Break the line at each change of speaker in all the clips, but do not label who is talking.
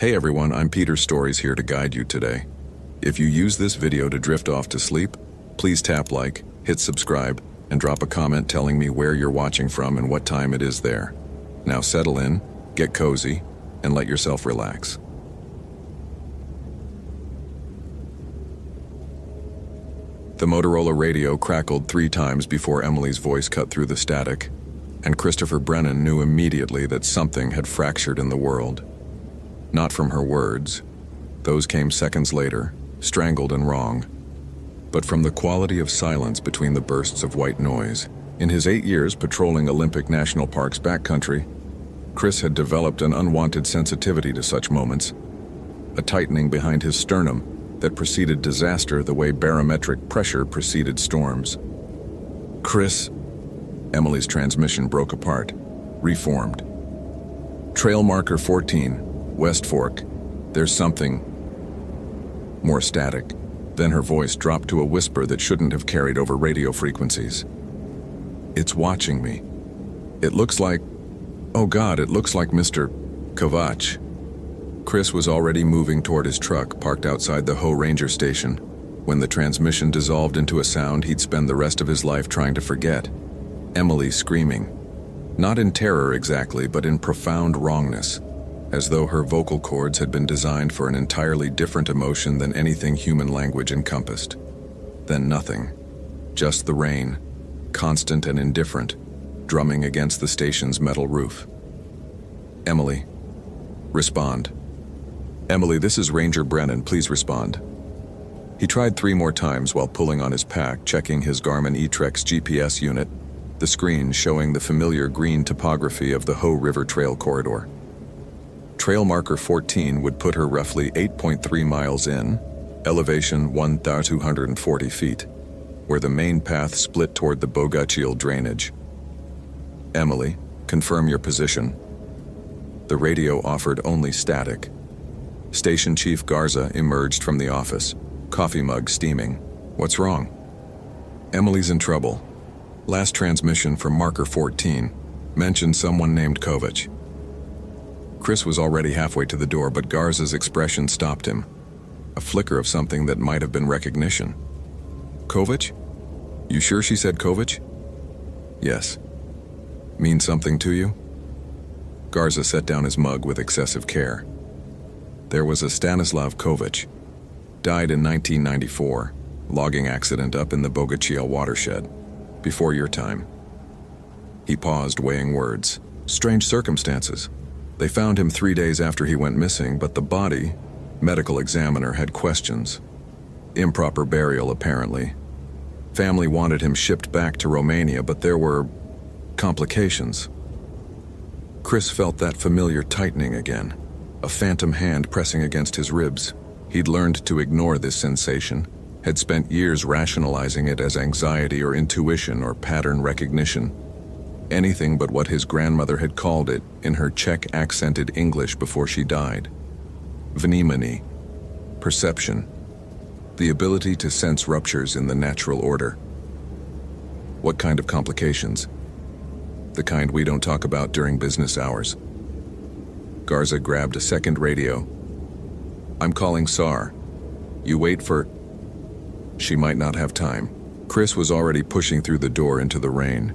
Hey everyone, I'm Peter Stories here to guide you today. If you use this video to drift off to sleep, please tap like, hit subscribe, and drop a comment telling me where you're watching from and what time it is there. Now settle in, get cozy, and let yourself relax. The Motorola radio crackled 3 times before Emily's voice cut through the static, and Christopher Brennan knew immediately that something had fractured in the world. Not from her words, those came seconds later, strangled and wrong, but from the quality of silence between the bursts of white noise. In his 8 years patrolling Olympic National Park's backcountry, Chris had developed an unwanted sensitivity to such moments, a tightening behind his sternum that preceded disaster the way barometric pressure preceded storms. Chris, Emily's transmission broke apart, reformed. Trail marker 14, West Fork, there's something. More static. Then her voice dropped to a whisper that shouldn't have carried over radio frequencies. It's watching me. It looks like, oh God, it looks like Mr. Kovac. Chris was already moving toward his truck parked outside the Ho Ranger station when the transmission dissolved into a sound he'd spend the rest of his life trying to forget. Emily screaming. Not in terror exactly, but in profound wrongness, as though her vocal cords had been designed for an entirely different emotion than anything human language encompassed. Then nothing. Just the rain, constant and indifferent, drumming against the station's metal roof. Emily, respond. Emily, this is Ranger Brennan, please respond. He tried 3 more times while pulling on his pack, checking his Garmin eTrex GPS unit, the screen showing the familiar green topography of the Ho River Trail corridor. Trail marker 14 would put her roughly 8.3 miles in, elevation 1,240 feet, where the main path split toward the Bogachiel drainage. Emily, confirm your position. The radio offered only static. Station Chief Garza emerged from the office, coffee mug steaming. What's wrong? Emily's in trouble. Last transmission from marker 14 mentioned someone named Kovac. Chris was already halfway to the door, but Garza's expression stopped him. A flicker of something that might have been recognition. Kovac? You sure she said Kovac? Yes. Mean something to you? Garza set down his mug with excessive care. There was a Stanislav Kovac. Died in 1994, logging accident up in the Bogachiel watershed. Before your time. He paused, weighing words. Strange circumstances. They found him 3 days after he went missing, but the body, medical examiner had questions. Improper burial, apparently. Family wanted him shipped back to Romania, but there were complications. Chris felt that familiar tightening again, a phantom hand pressing against his ribs. He'd learned to ignore this sensation, had spent years rationalizing it as anxiety or intuition or pattern recognition. Anything but what his grandmother had called it in her Czech-accented English before she died. Vnímání, perception, the ability to sense ruptures in the natural order. What kind of complications? The kind we don't talk about during business hours. Garza grabbed a second radio. I'm calling SAR. You wait for... She might not have time. Chris was already pushing through the door into the rain.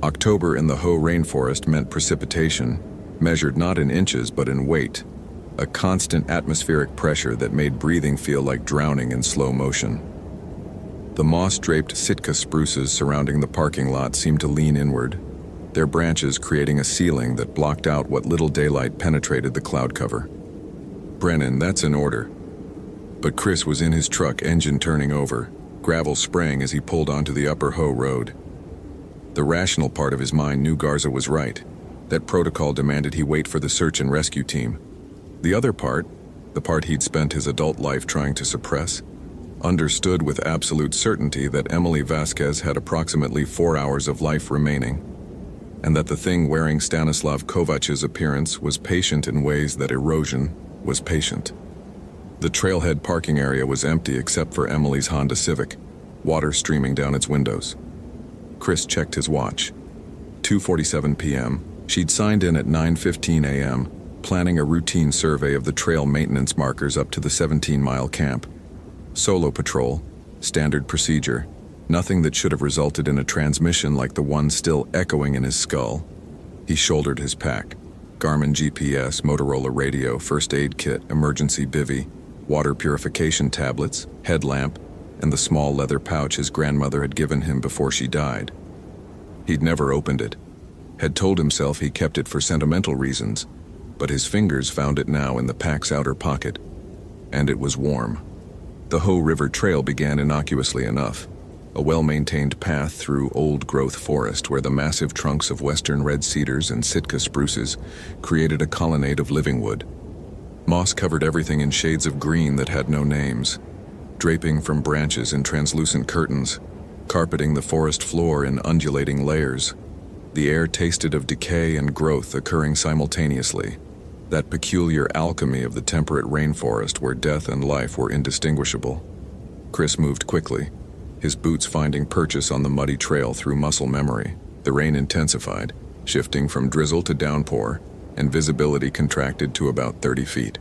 October in the Ho rainforest meant precipitation, measured not in inches but in weight, a constant atmospheric pressure that made breathing feel like drowning in slow motion. The moss-draped Sitka spruces surrounding the parking lot seemed to lean inward, their branches creating a ceiling that blocked out what little daylight penetrated the cloud cover. Brennan, that's in order. But Chris was in his truck, engine turning over, gravel spraying as he pulled onto the upper Ho road. The rational part of his mind knew Garza was right, that protocol demanded he wait for the search and rescue team. The other part, the part he'd spent his adult life trying to suppress, understood with absolute certainty that Emily Vasquez had approximately 4 hours of life remaining, and that the thing wearing Stanislav Kovac's appearance was patient in ways that erosion was patient. The trailhead parking area was empty except for Emily's Honda Civic, water streaming down its windows. Chris checked his watch. 2:47 p.m. She'd signed in at 9:15 a.m., planning a routine survey of the trail maintenance markers up to the 17-mile camp. Solo patrol, standard procedure, nothing that should have resulted in a transmission like the one still echoing in his skull. He shouldered his pack: Garmin GPS, Motorola radio, first aid kit, emergency bivvy, water purification tablets, headlamp, and the small leather pouch his grandmother had given him before she died. He'd never opened it, had told himself he kept it for sentimental reasons, but his fingers found it now in the pack's outer pocket, and it was warm. The Hoh River Trail began innocuously enough, a well-maintained path through old-growth forest where the massive trunks of western red cedars and Sitka spruces created a colonnade of living wood. Moss covered everything in shades of green that had no names, draping from branches in translucent curtains, carpeting the forest floor in undulating layers. The air tasted of decay and growth occurring simultaneously, that peculiar alchemy of the temperate rainforest where death and life were indistinguishable. Chris moved quickly, his boots finding purchase on the muddy trail through muscle memory. The rain intensified, shifting from drizzle to downpour, and visibility contracted to about 30 feet.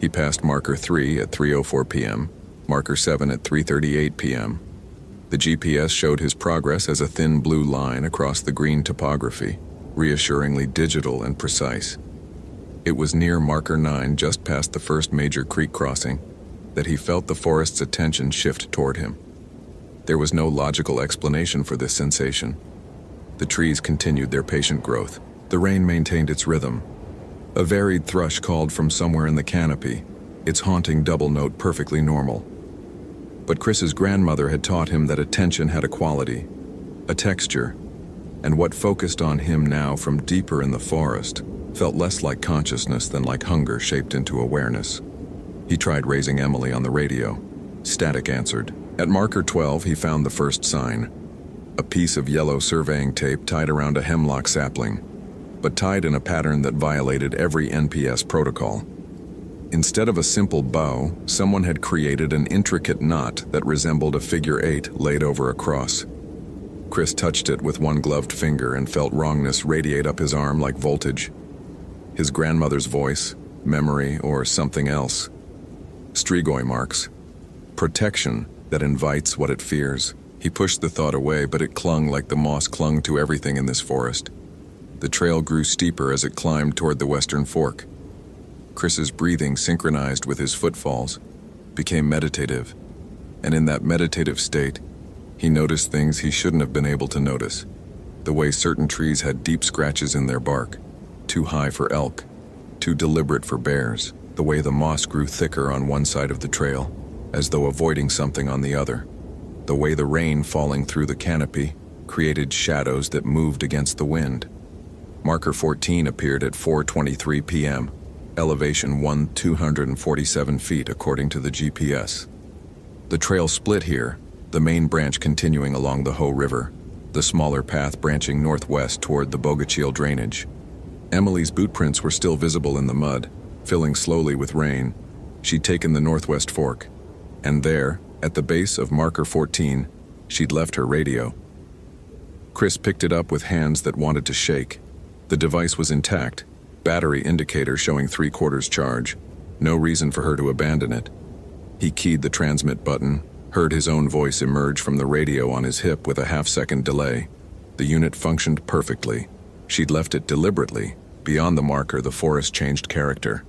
He passed marker 3 at 3:04 p.m., marker 7 at 3:38 p.m. The GPS showed his progress as a thin blue line across the green topography, reassuringly digital and precise. It was near marker 9, just past the first major creek crossing, that he felt the forest's attention shift toward him. There was no logical explanation for this sensation. The trees continued their patient growth. The rain maintained its rhythm. A varied thrush called from somewhere in the canopy, its haunting double note perfectly normal. But Chris's grandmother had taught him that attention had a quality, a texture, and what focused on him now from deeper in the forest felt less like consciousness than like hunger shaped into awareness. He tried raising Emily on the radio. Static answered. At marker 12, he found the first sign, a piece of yellow surveying tape tied around a hemlock sapling, but tied in a pattern that violated every NPS protocol. Instead of a simple bow, someone had created an intricate knot that resembled a figure 8 laid over a cross. Chris touched it with one gloved finger and felt wrongness radiate up his arm like voltage. His grandmother's voice, memory, or something else. Strigoi marks. Protection that invites what it fears. He pushed the thought away, but it clung like the moss clung to everything in this forest. The trail grew steeper as it climbed toward the western fork. Chris's breathing synchronized with his footfalls, became meditative, and in that meditative state, he noticed things he shouldn't have been able to notice. The way certain trees had deep scratches in their bark, too high for elk, too deliberate for bears. The way the moss grew thicker on one side of the trail, as though avoiding something on the other. The way the rain falling through the canopy created shadows that moved against the wind. Marker 14 appeared at 4:23 p.m., elevation 247 feet according to the GPS. The trail split here, the main branch continuing along the Hoh River, the smaller path branching northwest toward the Bogachil drainage. Emily's boot prints were still visible in the mud, filling slowly with rain. She'd taken the northwest fork, and there, at the base of marker 14, she'd left her radio. Chris picked it up with hands that wanted to shake. The device was intact, battery indicator showing 3/4 charge. No reason for her to abandon it. He keyed the transmit button, heard his own voice emerge from the radio on his hip with a half-second delay. The unit functioned perfectly. She'd left it deliberately. Beyond the marker, the forest changed character.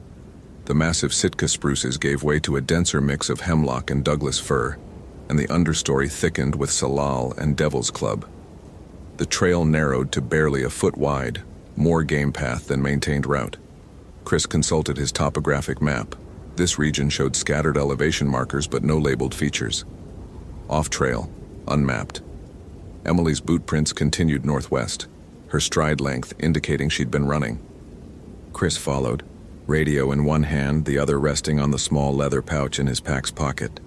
The massive Sitka spruces gave way to a denser mix of hemlock and Douglas fir, and the understory thickened with salal and devil's club. The trail narrowed to barely a foot wide, more game path than maintained route. Chris consulted his topographic map. This region showed scattered elevation markers but no labeled features. Off-trail, unmapped. Emily's boot prints continued northwest, her stride length indicating she'd been running. Chris followed, radio in one hand, the other resting on the small leather pouch in his pack's pocket.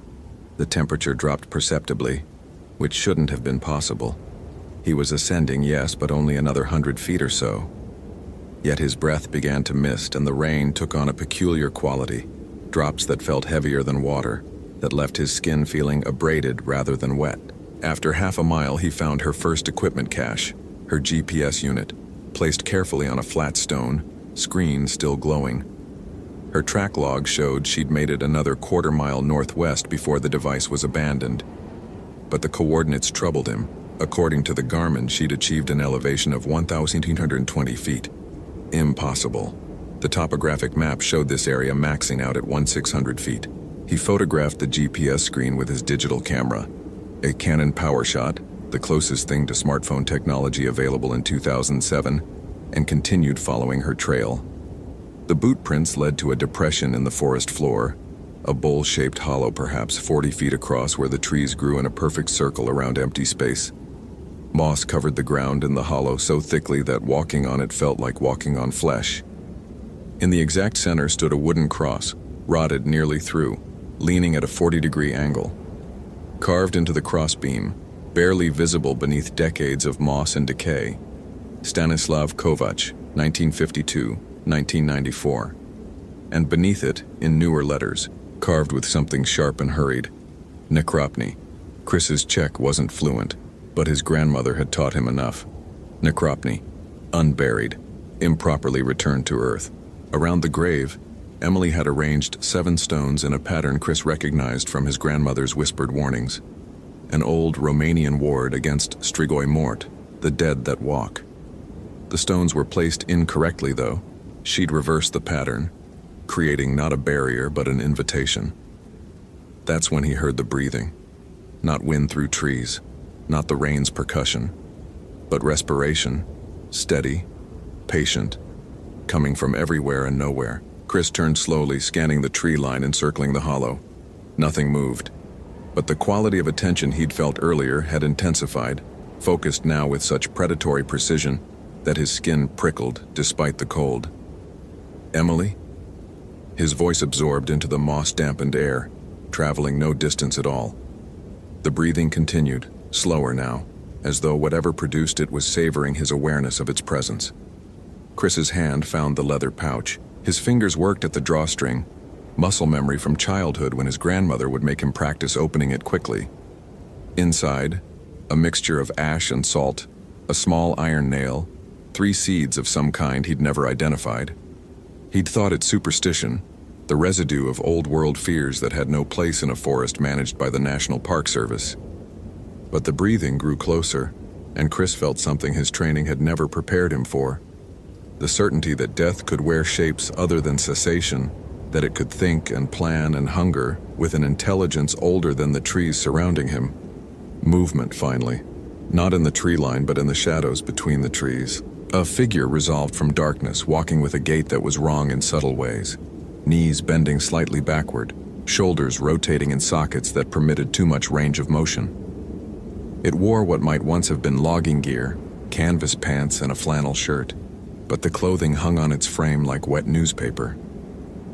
The temperature dropped perceptibly, which shouldn't have been possible. He was ascending, yes, but only another 100 feet or so. Yet his breath began to mist, and the rain took on a peculiar quality, drops that felt heavier than water, that left his skin feeling abraded rather than wet. After half a mile, he found her first equipment cache, her GPS unit, placed carefully on a flat stone, screen still glowing. Her track log showed she'd made it another quarter-mile northwest before the device was abandoned. But the coordinates troubled him. According to the Garmin, she'd achieved an elevation of 1,820 feet. Impossible. The topographic map showed this area maxing out at 1,600 feet. He photographed the GPS screen with his digital camera, a Canon PowerShot, the closest thing to smartphone technology available in 2007, and continued following her trail. The boot prints led to a depression in the forest floor, a bowl-shaped hollow perhaps 40 feet across where the trees grew in a perfect circle around empty space. Moss covered the ground in the hollow so thickly that walking on it felt like walking on flesh. In the exact center stood a wooden cross, rotted nearly through, leaning at a 40-degree angle. Carved into the crossbeam, barely visible beneath decades of moss and decay, Stanislav Kovac, 1952-1994. And beneath it, in newer letters, carved with something sharp and hurried, Necropny. Chris's Czech wasn't fluent, but his grandmother had taught him enough. Necropny, unburied, improperly returned to earth. Around the grave, Emily had arranged 7 stones in a pattern Chris recognized from his grandmother's whispered warnings. An old Romanian ward against strigoi mort, the dead that walk. The stones were placed incorrectly, though. She'd reversed the pattern, creating not a barrier but an invitation. That's when he heard the breathing. Not wind through trees, not the rain's percussion, but respiration, steady, patient, coming from everywhere and nowhere. Chris turned slowly, scanning the tree line encircling the hollow. Nothing moved, but the quality of attention he'd felt earlier had intensified, focused now with such predatory precision that his skin prickled despite the cold. Emily? His voice absorbed into the moss-dampened air, traveling no distance at all. The breathing continued, slower now, as though whatever produced it was savoring his awareness of its presence. Chris's hand found the leather pouch. His fingers worked at the drawstring, muscle memory from childhood when his grandmother would make him practice opening it quickly. Inside, a mixture of ash and salt, a small iron nail, 3 seeds of some kind he'd never identified. He'd thought it superstition, the residue of old-world fears that had no place in a forest managed by the National Park Service. But the breathing grew closer, and Chris felt something his training had never prepared him for. The certainty that death could wear shapes other than cessation, that it could think and plan and hunger with an intelligence older than the trees surrounding him. Movement, finally. Not in the tree line, but in the shadows between the trees. A figure resolved from darkness, walking with a gait that was wrong in subtle ways. Knees bending slightly backward, shoulders rotating in sockets that permitted too much range of motion. It wore what might once have been logging gear, canvas pants and a flannel shirt, but the clothing hung on its frame like wet newspaper.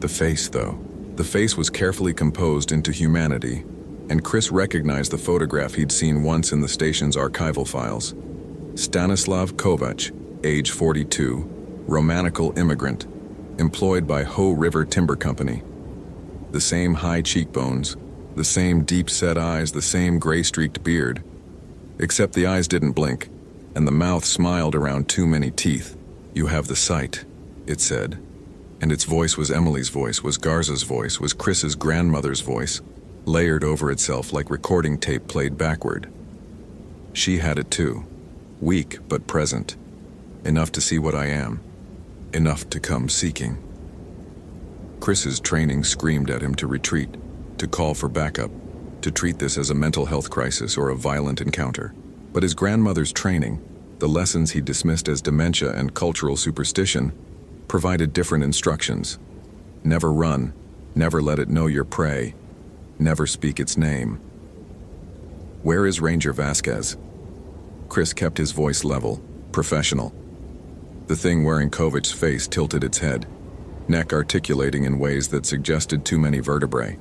The face, though. The face was carefully composed into humanity, and Chris recognized the photograph he'd seen once in the station's archival files. Stanislav Kovac, age 42, Romanical immigrant, employed by Ho River Timber Company. The same high cheekbones, the same deep-set eyes, the same gray-streaked beard. Except the eyes didn't blink, and the mouth smiled around too many teeth. "You have the sight," it said. And its voice was Emily's voice, was Garza's voice, was Chris's grandmother's voice, layered over itself like recording tape played backward. She had it too, weak but present, enough to see what I am, enough to come seeking. Chris's training screamed at him to retreat, to call for backup, to treat this as a mental health crisis or a violent encounter. But his grandmother's training, the lessons he dismissed as dementia and cultural superstition, provided different instructions. Never run, never let it know your prey, never speak its name. "Where is Ranger Vasquez?" Chris kept his voice level, professional. The thing wearing Kovac's face tilted its head, neck articulating in ways that suggested too many vertebrae.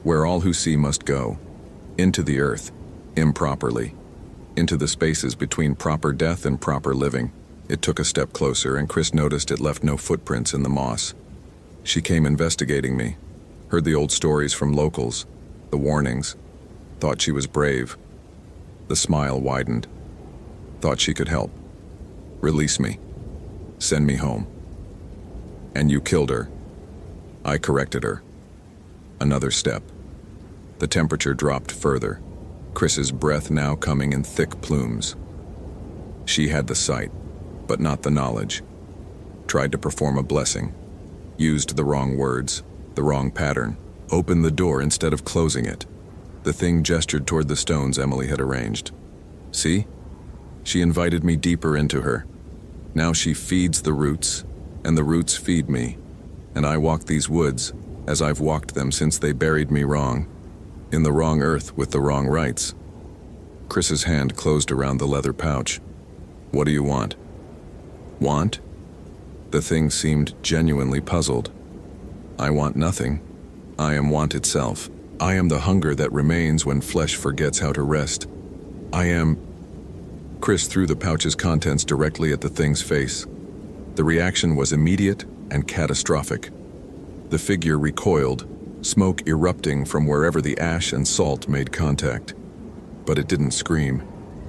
"Where all who see must go, into the earth, improperly, into the spaces between proper death and proper living." It took a step closer, and Chris noticed it left no footprints in the moss. She came investigating me, heard the old stories from locals, the warnings, thought she was brave. The smile widened. Thought she could help. Release me. Send me home. And you killed her. I corrected her. Another step. The temperature dropped further, Chris's breath now coming in thick plumes. She had the sight, but not the knowledge. Tried to perform a blessing. Used the wrong words, the wrong pattern. Opened the door instead of closing it. The thing gestured toward the stones Emily had arranged. See? She invited me deeper into her. Now she feeds the roots, and the roots feed me. And I walk these woods, as I've walked them since they buried me wrong. In the wrong earth with the wrong rights. Chris's hand closed around the leather pouch. What do you want? Want? The thing seemed genuinely puzzled. I want nothing. I am want itself. I am the hunger that remains when flesh forgets how to rest. I am... Chris threw the pouch's contents directly at the thing's face. The reaction was immediate and catastrophic. The figure recoiled, smoke erupting from wherever the ash and salt made contact. But it didn't scream.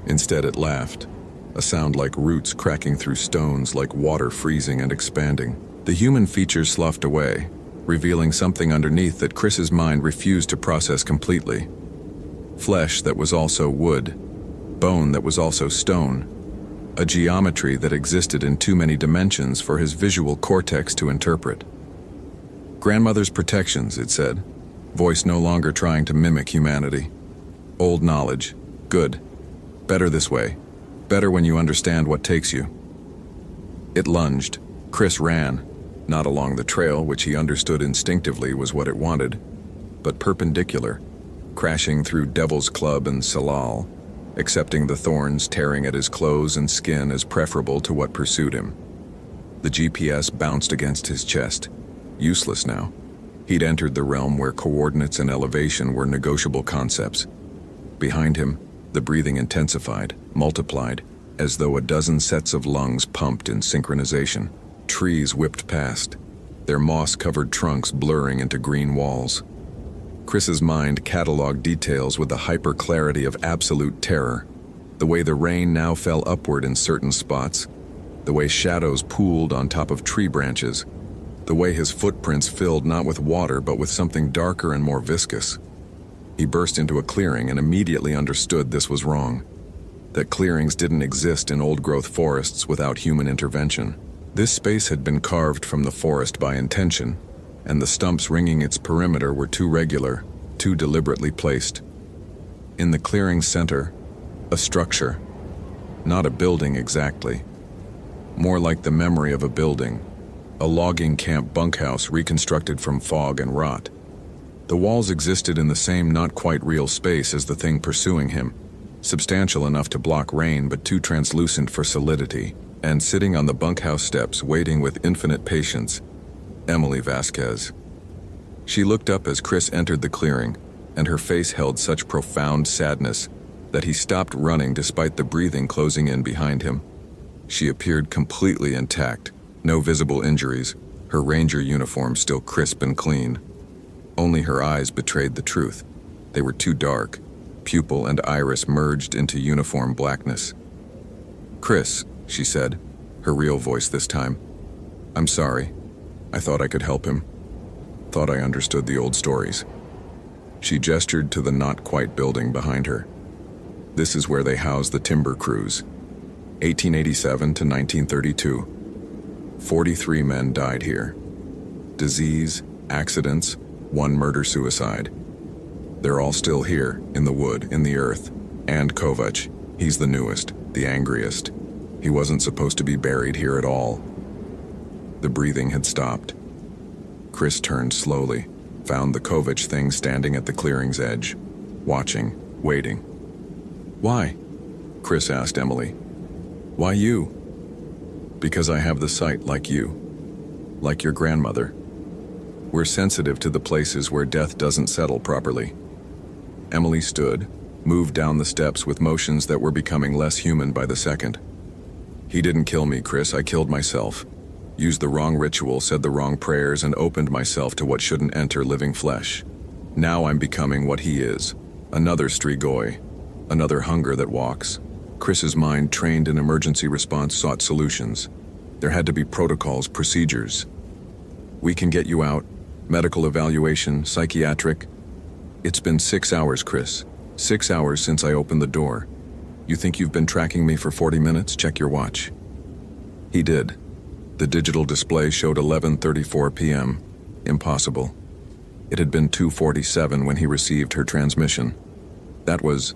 Instead, it laughed. A sound like roots cracking through stones, like water freezing and expanding. The human features sloughed away, revealing something underneath that Chris's mind refused to process completely. Flesh that was also wood, bone that was also stone, a geometry that existed in too many dimensions for his visual cortex to interpret. Grandmother's protections, it said, voice no longer trying to mimic humanity. Old knowledge, good, better this way, better when you understand what takes you. It lunged. Chris ran, not along the trail which he understood instinctively was what it wanted, but perpendicular, crashing through Devil's Club and Salal, accepting the thorns tearing at his clothes and skin as preferable to what pursued him. The GPS bounced against his chest. Useless now. He'd entered the realm where coordinates and elevation were negotiable concepts. Behind him, the breathing intensified, multiplied, as though a dozen sets of lungs pumped in synchronization. Trees whipped past, their moss-covered trunks blurring into green walls. Chris's mind cataloged details with the hyper-clarity of absolute terror. The way the rain now fell upward in certain spots, the way shadows pooled on top of tree branches, the way his footprints filled not with water but with something darker and more viscous. He burst into a clearing and immediately understood this was wrong. That clearings didn't exist in old-growth forests without human intervention. This space had been carved from the forest by intention, and the stumps ringing its perimeter were too regular, too deliberately placed. In the clearing's center, a structure. Not a building exactly. More like the memory of a building. A logging camp bunkhouse reconstructed from fog and rot. The walls existed in the same not-quite-real space as the thing pursuing him, substantial enough to block rain but too translucent for solidity, and sitting on the bunkhouse steps waiting with infinite patience, Emily Vasquez. She looked up as Chris entered the clearing, and her face held such profound sadness that he stopped running despite the breathing closing in behind him. She appeared completely intact. No visible injuries, her ranger uniform still crisp and clean. Only her eyes betrayed the truth. They were too dark, pupil and iris merged into uniform blackness. "Chris," she said, her real voice this time. "I'm sorry. I thought I could help him. Thought I understood the old stories." She gestured to the not-quite building behind her. This is where they housed the timber crews. 1887 to 1932. 43 men died here. Disease, accidents, one murder-suicide. They're all still here, in the wood, in the earth. And Kovac, he's the newest, the angriest. He wasn't supposed to be buried here at all. The breathing had stopped. Chris turned slowly, found the Kovac thing standing at the clearing's edge, watching, waiting. "Why?" Chris asked Emily. "Why you?" "Because I have the sight like you. Like your grandmother. We're sensitive to the places where death doesn't settle properly." Emily stood, moved down the steps with motions that were becoming less human by the second. "He didn't kill me, Chris. I killed myself. Used the wrong ritual, said the wrong prayers, and opened myself to what shouldn't enter living flesh. Now I'm becoming what he is. Another Strigoi. Another hunger that walks." Chris's mind, trained in emergency response, sought solutions. There had to be protocols, procedures. We can get you out. Medical evaluation, psychiatric. It's been 6 hours, Chris. 6 hours since I opened the door. You think you've been tracking me for 40 minutes? Check your watch. He did. The digital display showed 11:34 p.m. Impossible. It had been 2:47 when he received her transmission. That was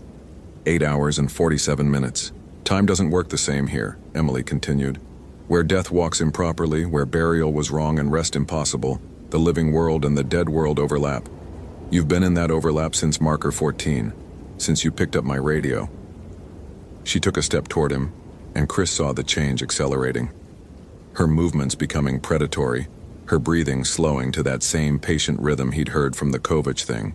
8 hours and 47 minutes. Time doesn't work the same here, Emily continued. Where death walks improperly, where burial was wrong and rest impossible, the living world and the dead world overlap. You've been in that overlap since marker 14, since you picked up my radio. She took a step toward him, and Chris saw the change accelerating. Her movements becoming predatory, her breathing slowing to that same patient rhythm he'd heard from the Kovach thing.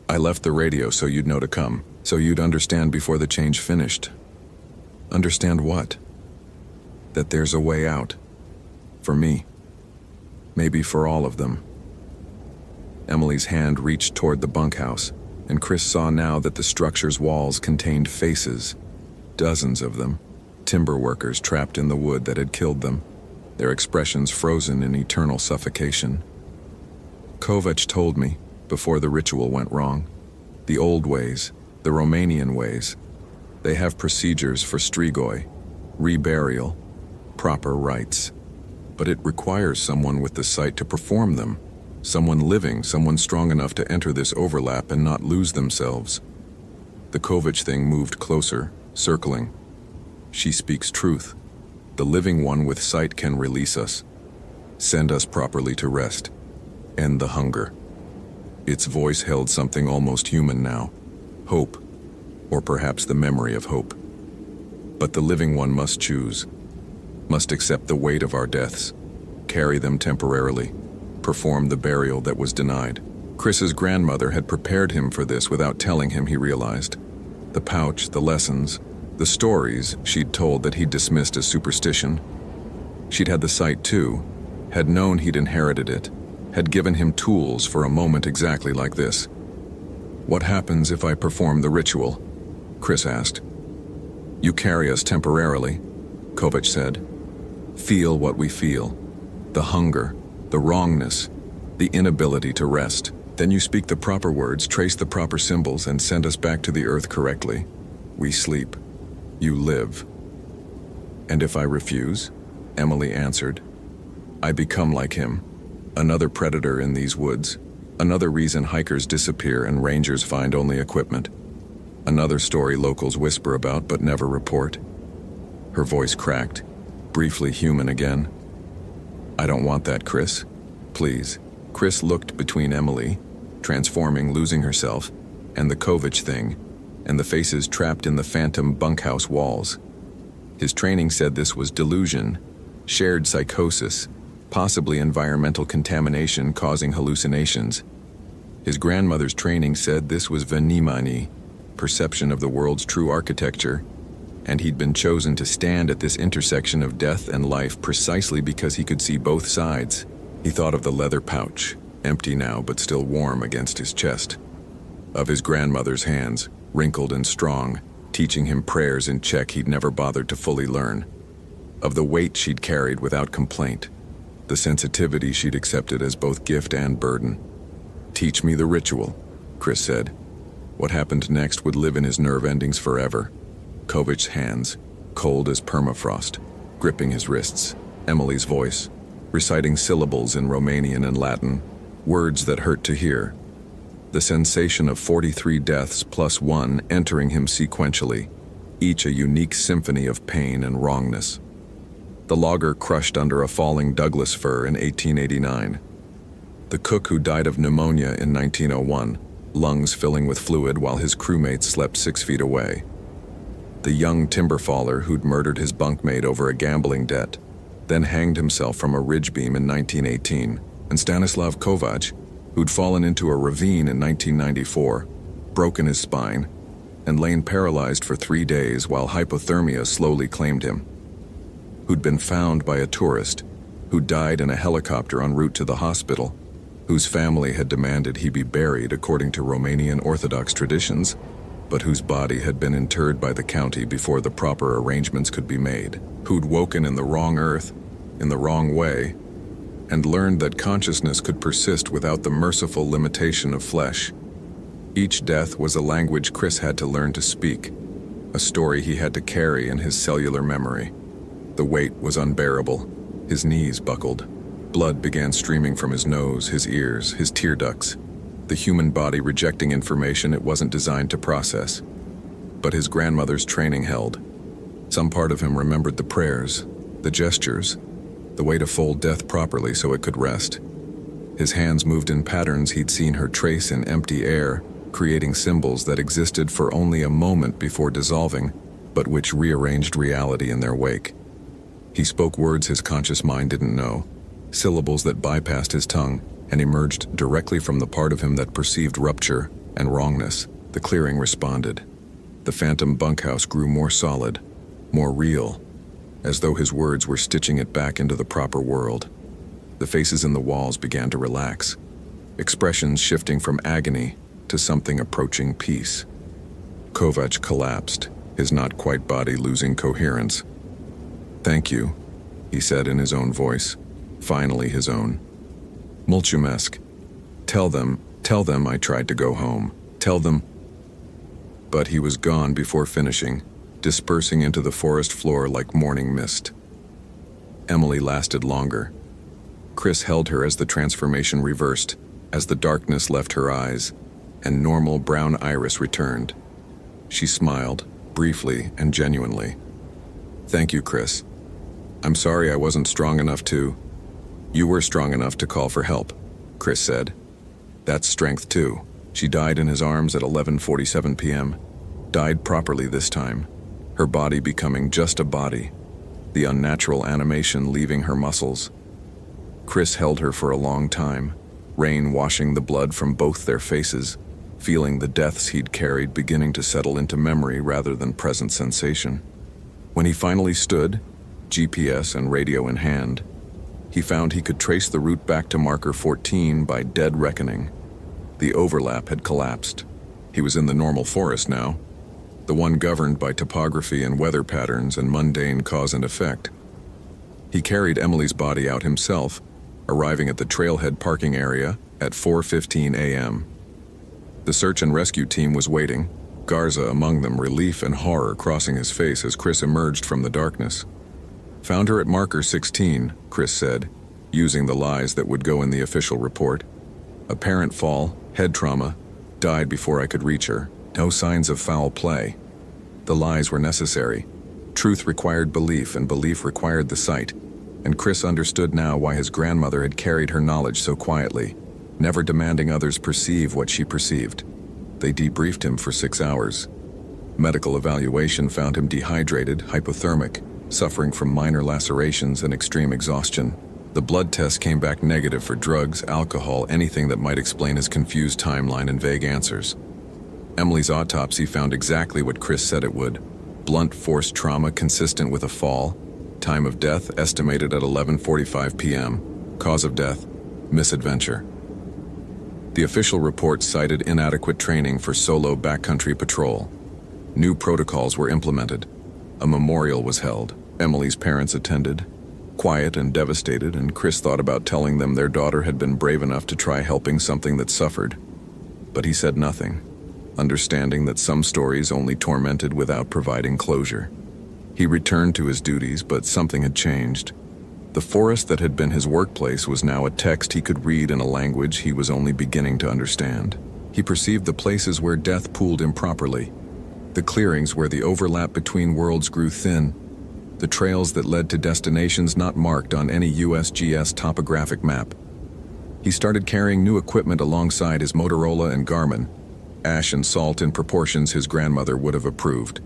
I left the radio so you'd know to come, so you'd understand before the change finished. Understand what? That there's a way out. For me. Maybe for all of them. Emily's hand reached toward the bunkhouse, and Chris saw now that the structure's walls contained faces. Dozens of them. Timber workers trapped in the wood that had killed them, their expressions frozen in eternal suffocation. Kovach told me, before the ritual went wrong, the old ways, the Romanian ways, they have procedures for strigoi, reburial, proper rites. But it requires someone with the sight to perform them, someone living, someone strong enough to enter this overlap and not lose themselves. The Kovach thing moved closer, circling. She speaks truth. The living one with sight can release us, send us properly to rest, end the hunger. Its voice held something almost human now, hope, or perhaps the memory of hope. But the living one must choose, must accept the weight of our deaths, carry them temporarily, perform the burial that was denied. Chris's grandmother had prepared him for this without telling him, he realized. The pouch, the lessons, the stories she'd told that he'd dismissed as superstition. She'd had the sight too, had known he'd inherited it, had given him tools for a moment exactly like this. What happens if I perform the ritual? Chris asked. You carry us temporarily, Kovach said. Feel what we feel. The hunger, the wrongness, the inability to rest. Then you speak the proper words, trace the proper symbols, and send us back to the earth correctly. We sleep. You live. And if I refuse? Emily answered. I become like him. Another predator in these woods. Another reason hikers disappear and rangers find only equipment. Another story locals whisper about but never report. Her voice cracked, briefly human again. I don't want that, Chris. Please. Chris looked between Emily, transforming, losing herself, and the Kovach thing, and the faces trapped in the phantom bunkhouse walls. His training said this was delusion, shared psychosis, possibly environmental contamination causing hallucinations. His grandmother's training said this was venimani, perception of the world's true architecture, and he'd been chosen to stand at this intersection of death and life precisely because he could see both sides. He thought of the leather pouch, empty now but still warm against his chest, of his grandmother's hands, wrinkled and strong, teaching him prayers in Czech he'd never bothered to fully learn, of the weight she'd carried without complaint, the sensitivity she'd accepted as both gift and burden. Teach me the ritual, Chris said. What happened next would live in his nerve endings forever. Kovach's hands, cold as permafrost, gripping his wrists. Emily's voice, reciting syllables in Romanian and Latin, words that hurt to hear. The sensation of 43 deaths plus one entering him sequentially, each a unique symphony of pain and wrongness. The logger crushed under a falling Douglas fir in 1889. The cook who died of pneumonia in 1901, lungs filling with fluid while his crewmates slept 6 feet away. The young timber faller who'd murdered his bunkmate over a gambling debt, then hanged himself from a ridge beam in 1918, and Stanislav Kovach, who'd fallen into a ravine in 1994, broken his spine, and lain paralyzed for 3 days while hypothermia slowly claimed him. Who'd been found by a tourist, who died in a helicopter en route to the hospital, whose family had demanded he be buried according to Romanian Orthodox traditions, but whose body had been interred by the county before the proper arrangements could be made, who'd woken in the wrong earth, in the wrong way, and learned that consciousness could persist without the merciful limitation of flesh. Each death was a language Chris had to learn to speak, a story he had to carry in his cellular memory. The weight was unbearable. His knees buckled. Blood began streaming from his nose, his ears, his tear ducts. The human body rejecting information it wasn't designed to process. But his grandmother's training held. Some part of him remembered the prayers, the gestures, the way to fold death properly so it could rest. His hands moved in patterns he'd seen her trace in empty air, creating symbols that existed for only a moment before dissolving, but which rearranged reality in their wake. He spoke words his conscious mind didn't know, syllables that bypassed his tongue and emerged directly from the part of him that perceived rupture and wrongness. The clearing responded. The phantom bunkhouse grew more solid, more real, as though his words were stitching it back into the proper world. The faces in the walls began to relax, expressions shifting from agony to something approaching peace. Kovac collapsed, his not-quite body losing coherence. "Thank you," he said in his own voice, finally his own. Mulchumesk, tell them I tried to go home. Tell them." But he was gone before finishing, dispersing into the forest floor like morning mist. Emily lasted longer. Chris held her as the transformation reversed, as the darkness left her eyes, and normal brown iris returned. She smiled, briefly and genuinely. "Thank you, Chris. I'm sorry I wasn't strong enough to—" "You were strong enough to call for help," Chris said. "That's strength too." She died in his arms at 11:47 p.m. Died properly this time, her body becoming just a body, the unnatural animation leaving her muscles. Chris held her for a long time, rain washing the blood from both their faces, feeling the deaths he'd carried beginning to settle into memory rather than present sensation. When he finally stood, GPS and radio in hand, he found he could trace the route back to marker 14 by dead reckoning. The overlap had collapsed. He was in the normal forest now, the one governed by topography and weather patterns and mundane cause and effect. He carried Emily's body out himself, arriving at the trailhead parking area at 4:15 a.m. The search and rescue team was waiting, Garza among them, relief and horror crossing his face as Chris emerged from the darkness. "Found her at marker 16, Chris said, using the lies that would go in the official report. "Apparent fall, head trauma, died before I could reach her. No signs of foul play." The lies were necessary. Truth required belief, and belief required the sight. And Chris understood now why his grandmother had carried her knowledge so quietly, never demanding others perceive what she perceived. They debriefed him for 6 hours. Medical evaluation found him dehydrated, hypothermic, suffering from minor lacerations and extreme exhaustion. The blood test came back negative for drugs, alcohol, anything that might explain his confused timeline and vague answers. Emily's autopsy found exactly what Chris said it would. Blunt force trauma consistent with a fall. Time of death estimated at 11:45 p.m. Cause of death, misadventure. The official report cited inadequate training for solo backcountry patrol. New protocols were implemented. A memorial was held. Emily's parents attended. Quiet and devastated, and Chris thought about telling them their daughter had been brave enough to try helping something that suffered. But he said nothing, understanding that some stories only tormented without providing closure. He returned to his duties, but something had changed. The forest that had been his workplace was now a text he could read in a language he was only beginning to understand. He perceived the places where death pooled improperly, the clearings where the overlap between worlds grew thin, the trails that led to destinations not marked on any USGS topographic map. He started carrying new equipment alongside his Motorola and Garmin, ash and salt in proportions his grandmother would have approved,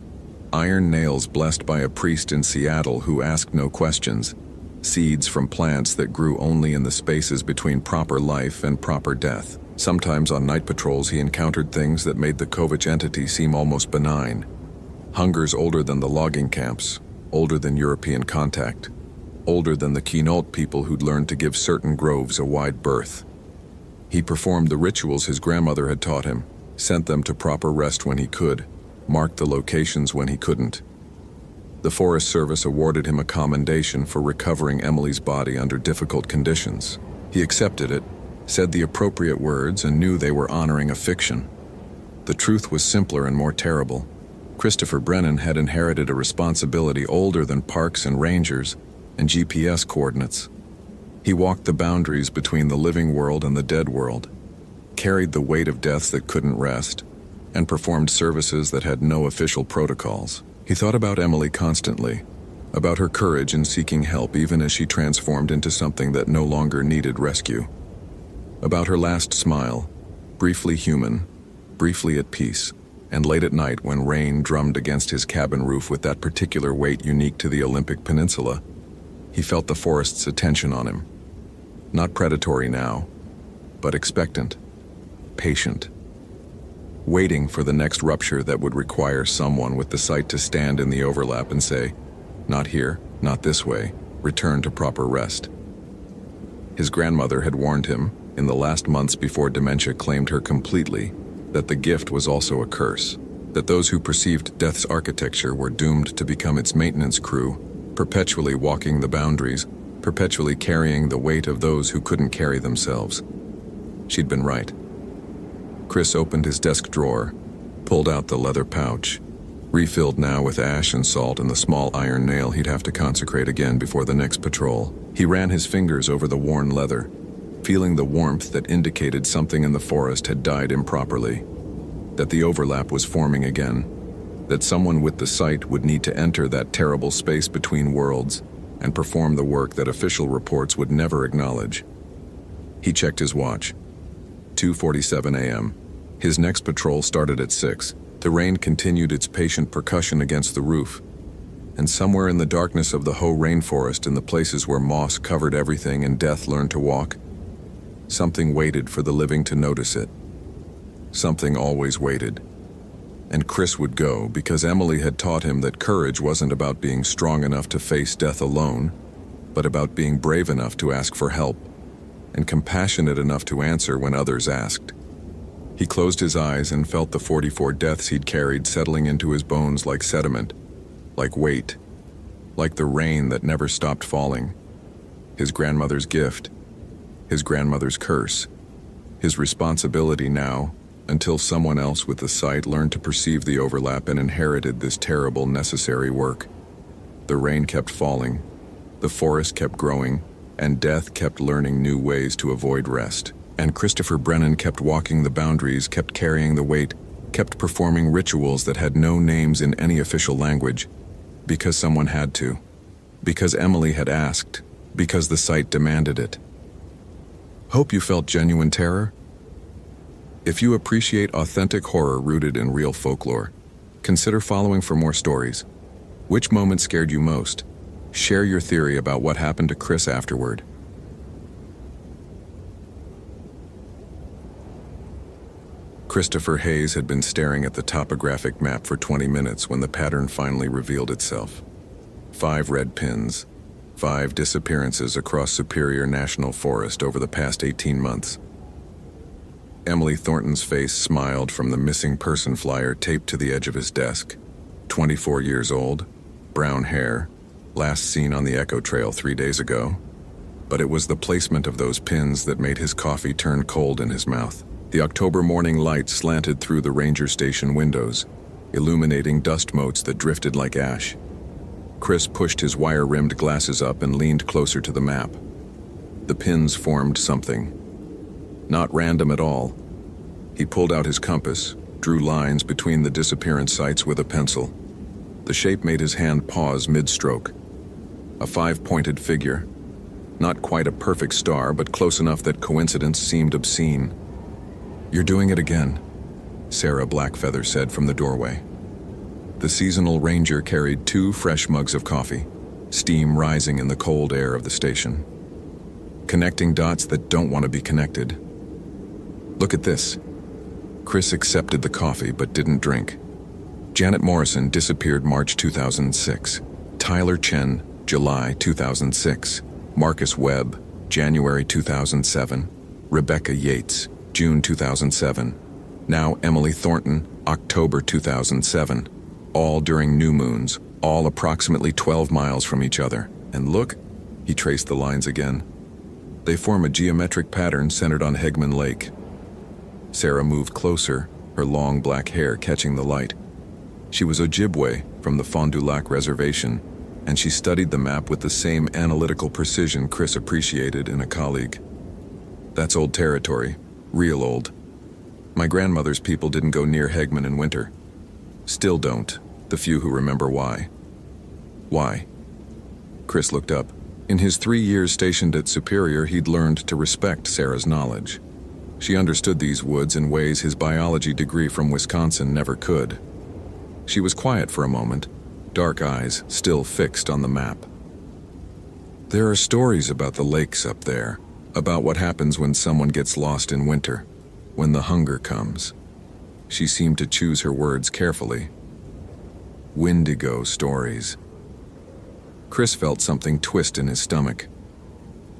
iron nails blessed by a priest in Seattle who asked no questions, seeds from plants that grew only in the spaces between proper life and proper death. Sometimes on night patrols he encountered things that made the Kovac entity seem almost benign. Hungers older than the logging camps, older than European contact, older than the Quinault people who'd learned to give certain groves a wide berth. He performed the rituals his grandmother had taught him, sent them to proper rest when he could, marked the locations when he couldn't. The Forest Service awarded him a commendation for recovering Emily's body under difficult conditions. He accepted it, said the appropriate words, and knew they were honoring a fiction. The truth was simpler and more terrible. Christopher Brennan had inherited a responsibility older than parks and rangers and GPS coordinates. He walked the boundaries between the living world and the dead world, carried the weight of deaths that couldn't rest, and performed services that had no official protocols. He thought about Emily constantly, about her courage in seeking help even as she transformed into something that no longer needed rescue. About her last smile, briefly human, briefly at peace, and late at night when rain drummed against his cabin roof with that particular weight unique to the Olympic Peninsula, he felt the forest's attention on him. Not predatory now, but expectant, patient, waiting for the next rupture that would require someone with the sight to stand in the overlap and say, "Not here, not this way, return to proper rest." His grandmother had warned him, in the last months before dementia claimed her completely, that the gift was also a curse, that those who perceived death's architecture were doomed to become its maintenance crew, perpetually walking the boundaries, perpetually carrying the weight of those who couldn't carry themselves. She'd been right. Chris opened his desk drawer, pulled out the leather pouch, refilled now with ash and salt and the small iron nail he'd have to consecrate again before the next patrol. He ran his fingers over the worn leather, feeling the warmth that indicated something in the forest had died improperly, that the overlap was forming again, that someone with the sight would need to enter that terrible space between worlds and perform the work that official reports would never acknowledge. He checked his watch. 2:47 a.m. His next patrol started at 6. The rain continued its patient percussion against the roof, and somewhere in the darkness of the Hoh rainforest, in the places where moss covered everything and death learned to walk, something waited for the living to notice it. Something always waited. And Chris would go because Emily had taught him that courage wasn't about being strong enough to face death alone, but about being brave enough to ask for help, and compassionate enough to answer when others asked. He closed his eyes and felt the 44 deaths he'd carried settling into his bones like sediment, like weight, like the rain that never stopped falling. His grandmother's gift, his grandmother's curse, his responsibility now, until someone else with the sight learned to perceive the overlap and inherited this terrible, necessary work. The rain kept falling, the forest kept growing, and death kept learning new ways to avoid rest. And Christopher Brennan kept walking the boundaries, kept carrying the weight, kept performing rituals that had no names in any official language, because someone had to, because Emily had asked, because the sight demanded it. Hope you felt genuine terror. If you appreciate authentic horror rooted in real folklore, consider following for more stories. Which moment scared you most? Share your theory about what happened to Chris afterward. Christopher Hayes had been staring at the topographic map for 20 minutes when the pattern finally revealed itself. 5 red pins, 5 disappearances across Superior National Forest over the past 18 months. Emily Thornton's face smiled from the missing person flyer taped to the edge of his desk. 24 years old, brown hair, last seen on the Echo Trail 3 days ago. But it was the placement of those pins that made his coffee turn cold in his mouth. The October morning light slanted through the ranger station windows, illuminating dust motes that drifted like ash. Chris pushed his wire-rimmed glasses up and leaned closer to the map. The pins formed something. Not random at all. He pulled out his compass, drew lines between the disappearance sites with a pencil. The shape made his hand pause mid-stroke. A 5-pointed figure. Not quite a perfect star, but close enough that coincidence seemed obscene. "You're doing it again," Sarah Blackfeather said from the doorway. The seasonal ranger carried 2 fresh mugs of coffee, steam rising in the cold air of the station. Connecting dots that don't want to be connected. "Look at this." Chris accepted the coffee but didn't drink. Janet Morrison disappeared March 2006. Tyler Chen, July 2006. Marcus Webb, January 2007. Rebecca Yates, June 2007. Now Emily Thornton, October 2007. All during new moons, all approximately 12 miles from each other. And look, he traced the lines again. They form a geometric pattern centered on Hegman Lake. Sarah moved closer, her long black hair catching the light. She was Ojibwe from the Fond du Lac Reservation, and she studied the map with the same analytical precision Chris appreciated in a colleague. That's old territory, real old. My grandmother's people didn't go near Hegman in winter. Still don't, the few who remember why. Why? Chris looked up. In his 3 years stationed at Superior, he'd learned to respect Sarah's knowledge. She understood these woods in ways his biology degree from Wisconsin never could. She was quiet for a moment, dark eyes still fixed on the map. There are stories about the lakes up there, about what happens when someone gets lost in winter, when the hunger comes. She seemed to choose her words carefully. Wendigo stories. Chris felt something twist in his stomach.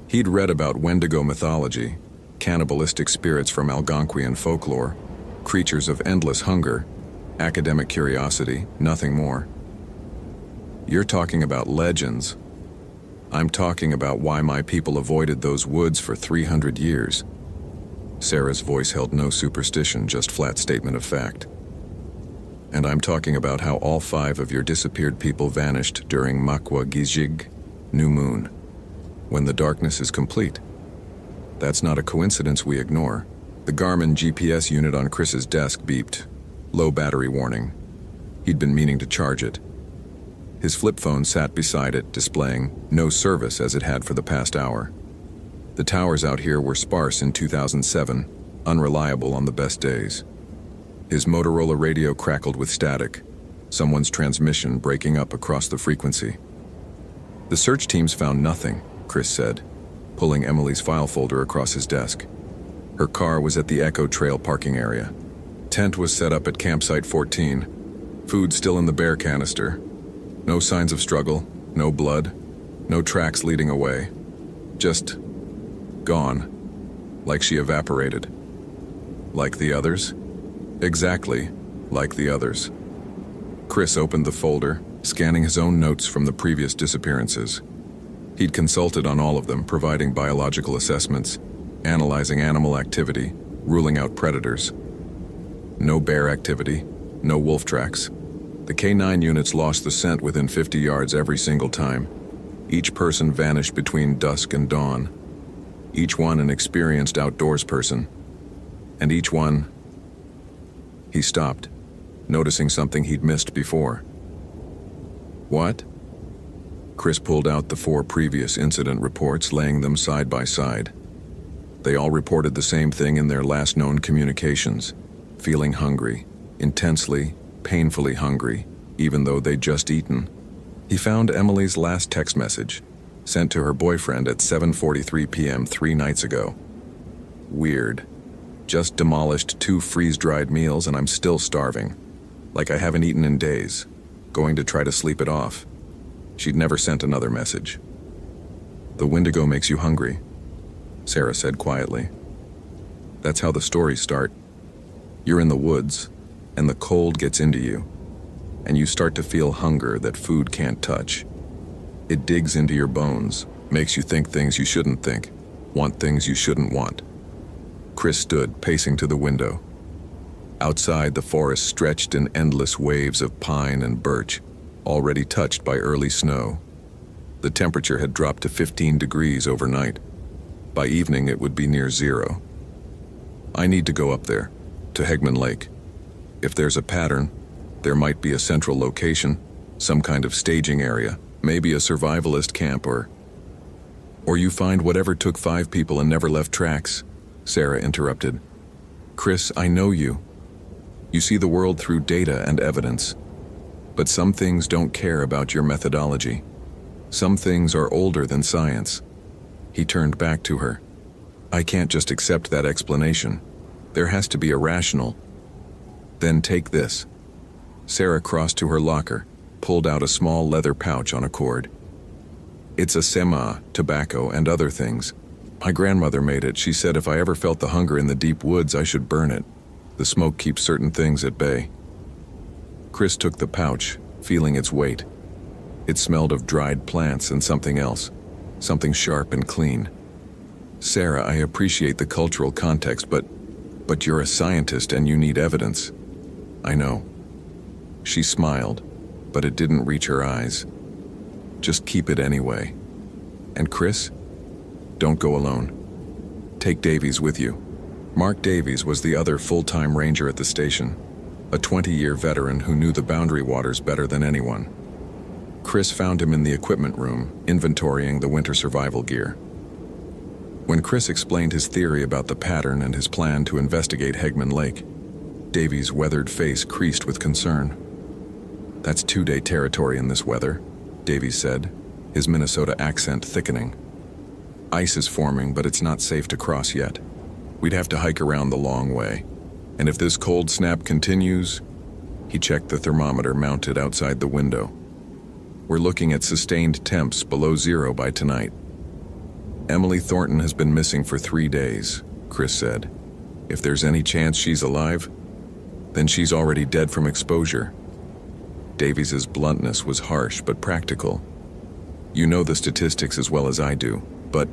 He'd read about Wendigo mythology, cannibalistic spirits from Algonquian folklore, creatures of endless hunger, academic curiosity, nothing more. You're talking about legends. I'm talking about why my people avoided those woods for 300 years. Sarah's voice held no superstition, just flat statement of fact. And I'm talking about how all 5 of your disappeared people vanished during Makwa Gizig, new moon, when the darkness is complete. That's not a coincidence we ignore. The Garmin GPS unit on Chris's desk beeped. Low battery warning. He'd been meaning to charge it. His flip phone sat beside it, displaying no service as it had for the past hour. The towers out here were sparse in 2007, unreliable on the best days. His Motorola radio crackled with static, someone's transmission breaking up across the frequency. The search teams found nothing, Chris said, pulling Emily's file folder across his desk. Her car was at the Echo Trail parking area. Tent was set up at campsite 14. Food still in the bear canister. No signs of struggle, no blood, no tracks leading away. Just gone, like she evaporated. Like the others? Exactly, like the others. Chris opened the folder, scanning his own notes from the previous disappearances. He'd consulted on all of them, providing biological assessments, analyzing animal activity, ruling out predators. No bear activity, no wolf tracks. The K9 units lost the scent within 50 yards every single time. Each person vanished between dusk and dawn. Each one an experienced outdoors person. And each one... He stopped, noticing something he'd missed before. What? Chris pulled out the 4 previous incident reports, laying them side by side. They all reported the same thing in their last known communications, feeling hungry, intensely, painfully hungry, even though they'd just eaten. He found Emily's last text message, sent to her boyfriend at 7:43 p.m. 3 nights ago. Weird. Just demolished 2 freeze-dried meals and I'm still starving. Like I haven't eaten in days. Going to try to sleep it off. She'd never sent another message. The Wendigo makes you hungry, Sarah said quietly. That's how the stories start. You're in the woods, and the cold gets into you, and you start to feel hunger that food can't touch. It digs into your bones, makes you think things you shouldn't think, want things you shouldn't want. Chris stood, pacing to the window. Outside, the forest stretched in endless waves of pine and birch, already touched by early snow. The temperature had dropped to 15 degrees overnight. By evening, it would be near 0. I need to go up there, to Hegman Lake. If there's a pattern, there might be a central location, some kind of staging area, maybe a survivalist camp or you find whatever took 5 people and never left tracks, Sarah interrupted. Chris, I know you. You see the world through data and evidence. But some things don't care about your methodology. Some things are older than science. He turned back to her. I can't just accept that explanation. There has to be a rational. Then take this. Sarah crossed to her locker, pulled out a small leather pouch on a cord. It's a sema, tobacco, and other things. My grandmother made it. She said if I ever felt the hunger in the deep woods, I should burn it. The smoke keeps certain things at bay. Chris took the pouch, feeling its weight. It smelled of dried plants and something else, something sharp and clean. Sarah, I appreciate the cultural context, but you're a scientist and you need evidence. I know. She smiled, but it didn't reach her eyes. Just keep it anyway. And Chris? Don't go alone. Take Davies with you. Mark Davies was the other full-time ranger at the station, a 20-year veteran who knew the boundary waters better than anyone. Chris found him in the equipment room, inventorying the winter survival gear. When Chris explained his theory about the pattern and his plan to investigate Hegman Lake, Davies' weathered face creased with concern. That's two-day territory in this weather, Davies said, his Minnesota accent thickening. Ice is forming, but it's not safe to cross yet. We'd have to hike around the long way. And if this cold snap continues, he checked the thermometer mounted outside the window. We're looking at sustained temps below zero by tonight. Emily Thornton has been missing for 3 days, Chris said. If there's any chance she's alive, then she's already dead from exposure. Davies's bluntness was harsh but practical. You know the statistics as well as I do, but...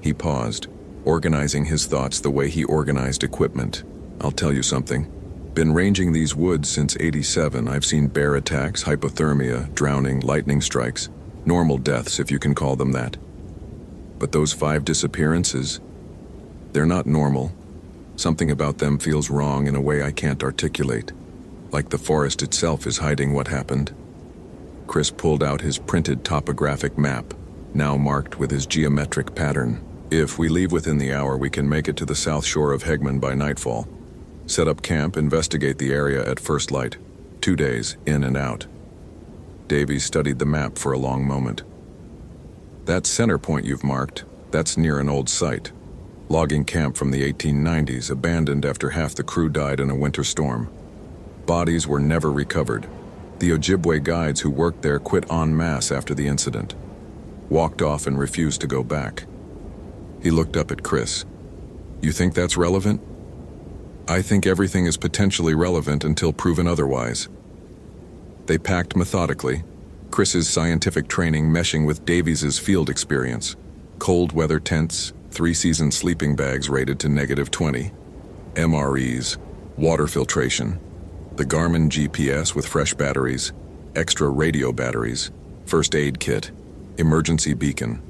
He paused, organizing his thoughts the way he organized equipment. I'll tell you something. Been ranging these woods since '87. I've seen bear attacks, hypothermia, drowning, lightning strikes, normal deaths if you can call them that. But those 5 disappearances, they're not normal. Something about them feels wrong in a way I can't articulate. Like the forest itself is hiding what happened. Chris pulled out his printed topographic map, now marked with his geometric pattern. If we leave within the hour, we can make it to the south shore of Hegman by nightfall. Set up camp, investigate the area at first light. 2 days, in and out. Davies studied the map for a long moment. That center point you've marked, that's near an old site. Logging camp from the 1890s, abandoned after half the crew died in a winter storm. Bodies were never recovered. The Ojibwe guides who worked there quit en masse after the incident. Walked off and refused to go back. He looked up at Chris. You think that's relevant? I think everything is potentially relevant until proven otherwise. They packed methodically, Chris's scientific training meshing with Davies's field experience. Cold weather tents, 3-season sleeping bags rated to -20, MREs, water filtration, the Garmin GPS with fresh batteries, extra radio batteries, first aid kit, emergency beacon,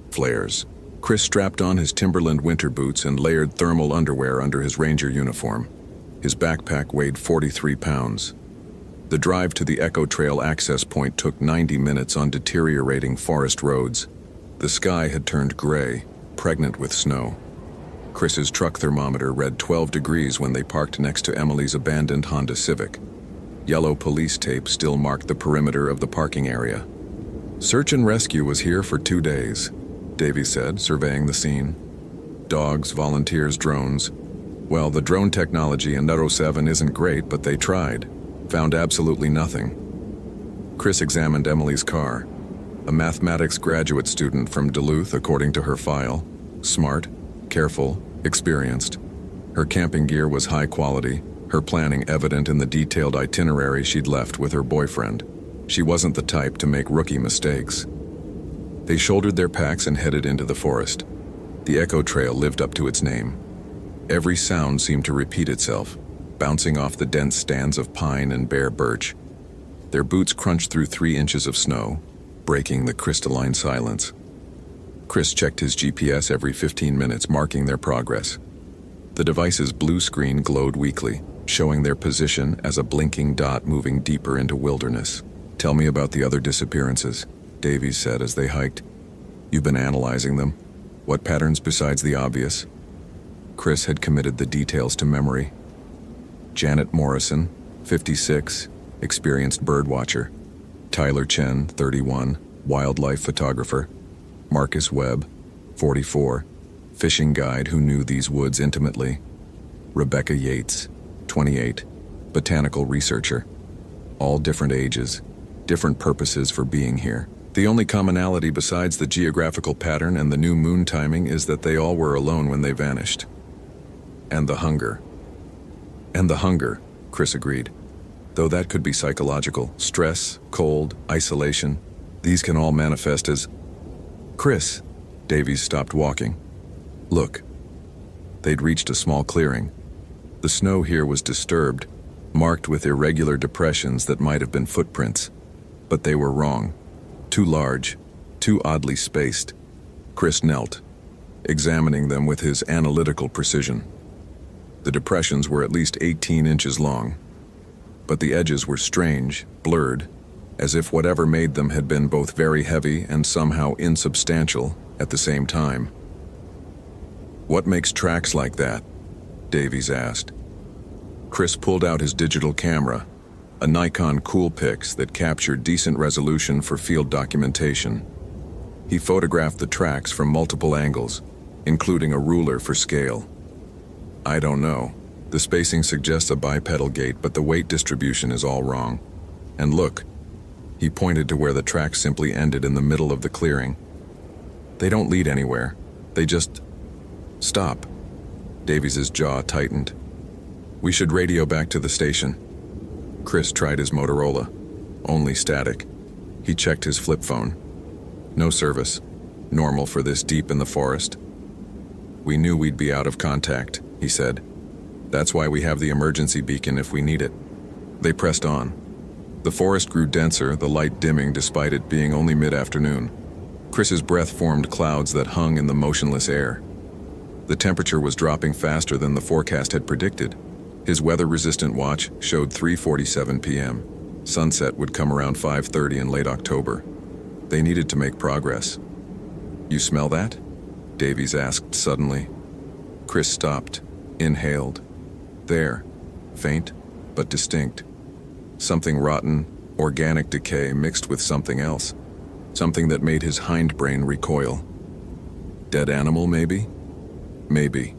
flares. Chris strapped on his Timberland winter boots and layered thermal underwear under his ranger uniform. His backpack weighed 43 pounds. The drive to the Echo Trail access point took 90 minutes on deteriorating forest roads. The sky had turned gray, pregnant with snow. Chris's truck thermometer read 12 degrees when they parked next to Emily's abandoned Honda Civic. Yellow police tape still marked the perimeter of the parking area. Search and rescue was here for 2 days, Davies said, surveying the scene. Dogs, volunteers, drones. Well, the drone technology in Nero 7 isn't great, but they tried. Found absolutely nothing. Chris examined Emily's car. A mathematics graduate student from Duluth, according to her file. Smart, careful, experienced. Her camping gear was high quality, her planning evident in the detailed itinerary she'd left with her boyfriend. She wasn't the type to make rookie mistakes. They shouldered their packs and headed into the forest. The Echo Trail lived up to its name. Every sound seemed to repeat itself, bouncing off the dense stands of pine and bare birch. Their boots crunched through 3 inches of snow, breaking the crystalline silence. Chris checked his GPS every 15 minutes, marking their progress. The device's blue screen glowed weakly, showing their position as a blinking dot moving deeper into wilderness. Tell me about the other disappearances, Davies said as they hiked. You've been analyzing them. What patterns besides the obvious? Chris had committed the details to memory. Janet Morrison, 56, experienced birdwatcher. Tyler Chen, 31, wildlife photographer. Marcus Webb, 44, fishing guide who knew these woods intimately. Rebecca Yates, 28, botanical researcher. All different ages, different purposes for being here. The only commonality besides the geographical pattern and the new moon timing is that they all were alone when they vanished. And the hunger. And the hunger, Chris agreed. Though that could be psychological, stress, cold, isolation. These can all manifest as... Chris, Davies stopped walking. Look. They'd reached a small clearing. The snow here was disturbed, marked with irregular depressions that might have been footprints. But they were wrong. Too large, too oddly spaced. Chris knelt, examining them with his analytical precision. The depressions were at least 18 inches long, but the edges were strange, blurred, as if whatever made them had been both very heavy and somehow insubstantial at the same time. What makes tracks like that? Davies asked. Chris pulled out his digital camera, a Nikon Coolpix that captured decent resolution for field documentation. He photographed the tracks from multiple angles, including a ruler for scale. I don't know. The spacing suggests a bipedal gait, but the weight distribution is all wrong. And look, he pointed to where the tracks simply ended in the middle of the clearing. They don't lead anywhere. They just stop. Davies' jaw tightened. We should radio back to the station. Chris tried his Motorola. Only static. He checked his flip phone. No service. Normal for this deep in the forest. We knew we'd be out of contact, he said. That's why we have the emergency beacon if we need it. They pressed on. The forest grew denser, the light dimming despite it being only mid-afternoon. Chris's breath formed clouds that hung in the motionless air. The temperature was dropping faster than the forecast had predicted. His weather-resistant watch showed 3:47 p.m. Sunset would come around 5:30 in late October. They needed to make progress. You smell that? Davies asked suddenly. Chris stopped, inhaled. There, faint but distinct. Something rotten, organic decay mixed with something else. Something that made his hindbrain recoil. Dead animal, maybe? Maybe.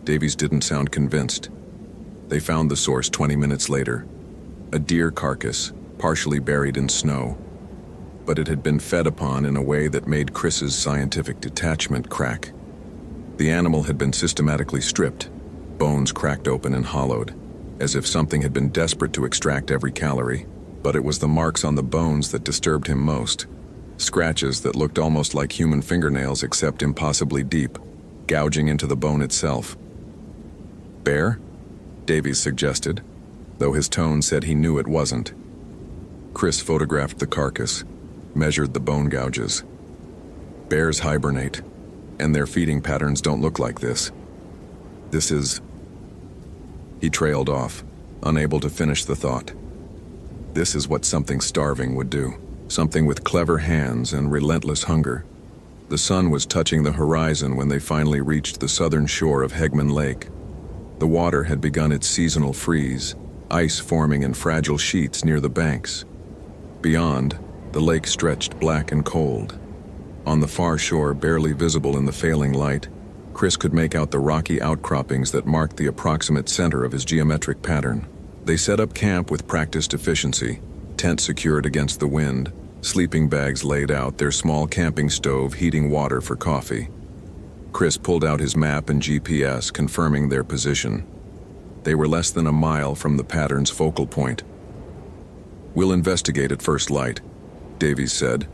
Davies didn't sound convinced. They found the source 20 minutes later. A deer carcass, partially buried in snow. But it had been fed upon in a way that made Chris's scientific detachment crack. The animal had been systematically stripped, bones cracked open and hollowed, as if something had been desperate to extract every calorie. But it was the marks on the bones that disturbed him most. Scratches that looked almost like human fingernails except impossibly deep, gouging into the bone itself. Bear? Davies suggested, though his tone said he knew it wasn't. Chris photographed the carcass, measured the bone gouges. Bears hibernate, and their feeding patterns don't look like this. This is... He trailed off, unable to finish the thought. This is what something starving would do. Something with clever hands and relentless hunger. The sun was touching the horizon when they finally reached the southern shore of Hegman Lake. The water had begun its seasonal freeze, ice forming in fragile sheets near the banks. Beyond, the lake stretched black and cold. On the far shore, barely visible in the failing light, Chris could make out the rocky outcroppings that marked the approximate center of his geometric pattern. They set up camp with practiced efficiency, tent secured against the wind, sleeping bags laid out, their small camping stove heating water for coffee. Chris pulled out his map and GPS, confirming their position. They were less than a mile from the pattern's focal point. We'll investigate at first light, Davies said,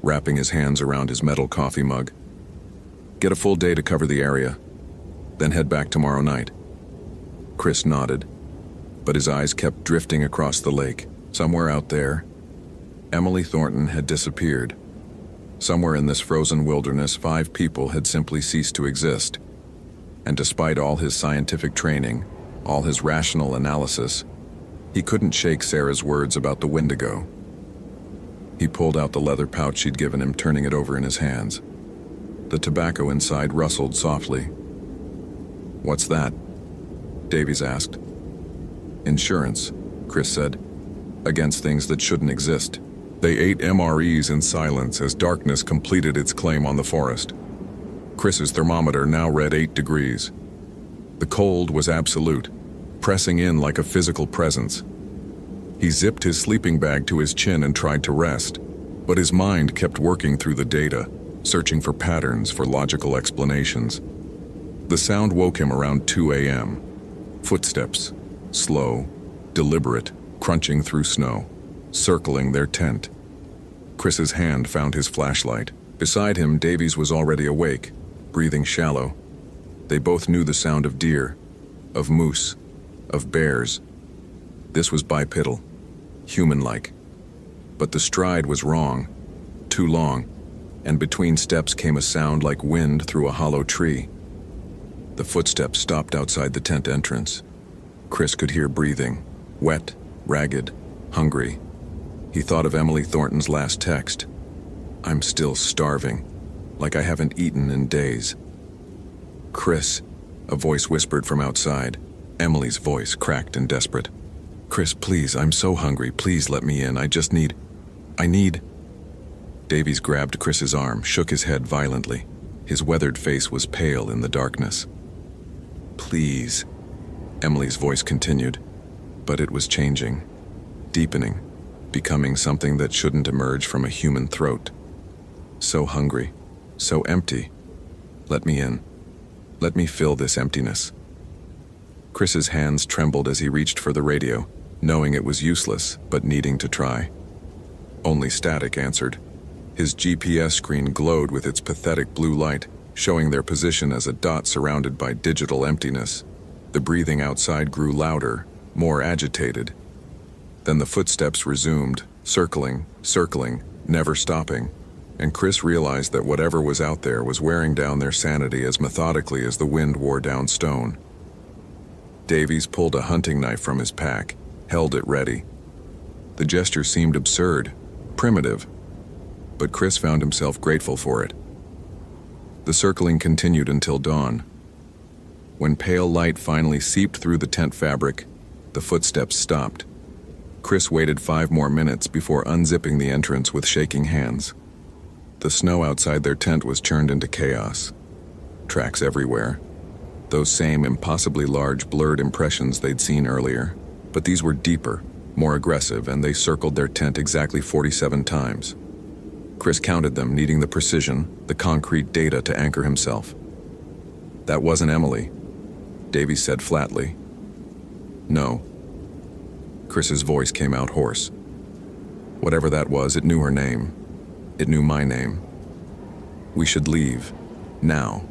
wrapping his hands around his metal coffee mug. Get a full day to cover the area, then head back tomorrow night. Chris nodded, but his eyes kept drifting across the lake. Somewhere out there, Emily Thornton had disappeared. Somewhere in this frozen wilderness, 5 people had simply ceased to exist. And despite all his scientific training, all his rational analysis, he couldn't shake Sarah's words about the Wendigo. He pulled out the leather pouch she'd given him, turning it over in his hands. The tobacco inside rustled softly. What's that? Davies asked. Insurance, Chris said, against things that shouldn't exist. They ate MREs in silence as darkness completed its claim on the forest. Chris's thermometer now read 8 degrees. The cold was absolute, pressing in like a physical presence. He zipped his sleeping bag to his chin and tried to rest, but his mind kept working through the data, searching for patterns, for logical explanations. The sound woke him around 2 a.m. Footsteps, slow, deliberate, crunching through snow, circling their tent. Chris's hand found his flashlight. Beside him, Davies was already awake, breathing shallow. They both knew the sound of deer, of moose, of bears. This was bipedal, human-like. But the stride was wrong, too long, and between steps came a sound like wind through a hollow tree. The footsteps stopped outside the tent entrance. Chris could hear breathing, wet, ragged, hungry. He thought of Emily Thornton's last text. "I'm still starving, like I haven't eaten in days." "Chris," a voice whispered from outside. Emily's voice cracked and desperate. "Chris, please, I'm so hungry. Please let me in. I need... Davies grabbed Chris's arm, shook his head violently. His weathered face was pale in the darkness. "Please," Emily's voice continued, but it was changing, deepening, becoming something that shouldn't emerge from a human throat. "So hungry, so empty. Let me in. Let me fill this emptiness." Chris's hands trembled as he reached for the radio, knowing it was useless, but needing to try. Only static answered. His GPS screen glowed with its pathetic blue light, showing their position as a dot surrounded by digital emptiness. The breathing outside grew louder, more agitated. Then the footsteps resumed, circling, never stopping, and Chris realized that whatever was out there was wearing down their sanity as methodically as the wind wore down stone. Davies pulled a hunting knife from his pack, held it ready. The gesture seemed absurd, primitive, but Chris found himself grateful for it. The circling continued until dawn. When pale light finally seeped through the tent fabric, the footsteps stopped. Chris waited 5 more minutes before unzipping the entrance with shaking hands. The snow outside their tent was churned into chaos. Tracks everywhere. Those same impossibly large, blurred impressions they'd seen earlier. But these were deeper, more aggressive, and they circled their tent exactly 47 times. Chris counted them, needing the precision, the concrete data to anchor himself. "That wasn't Emily," Davies said flatly. "No." Chris's voice came out hoarse. "Whatever that was, it knew her name. It knew my name. We should leave. Now."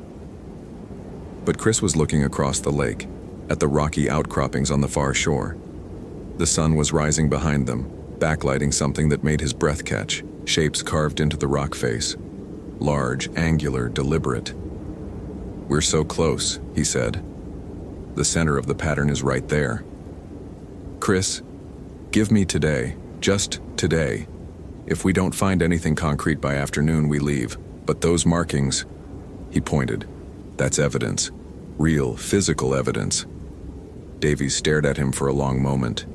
But Chris was looking across the lake, at the rocky outcroppings on the far shore. The sun was rising behind them, backlighting something that made his breath catch, shapes carved into the rock face. Large, angular, deliberate. "We're so close," he said. "The center of the pattern is right there. Chris, give me today, just today. If we don't find anything concrete by afternoon, we leave. But those markings," he pointed, "that's evidence. Real, physical evidence." Davies stared at him for a long moment.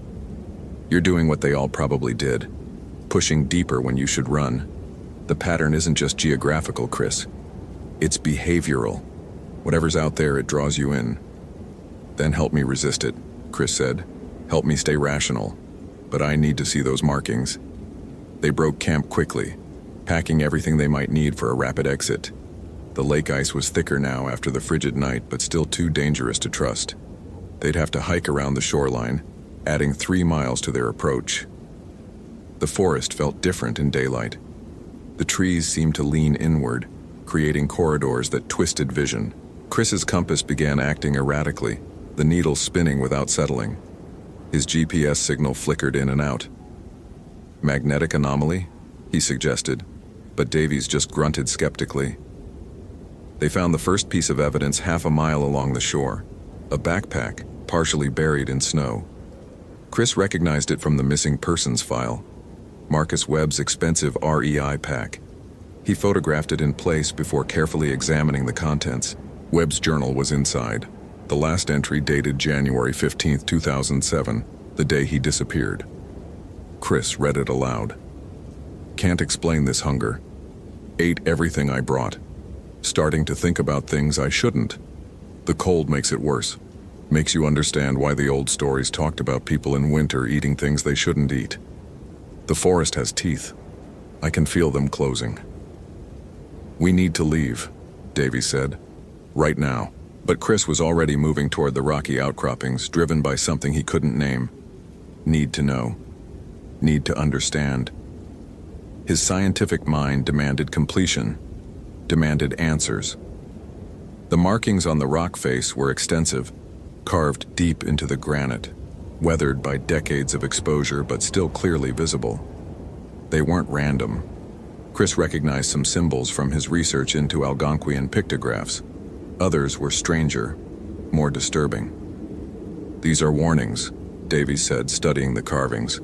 "You're doing what they all probably did. Pushing deeper when you should run. The pattern isn't just geographical, Chris. It's behavioral. Whatever's out there, it draws you in." "Then help me resist it," Chris said. "Help me stay rational. But I need to see those markings." They broke camp quickly, packing everything they might need for a rapid exit. The lake ice was thicker now after the frigid night, but still too dangerous to trust. They'd have to hike around the shoreline, adding 3 miles to their approach. The forest felt different in daylight. The trees seemed to lean inward, creating corridors that twisted vision. Chris's compass began acting erratically, the needle spinning without settling. His GPS signal flickered in and out. "Magnetic anomaly?" he suggested, but Davies just grunted skeptically. They found the first piece of evidence half a mile along the shore, a backpack partially buried in snow. Chris recognized it from the missing persons file, Marcus Webb's expensive REI pack. He photographed it in place before carefully examining the contents. Webb's journal was inside. The last entry dated January 15, 2007, the day he disappeared. Chris read it aloud. "Can't explain this hunger. Ate everything I brought. Starting to think about things I shouldn't. The cold makes it worse. Makes you understand why the old stories talked about people in winter eating things they shouldn't eat. The forest has teeth. I can feel them closing." "We need to leave," Davies said. "Right now." But Chris was already moving toward the rocky outcroppings, driven by something he couldn't name. Need to know. Need to understand. His scientific mind demanded completion, demanded answers. The markings on the rock face were extensive, carved deep into the granite, weathered by decades of exposure but still clearly visible. They weren't random. Chris recognized some symbols from his research into Algonquian pictographs. Others were stranger, more disturbing. "These are warnings," Davies said, studying the carvings.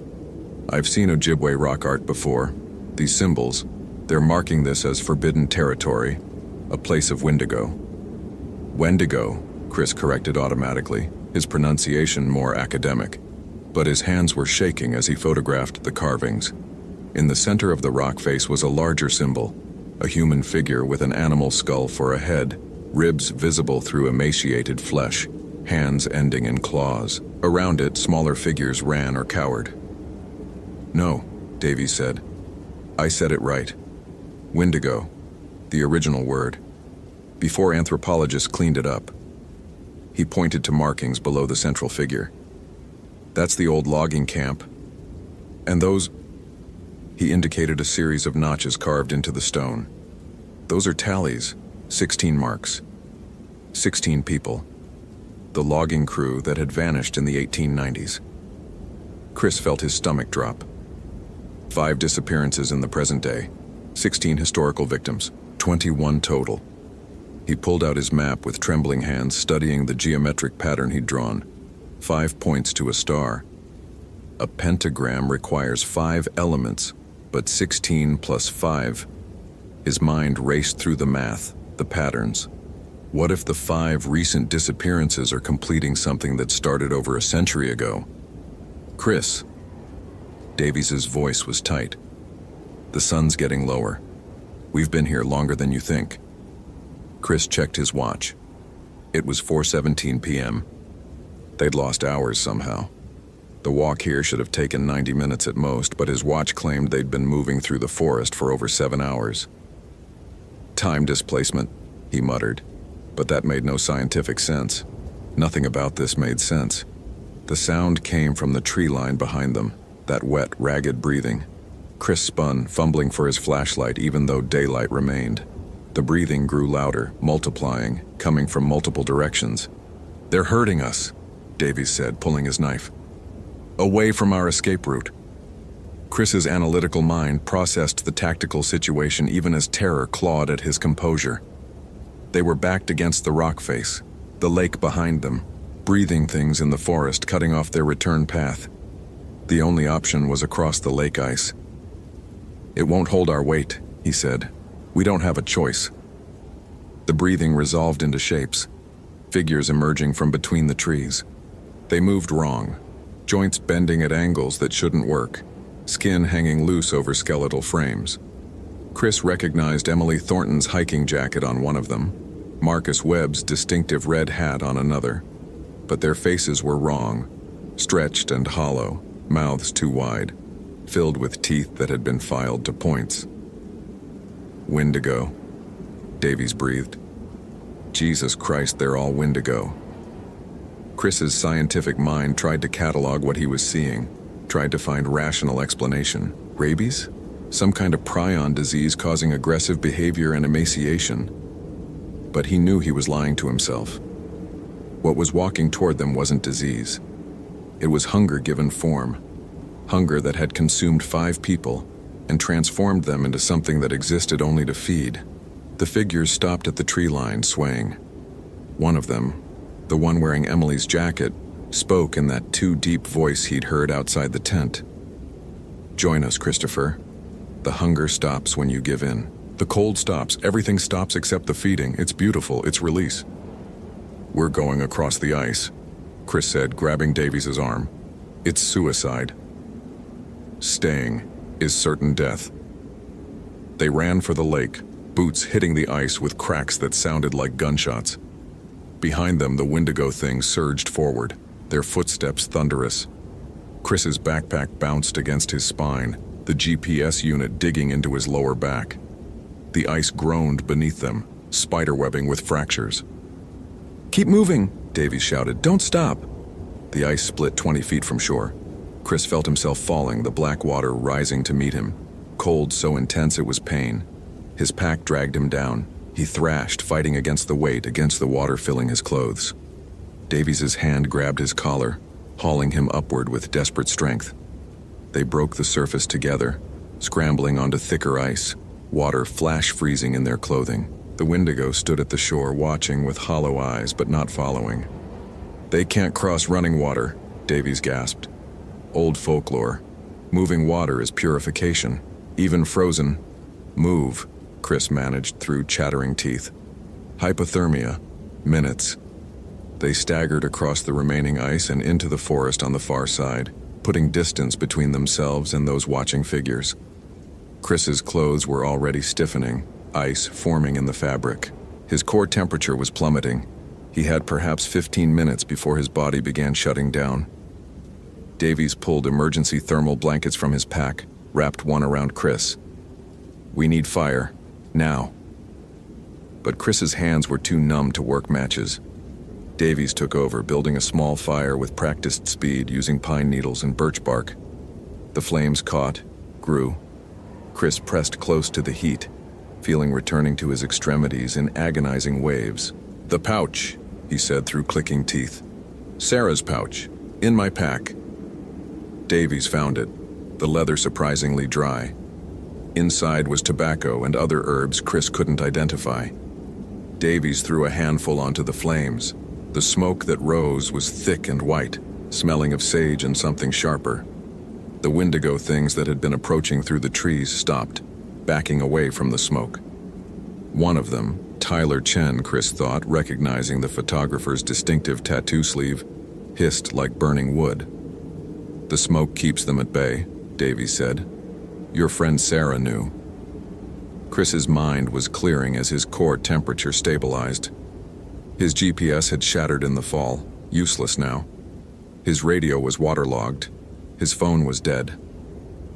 "I've seen Ojibwe rock art before. These symbols, they're marking this as forbidden territory, a place of Wendigo." "Wendigo," Chris corrected automatically, his pronunciation more academic. But his hands were shaking as he photographed the carvings. In the center of the rock face was a larger symbol, a human figure with an animal skull for a head, ribs visible through emaciated flesh, hands ending in claws. Around it, smaller figures ran or cowered. "No," Davies said. "I said it right. Wendigo, the original word, before anthropologists cleaned it up." He pointed to markings below the central figure. "That's the old logging camp. And those..." He indicated a series of notches carved into the stone. "Those are tallies, 16 marks. 16 people. The logging crew that had vanished in the 1890s. Chris felt his stomach drop. 5 disappearances in the present day, 16 historical victims, 21 total. He pulled out his map with trembling hands, studying the geometric pattern he'd drawn. 5 points to a star. A pentagram requires 5 elements, but 16 plus 5. His mind raced through the math, the patterns. What if the 5 recent disappearances are completing something that started over a century ago? "Chris." Davies's voice was tight. "The sun's getting lower. We've been here longer than you think." Chris checked his watch. It was 4:17 p.m. They'd lost hours somehow. The walk here should have taken 90 minutes at most, but his watch claimed they'd been moving through the forest for over 7 hours. "Time displacement," he muttered, but that made no scientific sense. Nothing about this made sense. The sound came from the tree line behind them, that wet, ragged breathing. Chris spun, fumbling for his flashlight even though daylight remained. The breathing grew louder, multiplying, coming from multiple directions. "They're hurting us," Davies said, pulling his knife. "Away from our escape route." Chris's analytical mind processed the tactical situation even as terror clawed at his composure. They were backed against the rock face, the lake behind them, breathing things in the forest cutting off their return path. The only option was across the lake ice. "It won't hold our weight," he said. "We don't have a choice." The breathing resolved into shapes, figures emerging from between the trees. They moved wrong, joints bending at angles that shouldn't work, skin hanging loose over skeletal frames. Chris recognized Emily Thornton's hiking jacket on one of them, Marcus Webb's distinctive red hat on another. But their faces were wrong, stretched and hollow, mouths too wide, filled with teeth that had been filed to points. "Wendigo," Davies breathed. "Jesus Christ, they're all Wendigo." Chris's scientific mind tried to catalog what he was seeing, tried to find rational explanation. Rabies? Some kind of prion disease causing aggressive behavior and emaciation. But he knew he was lying to himself. What was walking toward them wasn't disease. It was hunger given form. Hunger that had consumed 5 people and transformed them into something that existed only to feed. The figures stopped at the tree line, swaying. One of them, the one wearing Emily's jacket, spoke in that too deep voice he'd heard outside the tent. "Join us, Christopher. The hunger stops when you give in. The cold stops, everything stops except the feeding. It's beautiful, it's release." "We're going across the ice," Chris said, grabbing Davies' arm. "It's suicide. Staying is certain death." They ran for the lake, boots hitting the ice with cracks that sounded like gunshots. Behind them, the Wendigo thing surged forward, their footsteps thunderous. Chris's backpack bounced against his spine, the GPS unit digging into his lower back. The ice groaned beneath them, spiderwebbing with fractures. "Keep moving," Davies shouted. "Don't stop." The ice split 20 feet from shore. Chris felt himself falling, the black water rising to meet him. cold so intense it was pain. His pack dragged him down. He thrashed, fighting against the weight, against the water filling his clothes. Davies's hand grabbed his collar, hauling him upward with desperate strength. They broke the surface together, scrambling onto thicker ice, water flash freezing in their clothing. The Wendigo stood at the shore, watching with hollow eyes but not following. "They can't cross running water," Davies gasped. "Old folklore. Moving water is purification, even frozen." "Move," Chris managed through chattering teeth. "Hypothermia. Minutes." They staggered across the remaining ice and into the forest on the far side, putting distance between themselves and those watching figures. Chris's clothes were already stiffening, ice forming in the fabric. His core temperature was plummeting. He had perhaps 15 minutes before his body began shutting down. Davies pulled emergency thermal blankets from his pack, wrapped one around Chris. "We need fire. Now." But Chris's hands were too numb to work matches. Davies took over, building a small fire with practiced speed using pine needles and birch bark. The flames caught, grew. Chris pressed close to the heat, feeling returning to his extremities in agonizing waves. "The pouch," he said through clicking teeth. "Sarah's pouch. In my pack." Davies found it, the leather surprisingly dry. Inside was tobacco and other herbs Chris couldn't identify. Davies threw a handful onto the flames. The smoke that rose was thick and white, smelling of sage and something sharper. The Wendigo things that had been approaching through the trees stopped, backing away from the smoke. One of them, Tyler Chen, Chris thought, recognizing the photographer's distinctive tattoo sleeve, hissed like burning wood. "The smoke keeps them at bay," Davies said. "Your friend Sarah knew." Chris's mind was clearing as his core temperature stabilized. His GPS had shattered in the fall, useless now. His radio was waterlogged. His phone was dead.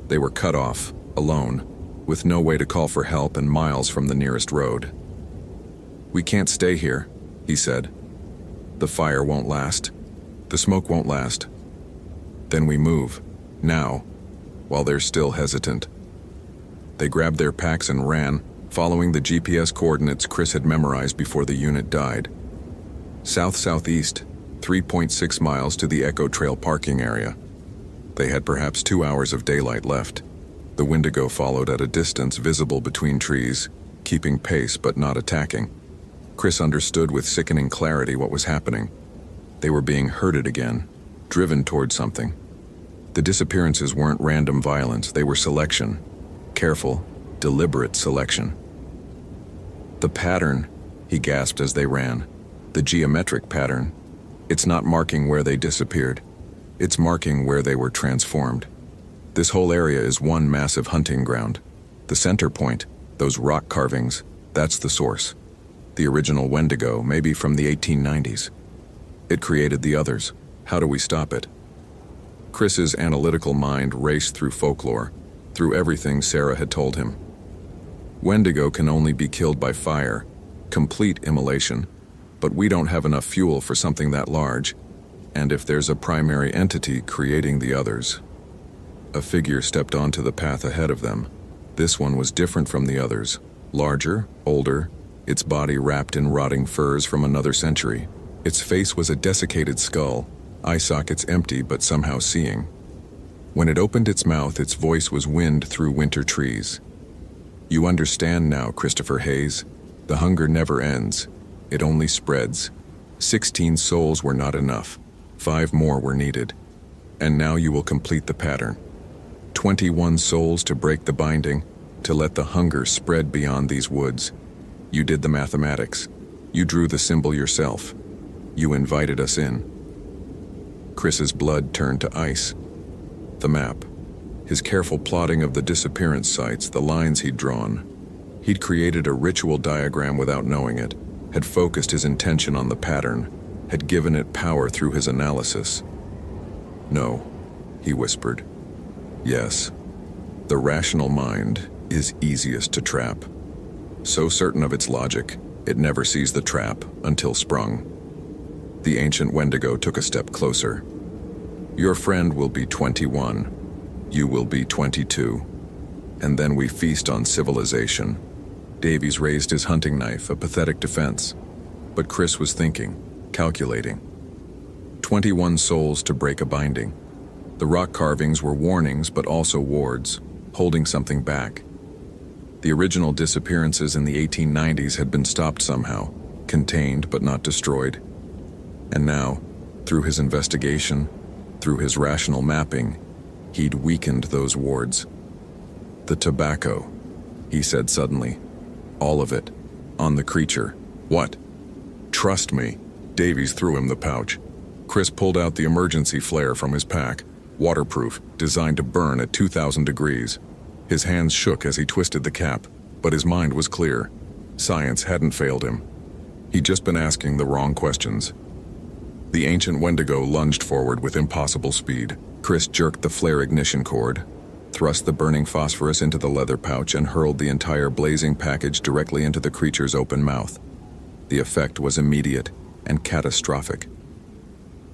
They were cut off, alone, with no way to call for help and miles from the nearest road. "We can't stay here," he said. "The fire won't last. The smoke won't last. Then we move, now, while they're still hesitant." They grabbed their packs and ran, following the GPS coordinates Chris had memorized before the unit died. South-southeast, 3.6 miles to the Echo Trail parking area. They had perhaps 2 hours of daylight left. The Wendigo followed at a distance visible between trees, keeping pace but not attacking. Chris understood with sickening clarity what was happening. They were being herded again, driven toward something. The disappearances weren't random violence, they were selection. Careful, deliberate selection. "The pattern," he gasped as they ran. "The geometric pattern. It's not marking where they disappeared. It's marking where they were transformed. This whole area is one massive hunting ground. The center point, those rock carvings, that's the source. The original Wendigo, maybe from the 1890s. It created the others. How do we stop it?" Chris's analytical mind raced through folklore, through everything Sarah had told him. Wendigo can only be killed by fire, complete immolation, but we don't have enough fuel for something that large, and if there's a primary entity creating the others. A figure stepped onto the path ahead of them. This one was different from the others, larger, older, its body wrapped in rotting furs from another century. Its face was a desiccated skull, eye sockets empty but somehow seeing. When it opened its mouth, its voice was wind through winter trees. "You understand now, Christopher Hayes. The hunger never ends. It only spreads. 16 souls were not enough. 5 more were needed. And now you will complete the pattern. 21 souls to break the binding, to let the hunger spread beyond these woods. You did the mathematics. You drew the symbol yourself. You invited us in." Chris's blood turned to ice. The map. His careful plotting of the disappearance sites, the lines he'd drawn. He'd created a ritual diagram without knowing it, had focused his intention on the pattern, had given it power through his analysis. "No," he whispered. "Yes, the rational mind is easiest to trap. So certain of its logic, it never sees the trap until sprung." The ancient Wendigo took a step closer. "Your friend will be 21. You will be 22. And then we feast on civilization. Davies raised his hunting knife, a pathetic defense. But Chris was thinking, calculating. 21 souls to break a binding. The rock carvings were warnings, but also wards, holding something back. The original disappearances in the 1890s had been stopped somehow, contained but not destroyed. And now, through his investigation, through his rational mapping, he'd weakened those wards. The tobacco, he said suddenly. All of it. On the creature. What? Trust me. Davies threw him the pouch. Chris pulled out the emergency flare from his pack, waterproof, designed to burn at 2,000 degrees. His hands shook as he twisted the cap, but his mind was clear. Science hadn't failed him. He'd just been asking the wrong questions. The ancient Wendigo lunged forward with impossible speed. Chris jerked the flare ignition cord, thrust the burning phosphorus into the leather pouch, and hurled the entire blazing package directly into the creature's open mouth. The effect was immediate and catastrophic.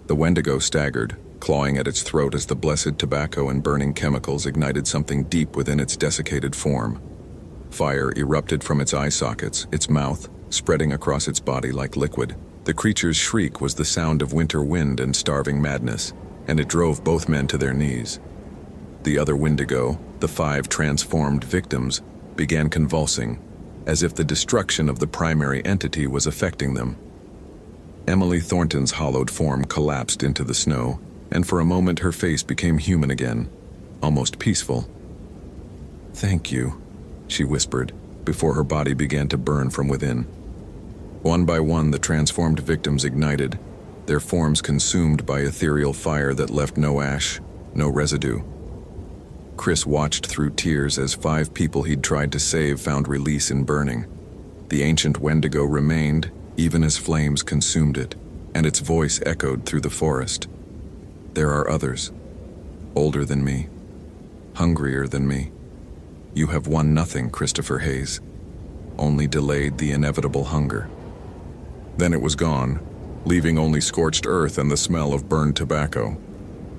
The Wendigo staggered, clawing at its throat as the blessed tobacco and burning chemicals ignited something deep within its desiccated form. Fire erupted from its eye sockets, its mouth, spreading across its body like liquid. The creature's shriek was the sound of winter wind and starving madness, and it drove both men to their knees. The other Wendigo, the 5 transformed victims, began convulsing, as if the destruction of the primary entity was affecting them. Emily Thornton's hollowed form collapsed into the snow, and for a moment her face became human again, almost peaceful. "Thank you," she whispered, before her body began to burn from within. One by one, the transformed victims ignited, their forms consumed by ethereal fire that left no ash, no residue. Chris watched through tears as 5 people he'd tried to save found release in burning. The ancient Wendigo remained, even as flames consumed it, and its voice echoed through the forest. "There are others, older than me, hungrier than me. You have won nothing, Christopher Hayes, only delayed the inevitable hunger." Then it was gone, leaving only scorched earth and the smell of burned tobacco.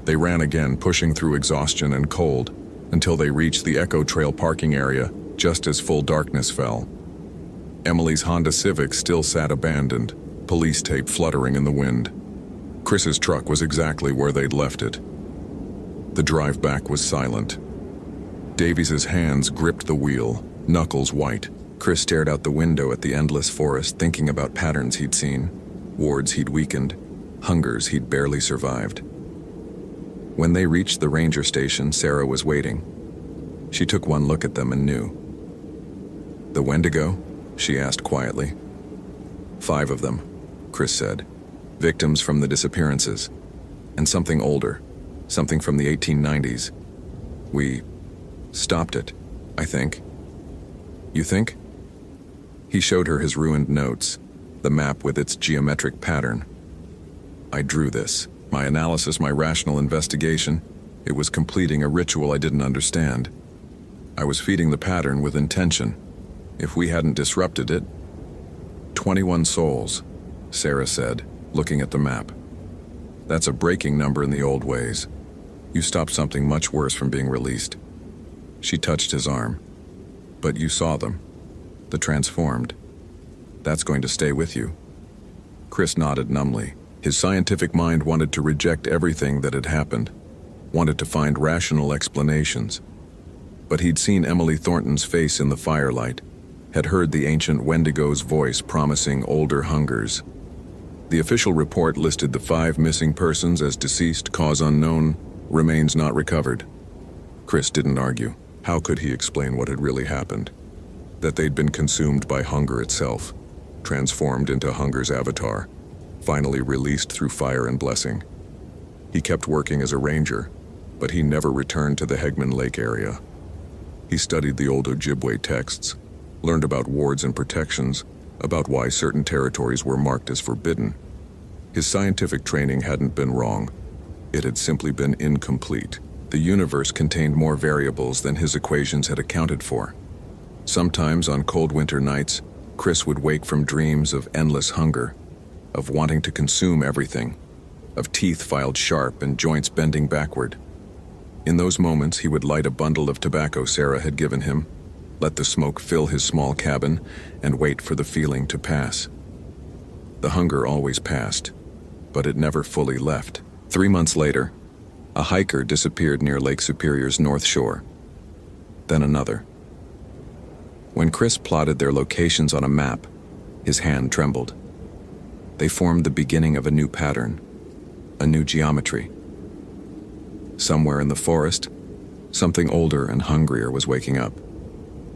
They ran again, pushing through exhaustion and cold, until they reached the Echo Trail parking area just as full darkness fell. Emily's Honda Civic still sat abandoned, police tape fluttering in the wind. Chris's truck was exactly where they'd left it. The drive back was silent. Davies's hands gripped the wheel, knuckles white. Chris stared out the window at the endless forest, thinking about patterns he'd seen, wards he'd weakened, hungers he'd barely survived. When they reached the ranger station, Sarah was waiting. She took one look at them and knew. "The Wendigo?" she asked quietly. 5 of them, Chris said. Victims from the disappearances. And something older. Something from the 1890s. We stopped it, I think. You think? He showed her his ruined notes, the map with its geometric pattern. I drew this. My analysis, my rational investigation. It was completing a ritual I didn't understand. I was feeding the pattern with intention. If we hadn't disrupted it... 21 souls, Sarah said, looking at the map. That's a breaking number in the old ways. You stopped something much worse from being released. She touched his arm. But you saw them. The transformed. That's going to stay with you. Chris nodded numbly. His scientific mind wanted to reject everything that had happened, wanted to find rational explanations. But he'd seen Emily Thornton's face in the firelight, had heard the ancient Wendigo's voice promising older hungers. The official report listed the 5 missing persons as deceased, cause unknown, remains not recovered. Chris didn't argue. How could he explain what had really happened? That they'd been consumed by hunger itself, transformed into hunger's avatar, finally released through fire and blessing. He kept working as a ranger, but he never returned to the Hegman Lake area. He studied the old Ojibwe texts, learned about wards and protections, about why certain territories were marked as forbidden. His scientific training hadn't been wrong. It had simply been incomplete. The universe contained more variables than his equations had accounted for. Sometimes on cold winter nights, Chris would wake from dreams of endless hunger, of wanting to consume everything, of teeth filed sharp and joints bending backward. In those moments, he would light a bundle of tobacco Sarah had given him, let the smoke fill his small cabin, and wait for the feeling to pass. The hunger always passed, but it never fully left. 3 months later, a hiker disappeared near Lake Superior's north shore. Then another. When Chris plotted their locations on a map, his hand trembled. They formed the beginning of a new pattern, a new geometry. Somewhere in the forest, something older and hungrier was waking up,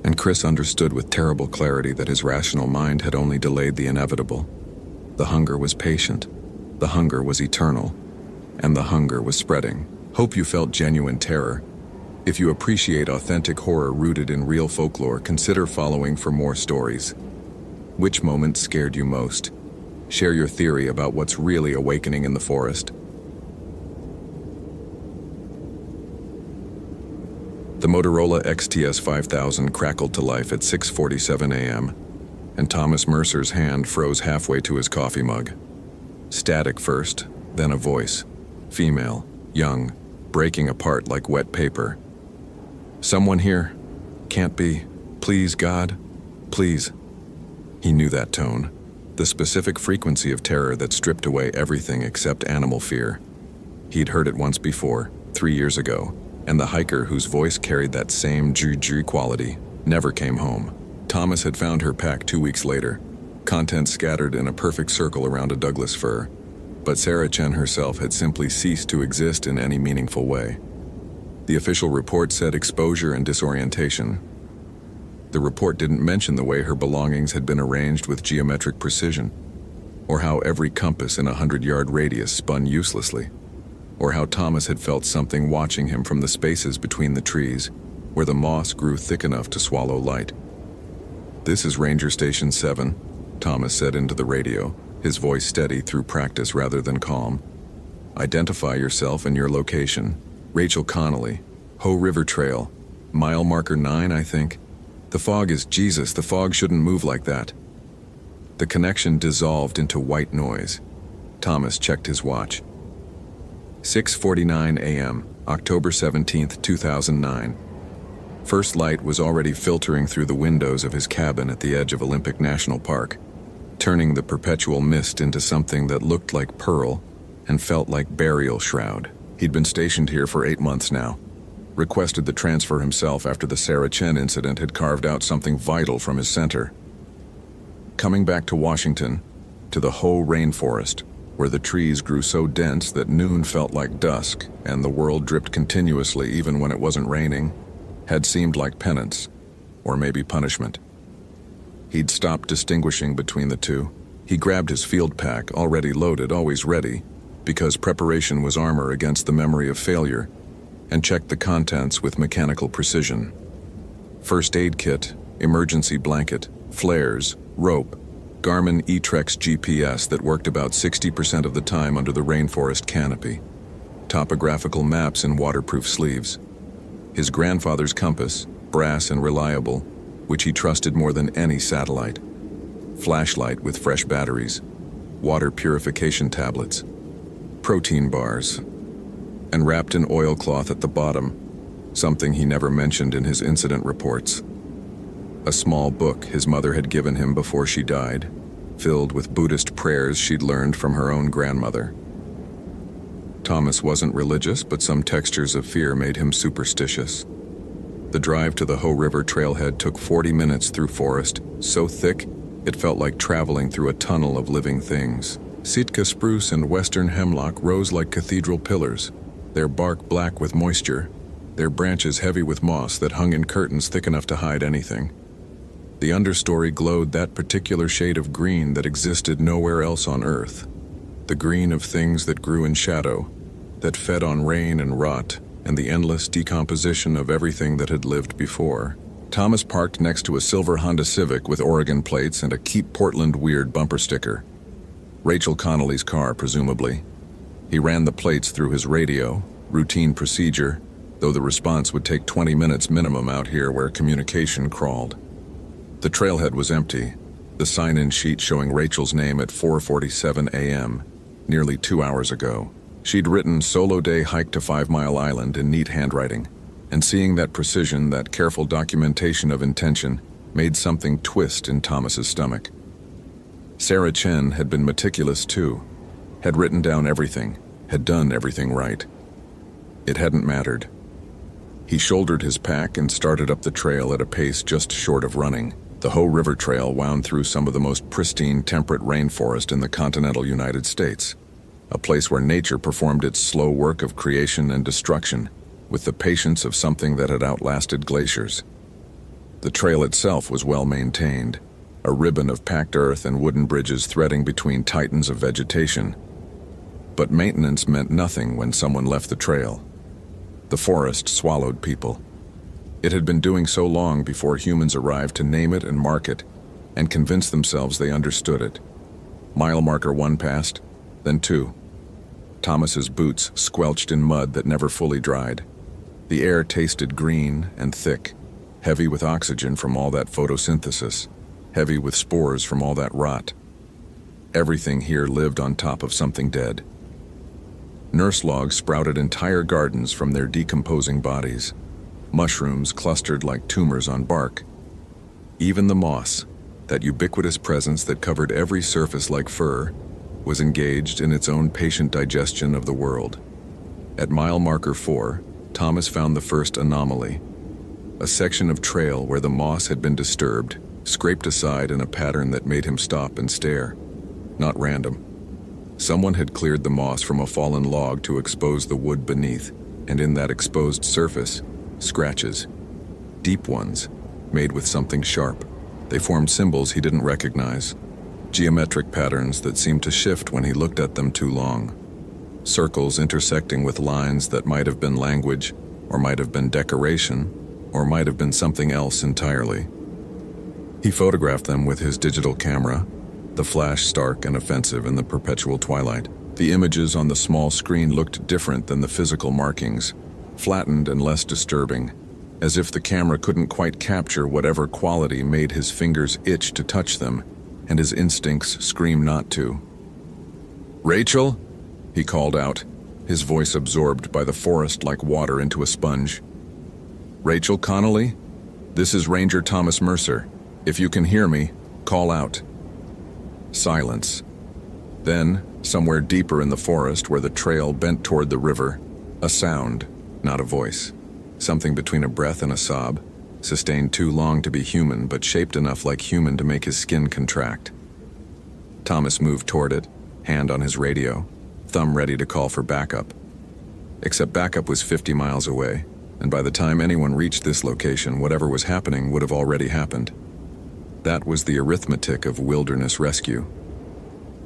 and Chris understood with terrible clarity that his rational mind had only delayed the inevitable. The hunger was patient, the hunger was eternal, and the hunger was spreading. Hope you felt genuine terror. If you appreciate authentic horror rooted in real folklore, consider following for more stories. Which moment scared you most? Share your theory about what's really awakening in the forest. The Motorola XTS 5000 crackled to life at 6:47 a.m., and Thomas Mercer's hand froze halfway to his coffee mug. Static first, then a voice. Female, young, breaking apart like wet paper. "Someone here? Can't be. Please, God. Please." He knew that tone, the specific frequency of terror that stripped away everything except animal fear. He'd heard it once before, 3 years ago, and the hiker whose voice carried that same ju-ju quality never came home. Thomas had found her pack 2 weeks later, contents scattered in a perfect circle around a Douglas fir, but Sarah Chen herself had simply ceased to exist in any meaningful way. The official report said exposure and disorientation. The report didn't mention the way her belongings had been arranged with geometric precision, or how every compass in a 100-yard radius spun uselessly, or how Thomas had felt something watching him from the spaces between the trees, where the moss grew thick enough to swallow light. "This is Ranger Station 7, Thomas said into the radio, his voice steady through practice rather than calm. "Identify yourself and your location. Rachel Connolly, Ho River Trail, mile marker 9, I think. The fog is Jesus, the fog shouldn't move like that." The connection dissolved into white noise. Thomas checked his watch. 6:49 a.m., October 17th, 2009. First light was already filtering through the windows of his cabin at the edge of Olympic National Park, turning the perpetual mist into something that looked like pearl and felt like burial shroud. He'd been stationed here for 8 months now, requested the transfer himself after the Sarah Chen incident had carved out something vital from his center. Coming back to Washington, to the Ho rainforest, where the trees grew so dense that noon felt like dusk and the world dripped continuously even when it wasn't raining, had seemed like penance, or maybe punishment. He'd stopped distinguishing between the two. He grabbed his field pack, already loaded, always ready, because preparation was armor against the memory of failure, and checked the contents with mechanical precision. First aid kit, emergency blanket, flares, rope, Garmin eTrex GPS that worked about 60% of the time under the rainforest canopy, topographical maps in waterproof sleeves, his grandfather's compass, brass and reliable, which he trusted more than any satellite, flashlight with fresh batteries, water purification tablets, protein bars, and wrapped in oilcloth at the bottom, something he never mentioned in his incident reports. A small book his mother had given him before she died, filled with Buddhist prayers she'd learned from her own grandmother. Thomas wasn't religious, but some textures of fear made him superstitious. The drive to the Ho River trailhead took 40 minutes through forest, so thick it felt like traveling through a tunnel of living things. Sitka spruce and western hemlock rose like cathedral pillars, their bark black with moisture, their branches heavy with moss that hung in curtains thick enough to hide anything. The understory glowed that particular shade of green that existed nowhere else on Earth, the green of things that grew in shadow, that fed on rain and rot, and the endless decomposition of everything that had lived before. Thomas parked next to a silver Honda Civic with Oregon plates and a Keep Portland Weird bumper sticker. Rachel Connolly's car, presumably. He ran the plates through his radio, routine procedure, though the response would take 20 minutes minimum out here where communication crawled. The trailhead was empty, the sign-in sheet showing Rachel's name at 4:47 a.m., nearly 2 hours ago. She'd written "Solo Day Hike to 5 Mile Island" in neat handwriting, and seeing that precision, that careful documentation of intention, made something twist in Thomas's stomach. Sarah Chen had been meticulous too, had written down everything, had done everything right. It hadn't mattered. He shouldered his pack and started up the trail at a pace just short of running. The Ho River Trail wound through some of the most pristine, temperate rainforest in the continental United States, a place where nature performed its slow work of creation and destruction with the patience of something that had outlasted glaciers. The trail itself was well maintained, a ribbon of packed earth and wooden bridges threading between titans of vegetation. But maintenance meant nothing when someone left the trail. The forest swallowed people. It had been doing so long before humans arrived to name it and mark it, and convince themselves they understood it. Mile marker 1 passed, then 2. Thomas's boots squelched in mud that never fully dried. The air tasted green and thick, heavy with oxygen from all that photosynthesis, heavy with spores from all that rot. Everything here lived on top of something dead. Nurse logs sprouted entire gardens from their decomposing bodies. Mushrooms clustered like tumors on bark. Even the moss, that ubiquitous presence that covered every surface like fur, was engaged in its own patient digestion of the world. At mile marker 4, Thomas found the first anomaly. A section of trail where the moss had been disturbed, scraped aside in a pattern that made him stop and stare. Not random. Someone had cleared the moss from a fallen log to expose the wood beneath, and in that exposed surface, scratches. Deep ones, made with something sharp. They formed symbols he didn't recognize. Geometric patterns that seemed to shift when he looked at them too long. Circles intersecting with lines that might have been language, or might have been decoration, or might have been something else entirely. He photographed them with his digital camera, the flash stark and offensive in the perpetual twilight. The images on the small screen looked different than the physical markings, flattened and less disturbing, as if the camera couldn't quite capture whatever quality made his fingers itch to touch them, and his instincts scream not to. "Rachel?" he called out, his voice absorbed by the forest like water into a sponge. "Rachel Connolly? This is Ranger Thomas Mercer. If you can hear me, call out." Silence. Then, somewhere deeper in the forest where the trail bent toward the river, a sound, not a voice. Something between a breath and a sob, sustained too long to be human but shaped enough like human to make his skin contract. Thomas moved toward it, hand on his radio, thumb ready to call for backup. Except backup was 50 miles away, and by the time anyone reached this location, whatever was happening would have already happened. That was the arithmetic of wilderness rescue.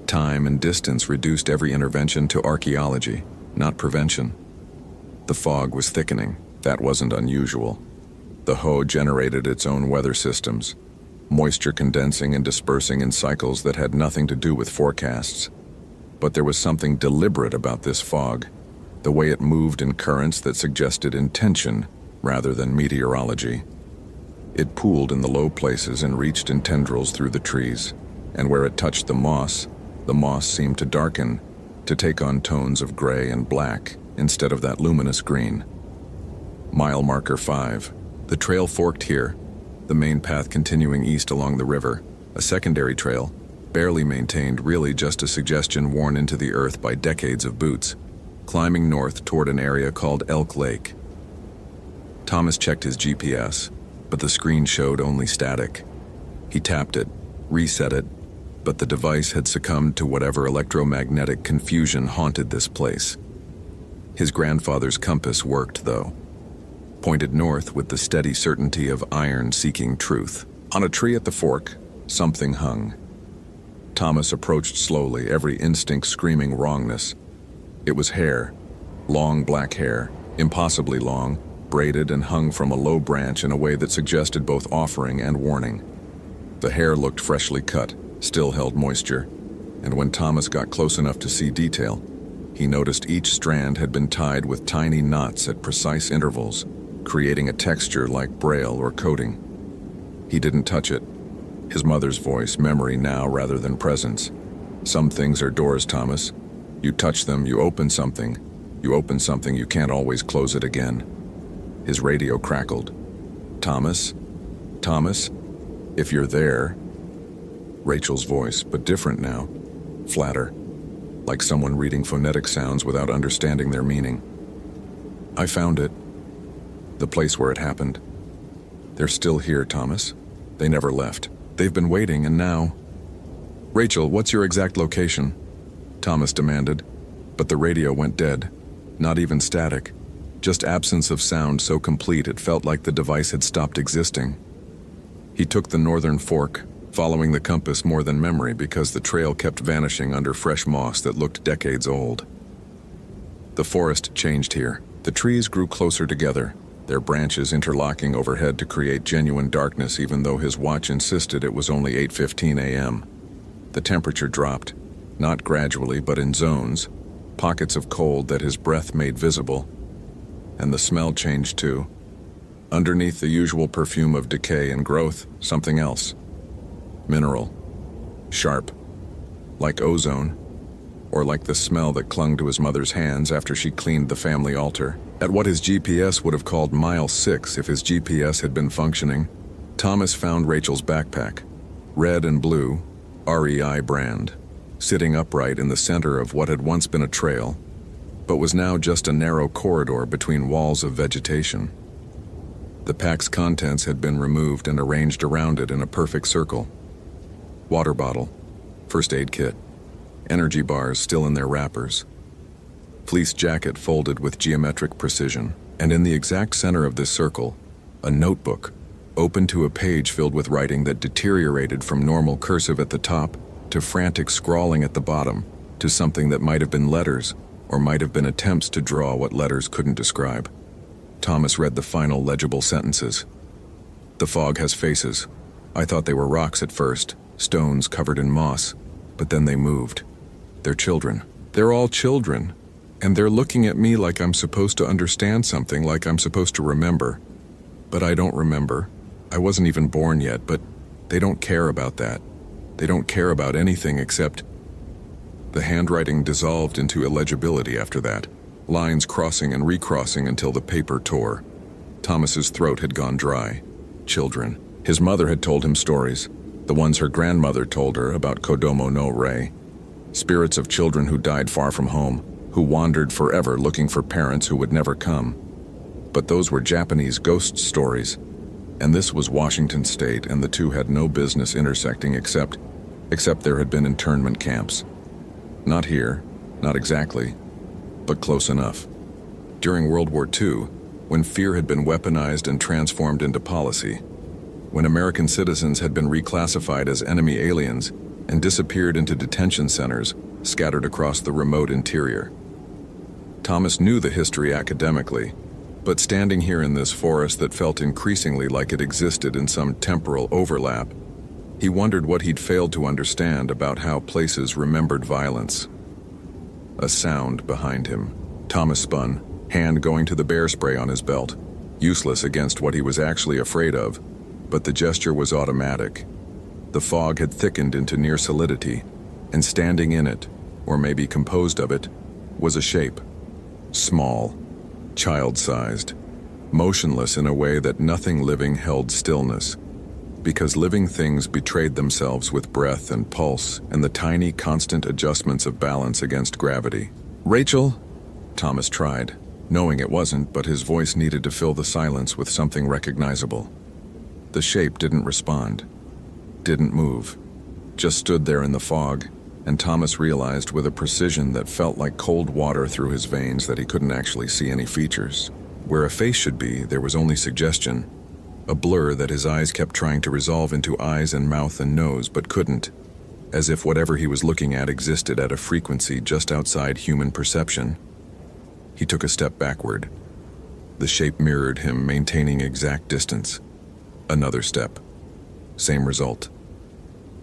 Time and distance reduced every intervention to archaeology, not prevention. The fog was thickening. That wasn't unusual. The Ho generated its own weather systems, moisture condensing and dispersing in cycles that had nothing to do with forecasts. But there was something deliberate about this fog, the way it moved in currents that suggested intention rather than meteorology. It pooled in the low places and reached in tendrils through the trees, and where it touched the moss seemed to darken, to take on tones of gray and black instead of that luminous green. Mile marker 5. The trail forked here, the main path continuing east along the river, a secondary trail, barely maintained, really just a suggestion worn into the earth by decades of boots, climbing north toward an area called Elk Lake. Thomas checked his GPS, but the screen showed only static. He tapped it, reset it, but the device had succumbed to whatever electromagnetic confusion haunted this place. His grandfather's compass worked, though. Pointed north with the steady certainty of iron seeking truth. On a tree at the fork, something hung. Thomas approached slowly, every instinct screaming wrongness. It was hair, long black hair, impossibly long, braided and hung from a low branch in a way that suggested both offering and warning. The hair looked freshly cut, still held moisture, and when Thomas got close enough to see detail, he noticed each strand had been tied with tiny knots at precise intervals, creating a texture like braille or coding. He didn't touch it. His mother's voice, memory now rather than presence. "Some things are doors, Thomas. You touch them, you open something. You open something, you can't always close it again. His radio crackled. Thomas? Thomas? If you're there. Rachel's voice, but different now. Flatter. Like someone reading phonetic sounds without understanding their meaning. I found it. The place where it happened. They're still here, Thomas. They never left. They've been waiting, and now... Rachel, what's your exact location? Thomas demanded, but the radio went dead. Not even static. Just absence of sound so complete it felt like the device had stopped existing. He took the northern fork, following the compass more than memory because the trail kept vanishing under fresh moss that looked decades old. The forest changed here. The trees grew closer together, their branches interlocking overhead to create genuine darkness even though his watch insisted it was only 8:15 a.m. The temperature dropped, not gradually but in zones, pockets of cold that his breath made visible. And the smell changed too. Underneath the usual perfume of decay and growth, something else. Mineral. Sharp. Like ozone. Or like the smell that clung to his mother's hands after she cleaned the family altar. At what his GPS would have called mile 6 if his GPS had been functioning, Thomas found Rachel's backpack. Red and blue, REI brand. Sitting upright in the center of what had once been a trail, but was now just a narrow corridor between walls of vegetation. The pack's contents had been removed and arranged around it in a perfect circle. Water bottle, first aid kit, energy bars still in their wrappers, fleece jacket folded with geometric precision, and in the exact center of this circle, a notebook, open to a page filled with writing that deteriorated from normal cursive at the top to frantic scrawling at the bottom, to something that might have been letters, or might have been attempts to draw what letters couldn't describe. Thomas read the final legible sentences. The fog has faces. I thought they were rocks at first, stones covered in moss, but then they moved. They're children. They're all children, and they're looking at me like I'm supposed to understand something, like I'm supposed to remember. But I don't remember. I wasn't even born yet, but they don't care about that. They don't care about anything except... The handwriting dissolved into illegibility after that, lines crossing and recrossing until the paper tore. Thomas's throat had gone dry. Children. His mother had told him stories, the ones her grandmother told her about Kodomo no Rei. Spirits of children who died far from home, who wandered forever looking for parents who would never come. But those were Japanese ghost stories, and this was Washington State, and the two had no business intersecting except there had been internment camps. Not here, not exactly, but close enough. During World War II, when fear had been weaponized and transformed into policy, when American citizens had been reclassified as enemy aliens and disappeared into detention centers scattered across the remote interior. Thomas knew the history academically, but standing here in this forest that felt increasingly like it existed in some temporal overlap, he wondered what he'd failed to understand about how places remembered violence. A sound behind him. Thomas spun, hand going to the bear spray on his belt, useless against what he was actually afraid of, but the gesture was automatic. The fog had thickened into near solidity, and standing in it, or maybe composed of it, was a shape. Small, child-sized, motionless in a way that nothing living held stillness, because living things betrayed themselves with breath and pulse and the tiny, constant adjustments of balance against gravity. Rachel? Thomas tried, knowing it wasn't, but his voice needed to fill the silence with something recognizable. The shape didn't respond, didn't move, just stood there in the fog, and Thomas realized with a precision that felt like cold water through his veins that he couldn't actually see any features. Where a face should be, there was only suggestion, a blur that his eyes kept trying to resolve into eyes and mouth and nose but couldn't, as if whatever he was looking at existed at a frequency just outside human perception. He took a step backward. The shape mirrored him, maintaining exact distance. Another step. Same result.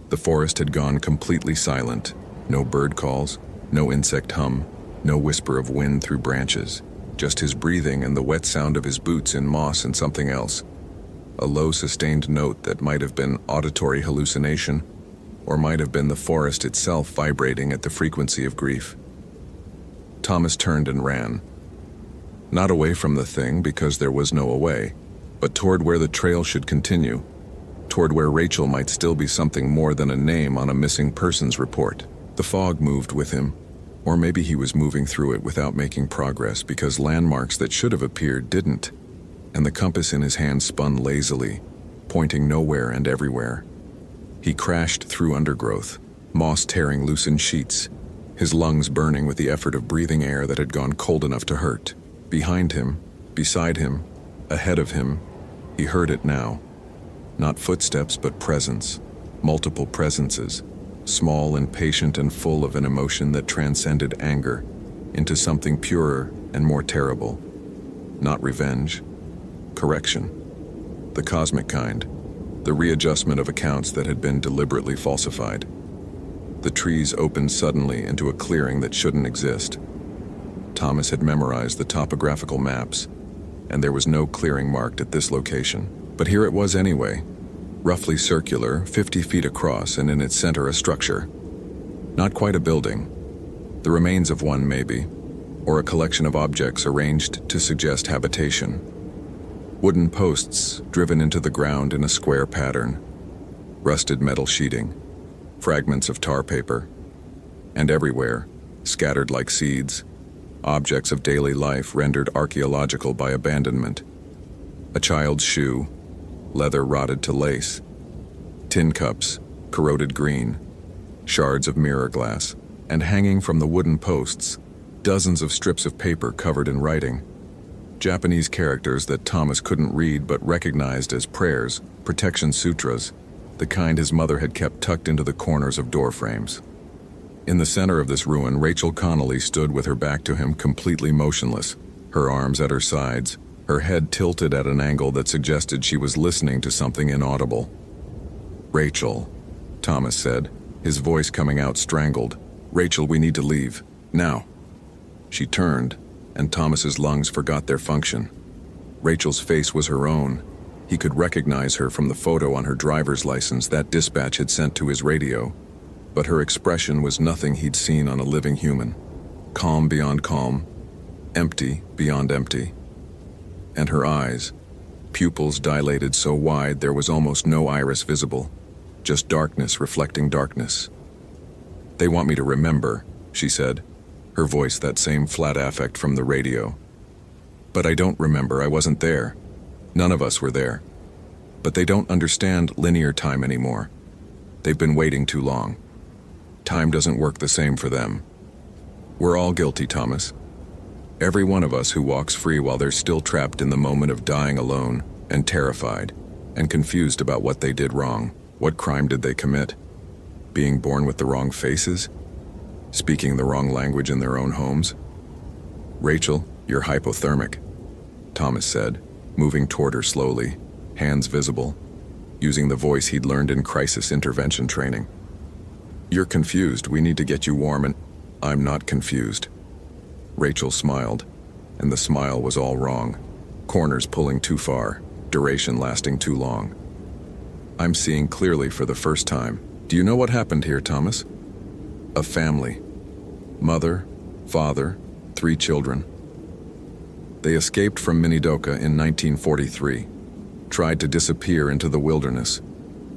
The forest had gone completely silent. No bird calls, no insect hum, no whisper of wind through branches. Just his breathing and the wet sound of his boots in moss and something else. A low sustained note that might have been auditory hallucination, or might have been the forest itself vibrating at the frequency of grief. Thomas turned and ran. Not away from the thing, because there was no away, but toward where the trail should continue, toward where Rachel might still be something more than a name on a missing persons report. The fog moved with him, or maybe he was moving through it without making progress because landmarks that should have appeared didn't, and the compass in his hand spun lazily, pointing nowhere and everywhere. He crashed through undergrowth, moss tearing loosened sheets, his lungs burning with the effort of breathing air that had gone cold enough to hurt. Behind him, beside him, ahead of him, he heard it now. Not footsteps, but presence, multiple presences, small and patient and full of an emotion that transcended anger into something purer and more terrible. Not revenge, correction. The cosmic kind, the readjustment of accounts that had been deliberately falsified. The trees opened suddenly into a clearing that shouldn't exist. Thomas had memorized the topographical maps, and there was no clearing marked at this location. But here it was anyway, roughly circular, 50 feet across, and in its center a structure. Not quite a building, the remains of one maybe, or a collection of objects arranged to suggest habitation. Wooden posts driven into the ground in a square pattern, rusted metal sheeting, fragments of tar paper, and everywhere, scattered like seeds, objects of daily life rendered archaeological by abandonment. A child's shoe, leather rotted to lace, tin cups, corroded green, shards of mirror glass, and hanging from the wooden posts, dozens of strips of paper covered in writing. Japanese characters that Thomas couldn't read but recognized as prayers, protection sutras, the kind his mother had kept tucked into the corners of door frames. In the center of this ruin, Rachel Connolly stood with her back to him, completely motionless, her arms at her sides, her head tilted at an angle that suggested she was listening to something inaudible. "Rachel," Thomas said, his voice coming out strangled. "Rachel, we need to leave. Now." She turned, and Thomas's lungs forgot their function. Rachel's face was her own. He could recognize her from the photo on her driver's license that dispatch had sent to his radio. But her expression was nothing he'd seen on a living human. Calm beyond calm, empty beyond empty. And her eyes, pupils dilated so wide there was almost no iris visible, just darkness reflecting darkness. "They want me to remember," she said, her voice that same flat affect from the radio. "But I don't remember, I wasn't there. None of us were there. But they don't understand linear time anymore. They've been waiting too long. Time doesn't work the same for them. We're all guilty, Thomas. Every one of us who walks free while they're still trapped in the moment of dying alone and terrified and confused about what they did wrong. What crime did they commit? Being born with the wrong faces? Speaking the wrong language in their own homes? Rachel, you're hypothermic," Thomas said, moving toward her slowly, hands visible, using the voice he'd learned in crisis intervention training. "You're confused. We need to get you warm and—" "I'm not confused." Rachel smiled, and the smile was all wrong. Corners pulling too far, duration lasting too long. "I'm seeing clearly for the first time. Do you know what happened here, Thomas? A family. Mother, father, 3 children. They escaped from Minidoka in 1943, tried to disappear into the wilderness,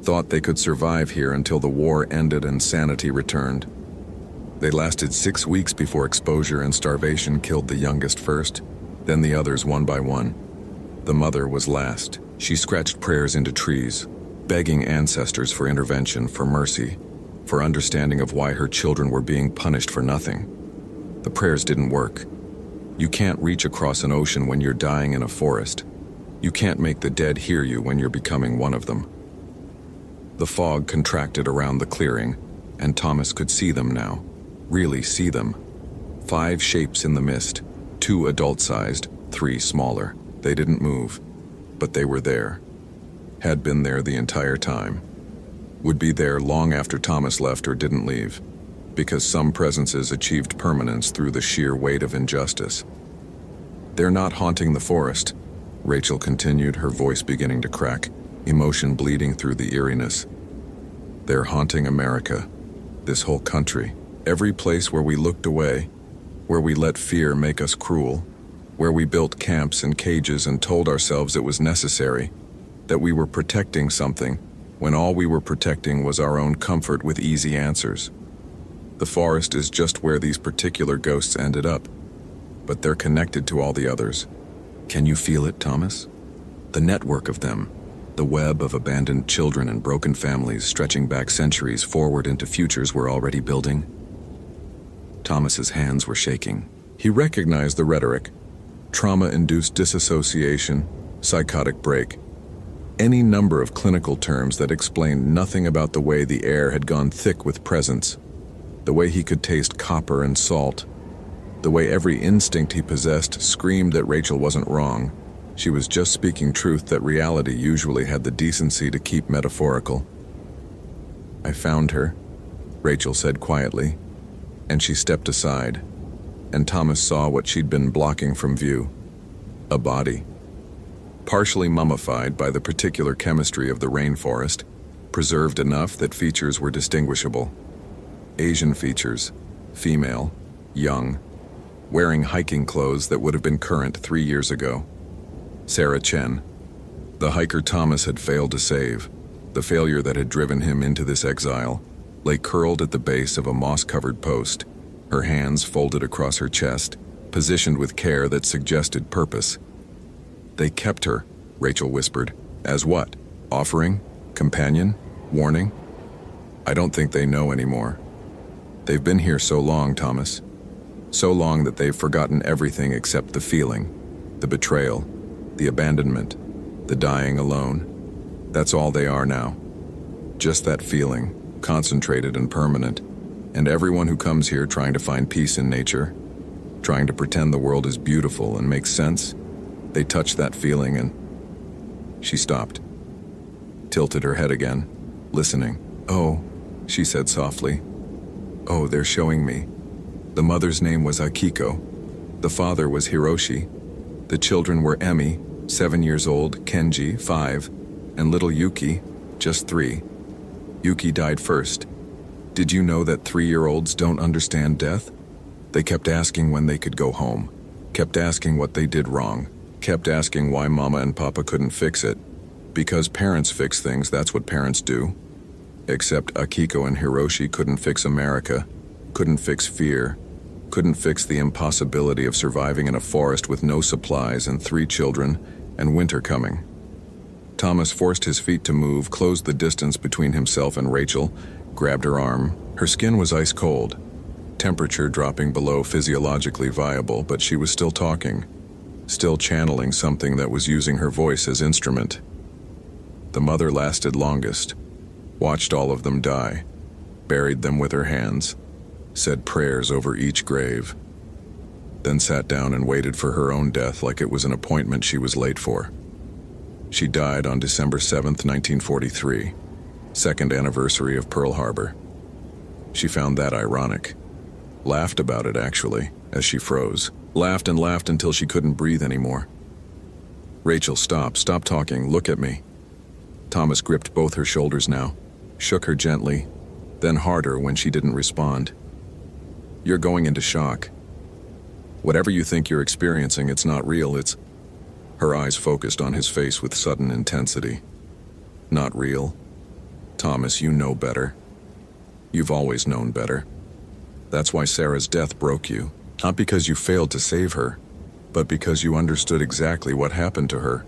thought they could survive here until the war ended and sanity returned. They lasted 6 weeks before exposure and starvation killed the youngest first, then the others one by one. The mother was last. She scratched prayers into trees, begging ancestors for intervention, for mercy, for understanding of why her children were being punished for nothing. The prayers didn't work. You can't reach across an ocean when you're dying in a forest. You can't make the dead hear you when you're becoming one of them. The fog contracted around the clearing, and Thomas could see them now. Really see them. 5 shapes in the mist, 2 adult-sized, 3 smaller. They didn't move, but they were there. Had been there the entire time. Would be there long after Thomas left or didn't leave, because some presences achieved permanence through the sheer weight of injustice. "They're not haunting the forest," Rachel continued, her voice beginning to crack, emotion bleeding through the eeriness. "They're haunting America, this whole country. Every place where we looked away, where we let fear make us cruel, where we built camps and cages and told ourselves it was necessary, that we were protecting something, when all we were protecting was our own comfort with easy answers. The forest is just where these particular ghosts ended up, but they're connected to all the others. Can you feel it, Thomas? The network of them, the web of abandoned children and broken families stretching back centuries forward into futures we're already building. Thomas's hands were shaking. He recognized the rhetoric: trauma-induced disassociation, psychotic break, any number of clinical terms that explained nothing about the way the air had gone thick with presence, the way he could taste copper and salt, the way every instinct he possessed screamed that Rachel wasn't wrong. She was just speaking truth that reality usually had the decency to keep metaphorical. "I found her," Rachel said quietly, and she stepped aside, and Thomas saw what she'd been blocking from view: a body. Partially mummified by the particular chemistry of the rainforest, preserved enough that features were distinguishable. Asian features, female, young, wearing hiking clothes that would have been current 3 years ago. Sarah Chen, the hiker Thomas had failed to save, the failure that had driven him into this exile, lay curled at the base of a moss-covered post, her hands folded across her chest, positioned with care that suggested purpose. "They kept her," Rachel whispered. "As what? Offering? Companion? Warning? I don't think they know anymore. They've been here so long, Thomas. So long that they've forgotten everything except the feeling, the betrayal, the abandonment, the dying alone. That's all they are now. Just that feeling, concentrated and permanent. And everyone who comes here trying to find peace in nature, trying to pretend the world is beautiful and makes sense, they touch that feeling and..." She stopped, tilted her head again, listening. "Oh," she said softly. "Oh, they're showing me. The mother's name was Akiko. The father was Hiroshi. The children were Emi, 7 years old, Kenji, 5, and little Yuki, just 3. Yuki died first. Did you know that 3-year-olds don't understand death? They kept asking when they could go home, kept asking what they did wrong, kept asking why Mama and Papa couldn't fix it. Because parents fix things, that's what parents do. Except Akiko and Hiroshi couldn't fix America, couldn't fix fear, couldn't fix the impossibility of surviving in a forest with no supplies and 3 children, and winter coming." Thomas forced his feet to move, closed the distance between himself and Rachel, grabbed her arm. Her skin was ice cold, temperature dropping below physiologically viable, but she was still talking, still channeling something that was using her voice as instrument. The mother lasted longest, watched all of them die, buried them with her hands, said prayers over each grave, then sat down and waited for her own death like it was an appointment she was late for. She died on December 7th, 1943, second anniversary of Pearl Harbor. She found that ironic. Laughed about it, actually, as she froze. Laughed and laughed until she couldn't breathe anymore. "Rachel, stop talking, look at me." Thomas gripped both her shoulders now, shook her gently, then harder when she didn't respond. "You're going into shock. Whatever you think you're experiencing, it's not real, it's..." Her eyes focused on his face with sudden intensity. "Not real? Thomas, you know better. You've always known better. That's why Sarah's death broke you. Not because you failed to save her, but because you understood exactly what happened to her.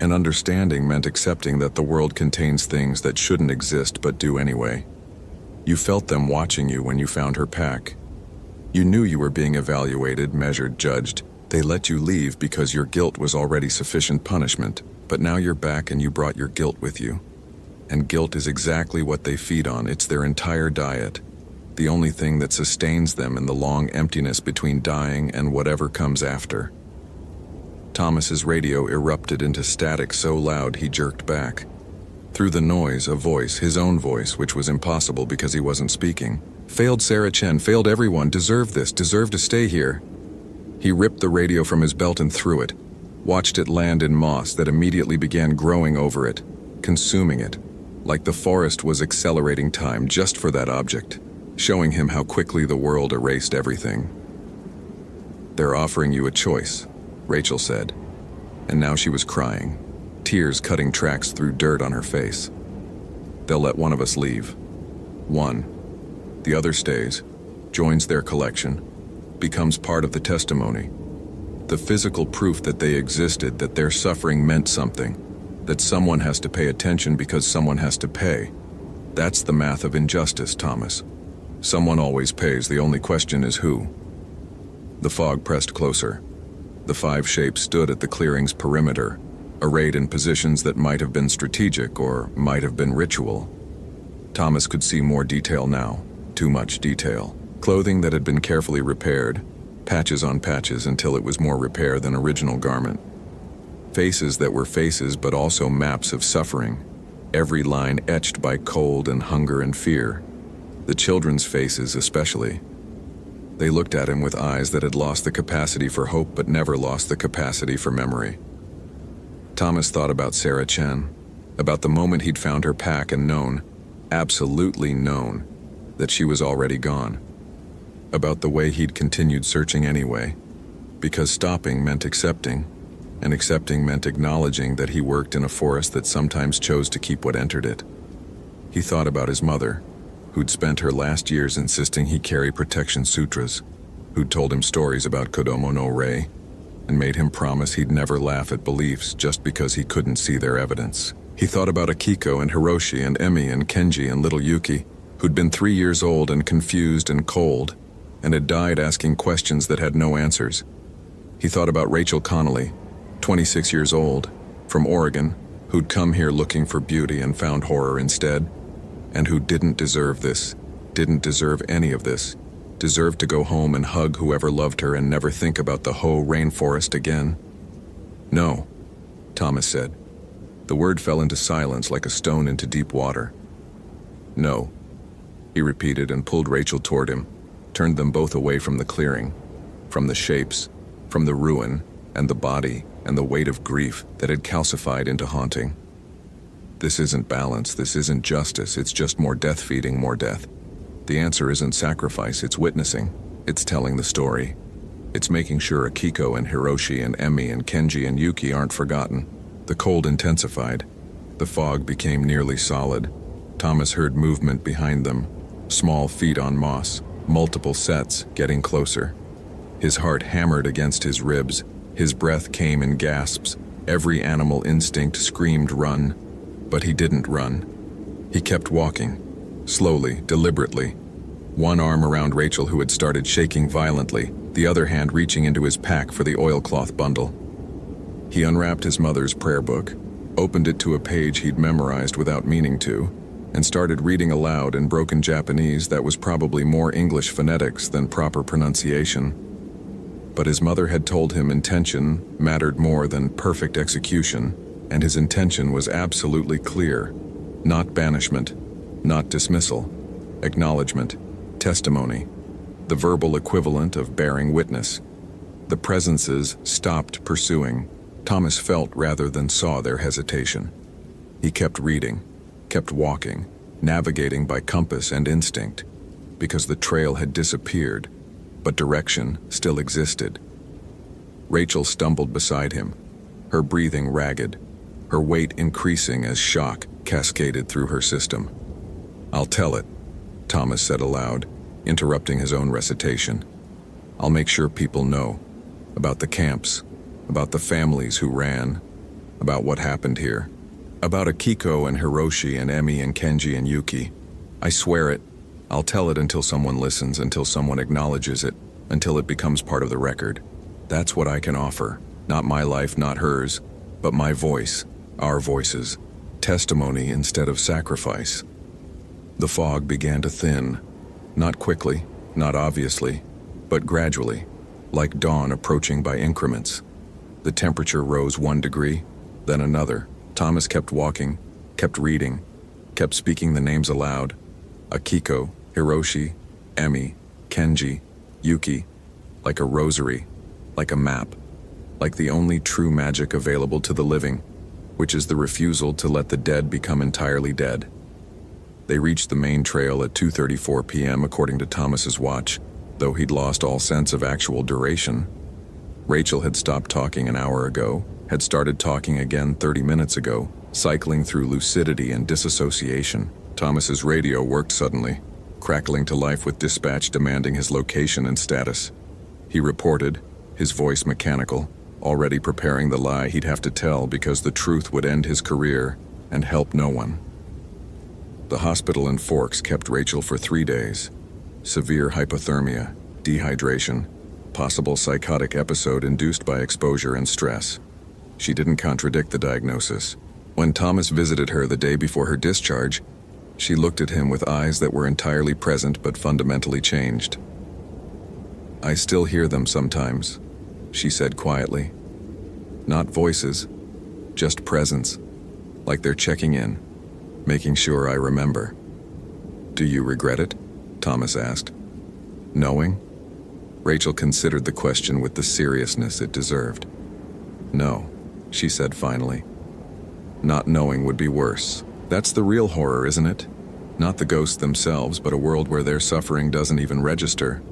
And understanding meant accepting that the world contains things that shouldn't exist but do anyway. You felt them watching you when you found her pack. You knew you were being evaluated, measured, judged. They let you leave because your guilt was already sufficient punishment, but now you're back and you brought your guilt with you. And guilt is exactly what they feed on. It's their entire diet. The only thing that sustains them in the long emptiness between dying and whatever comes after." Thomas's radio erupted into static so loud he jerked back. Through the noise, a voice, his own voice, which was impossible because he wasn't speaking. "Failed Sarah Chen, failed everyone, deserved this, deserved to stay here." He ripped the radio from his belt and threw it, watched it land in moss that immediately began growing over it, consuming it, like the forest was accelerating time just for that object, showing him how quickly the world erased everything. "They're offering you a choice," Rachel said. And now she was crying, tears cutting tracks through dirt on her face. "They'll let one of us leave. One. The other stays, joins their collection, becomes part of the testimony. The physical proof that they existed, that their suffering meant something, that someone has to pay attention because someone has to pay. That's the math of injustice, Thomas. Someone always pays, the only question is who." The fog pressed closer. The 5 shapes stood at the clearing's perimeter, arrayed in positions that might have been strategic or might have been ritual. Thomas could see more detail now, too much detail. Clothing that had been carefully repaired, patches on patches until it was more repair than original garment. Faces that were faces but also maps of suffering, every line etched by cold and hunger and fear. The children's faces especially. They looked at him with eyes that had lost the capacity for hope but never lost the capacity for memory. Thomas thought about Sarah Chen, about the moment he'd found her pack and known, absolutely known, that she was already gone. About the way he'd continued searching anyway, because stopping meant accepting, and accepting meant acknowledging that he worked in a forest that sometimes chose to keep what entered it. He thought about his mother, who'd spent her last years insisting he carry protection sutras, who'd told him stories about Kodomo no Rei, and made him promise he'd never laugh at beliefs just because he couldn't see their evidence. He thought about Akiko and Hiroshi and Emi and Kenji and little Yuki, who'd been 3 years old and confused and cold, and had died asking questions that had no answers. He thought about Rachel Connolly, 26 years old, from Oregon, who'd come here looking for beauty and found horror instead, and who didn't deserve this, didn't deserve any of this, deserved to go home and hug whoever loved her and never think about the Ho rainforest again. "No," Thomas said. The word fell into silence like a stone into deep water. "No," he repeated and pulled Rachel toward him, turned them both away from the clearing, from the shapes, from the ruin, and the body, and the weight of grief that had calcified into haunting. "This isn't balance, this isn't justice, it's just more death feeding more death. The answer isn't sacrifice, it's witnessing, it's telling the story. It's making sure Akiko and Hiroshi and Emi and Kenji and Yuki aren't forgotten." The cold intensified. The fog became nearly solid. Thomas heard movement behind them, small feet on moss, multiple sets getting closer. His heart hammered against his ribs, his breath came in gasps, every animal instinct screamed run. But he didn't run. He kept walking, slowly, deliberately, one arm around Rachel, who had started shaking violently, the other hand reaching into his pack for the oilcloth bundle. He unwrapped his mother's prayer book, opened it to a page he'd memorized without meaning to, and started reading aloud in broken Japanese that was probably more English phonetics than proper pronunciation. But his mother had told him intention mattered more than perfect execution, and his intention was absolutely clear. Not banishment, not dismissal, acknowledgement, testimony, the verbal equivalent of bearing witness. The presences stopped pursuing. Thomas felt rather than saw their hesitation. He kept reading, kept walking, navigating by compass and instinct, because the trail had disappeared, but direction still existed. Rachel stumbled beside him, her breathing ragged, her weight increasing as shock cascaded through her system. "I'll tell it," Thomas said aloud, interrupting his own recitation. "I'll make sure people know, about the camps, about the families who ran, about what happened here, about Akiko and Hiroshi and Emi and Kenji and Yuki. I swear it. I'll tell it until someone listens, until someone acknowledges it, until it becomes part of the record. That's what I can offer, not my life, not hers, but my voice, our voices, testimony instead of sacrifice." The fog began to thin, not quickly, not obviously, but gradually, like dawn approaching by increments. The temperature rose 1 degree, then another. Thomas kept walking, kept reading, kept speaking the names aloud. Akiko, Hiroshi, Emi, Kenji, Yuki, like a rosary, like a map, like the only true magic available to the living, which is the refusal to let the dead become entirely dead. They reached the main trail at 2:34 p.m. according to Thomas's watch, though he'd lost all sense of actual duration. Rachel had stopped talking an hour ago, had started talking again 30 minutes ago, cycling through lucidity and disassociation. Thomas's radio worked suddenly, crackling to life with dispatch demanding his location and status. He reported, his voice mechanical, already preparing the lie he'd have to tell because the truth would end his career and help no one. The hospital in Forks kept Rachel for 3 days. Severe hypothermia, dehydration, possible psychotic episode induced by exposure and stress. She didn't contradict the diagnosis. When Thomas visited her the day before her discharge, she looked at him with eyes that were entirely present but fundamentally changed. "I still hear them sometimes," she said quietly. "Not voices, just presence, like they're checking in, making sure I remember." "Do you regret it?" Thomas asked. "Knowing?" Rachel considered the question with the seriousness it deserved. "No," she said finally. "Not knowing would be worse. That's the real horror, isn't it? Not the ghosts themselves, but a world where their suffering doesn't even register,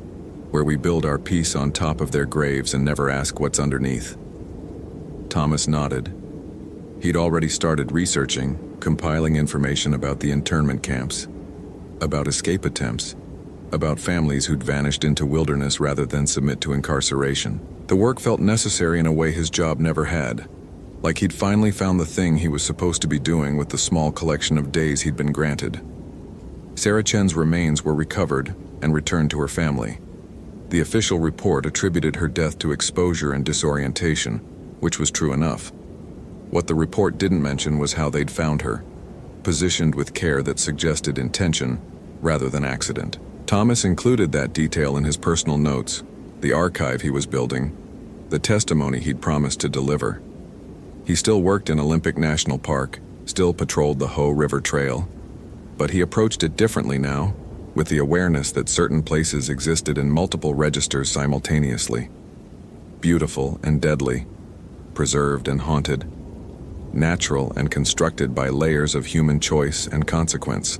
where we build our peace on top of their graves and never ask what's underneath." Thomas nodded. He'd already started researching, compiling information about the internment camps, about escape attempts, about families who'd vanished into wilderness rather than submit to incarceration. The work felt necessary in a way his job never had, like he'd finally found the thing he was supposed to be doing with the small collection of days he'd been granted. Sarah Chen's remains were recovered and returned to her family. The official report attributed her death to exposure and disorientation, which was true enough. What the report didn't mention was how they'd found her, positioned with care that suggested intention rather than accident. Thomas included that detail in his personal notes, the archive he was building, the testimony he'd promised to deliver. He still worked in Olympic National Park, still patrolled the Hoh River Trail, but he approached it differently now, with the awareness that certain places existed in multiple registers simultaneously. Beautiful and deadly, preserved and haunted, natural and constructed by layers of human choice and consequence.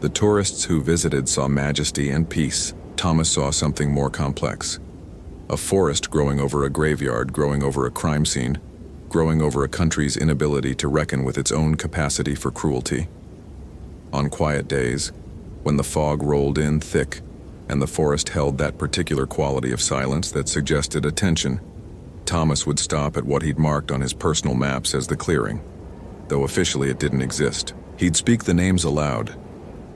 The tourists who visited saw majesty and peace. Thomas saw something more complex. A forest growing over a graveyard, growing over a crime scene, growing over a country's inability to reckon with its own capacity for cruelty. On quiet days, when the fog rolled in thick and the forest held that particular quality of silence that suggested attention, Thomas would stop at what he'd marked on his personal maps as the clearing, though officially it didn't exist. He'd speak the names aloud: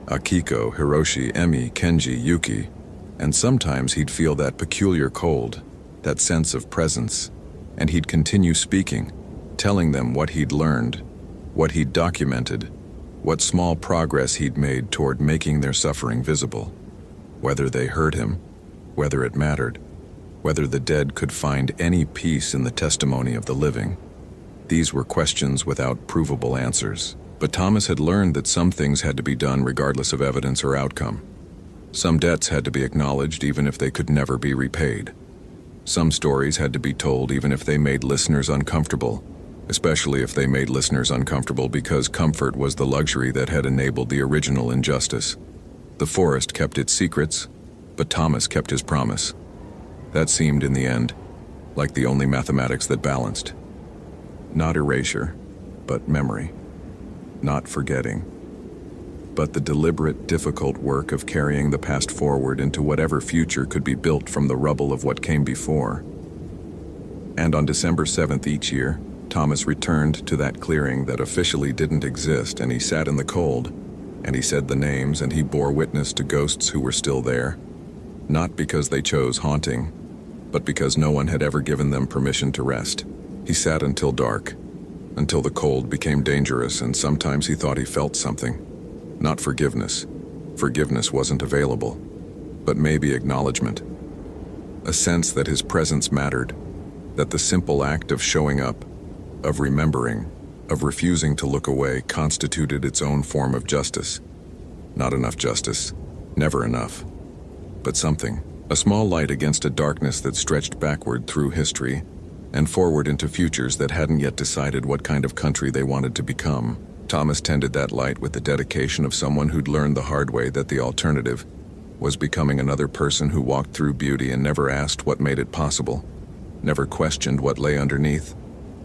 Akiko, Hiroshi, Emi, Kenji, Yuki, and sometimes he'd feel that peculiar cold, that sense of presence, and he'd continue speaking, telling them what he'd learned, what he'd documented, what small progress he'd made toward making their suffering visible. Whether they heard him, whether it mattered, whether the dead could find any peace in the testimony of the living, these were questions without provable answers. But Thomas had learned that some things had to be done regardless of evidence or outcome. Some debts had to be acknowledged even if they could never be repaid. Some stories had to be told even if they made listeners uncomfortable, especially if they made listeners uncomfortable because comfort was the luxury that had enabled the original injustice. The forest kept its secrets, but Thomas kept his promise. That seemed, in the end, like the only mathematics that balanced. Not erasure, but memory. Not forgetting, but the deliberate, difficult work of carrying the past forward into whatever future could be built from the rubble of what came before. And on December 7th each year, Thomas returned to that clearing that officially didn't exist, and he sat in the cold, and he said the names, and he bore witness to ghosts who were still there, not because they chose haunting, but because no one had ever given them permission to rest. He sat until dark, until the cold became dangerous, and sometimes he thought he felt something. Not forgiveness. Forgiveness wasn't available, but maybe acknowledgement. A sense that his presence mattered, that the simple act of showing up, of remembering, of refusing to look away constituted its own form of justice. Not enough justice, never enough, but something. A small light against a darkness that stretched backward through history and forward into futures that hadn't yet decided what kind of country they wanted to become. Thomas tended that light with the dedication of someone who'd learned the hard way that the alternative was becoming another person who walked through beauty and never asked what made it possible. never questioned what lay underneath,